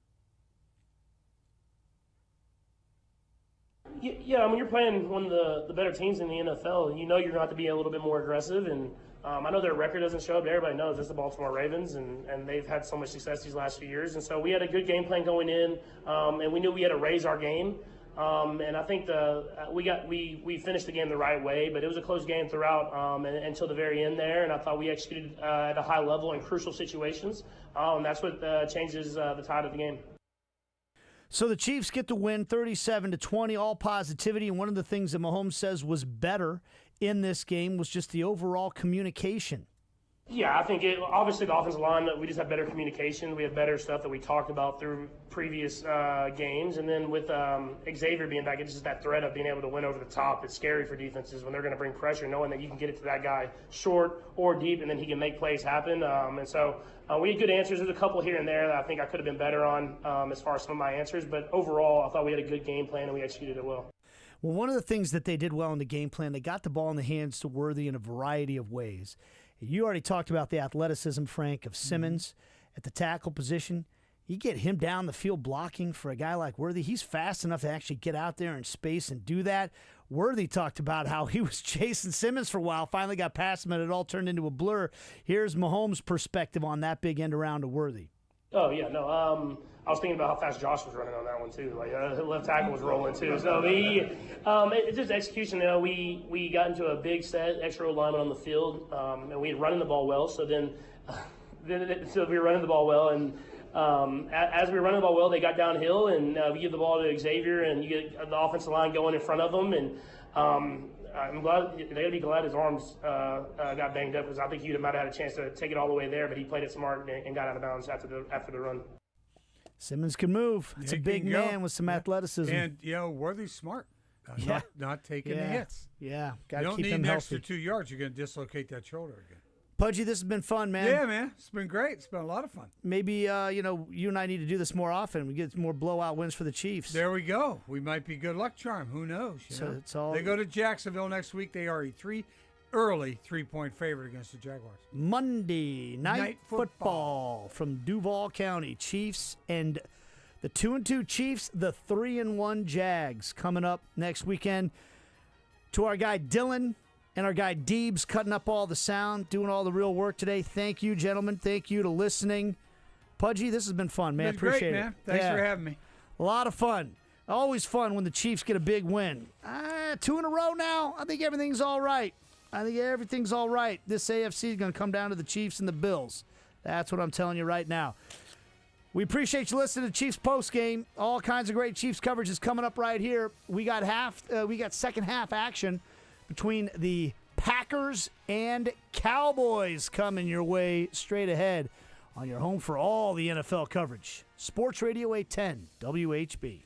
Yeah, I mean, you're playing one of the better teams in the NFL. You know you're going to have to be a little bit more aggressive. And I know their record doesn't show up, but everybody knows it's the Baltimore Ravens, and they've had so much success these last few years. And so we had a good game plan going in, and we knew we had to raise our game. And I think we finished the game the right way, but it was a close game throughout and until the very end there. And I thought we executed at a high level in crucial situations, and that's what changes the tide of the game. So the Chiefs get the win 37-20, all positivity. And one of the things that Mahomes says was better in this game was just the overall communication. Yeah, I think obviously the offensive line, we just have better communication. We have better stuff that we talked about through previous games. And then with Xavier being back, it's just that threat of being able to win over the top. It's scary for defenses when they're going to bring pressure, knowing that you can get it to that guy short or deep, and then he can make plays happen. And so we had good answers. There's a couple here and there that I think I could have been better on as far as some of my answers. But overall, I thought we had a good game plan and we executed it well. Well, one of the things that they did well in the game plan, they got the ball in the hands to Worthy in a variety of ways. You already talked about the athleticism, Frank, of Simmons at the tackle position. You get him down the field blocking for a guy like Worthy. He's fast enough to actually get out there in space and do that. Worthy talked about how he was chasing Simmons for a while, finally got past him, and it all turned into a blur. Here's Mahomes' perspective on that big end around to Worthy. Oh, yeah, no. I was thinking about how fast Josh was running on that one, too. Like, the left tackle was rolling, too. So, it's just execution. You know, we got into a big set, extra alignment on the field, and we had running the ball well. So then we were running the ball well, and as we were running the ball well, they got downhill, and we give the ball to Xavier, and you get the offensive line going in front of them. And I'm glad they got to be glad his arms got banged up, because I think he might have had a chance to take it all the way there, but he played it smart and got out of bounds after the run. Simmons can move. It's a big man with some athleticism. And, Worthy's smart. Not taking the hits. Yeah, got to keep keep him an healthy. extra 2 yards. You're going to dislocate that shoulder again. Pudgy, this has been fun, man. Yeah, man. It's been great. It's been a lot of fun. Maybe, you and I need to do this more often. We get more blowout wins for the Chiefs. There we go. We might be good luck charm. Who knows? It's all. They go to Jacksonville next week. They are a early 3-point favorite against the Jaguars. Monday night football from Duval County. Chiefs and the 2-2 Chiefs, the 3-1 Jags coming up next weekend. To our guy Dylan, And our guy Deeb's cutting up all the sound, doing all the real work today. Thank you, gentlemen. Thank you to listening. Pudgy, this has been fun, man. Appreciate great, it. man. Thanks for having me. A lot of fun. Always fun when the Chiefs get a big win. 2 in a row now. I think everything's all right. This AFC is going to come down to the Chiefs and the Bills. That's what I'm telling you right now. We appreciate you listening to Chiefs Postgame. All kinds of great Chiefs coverage is coming up right here. We got second half action between the Packers and Cowboys coming your way straight ahead on your home for all the NFL coverage. Sports Radio 810 WHB.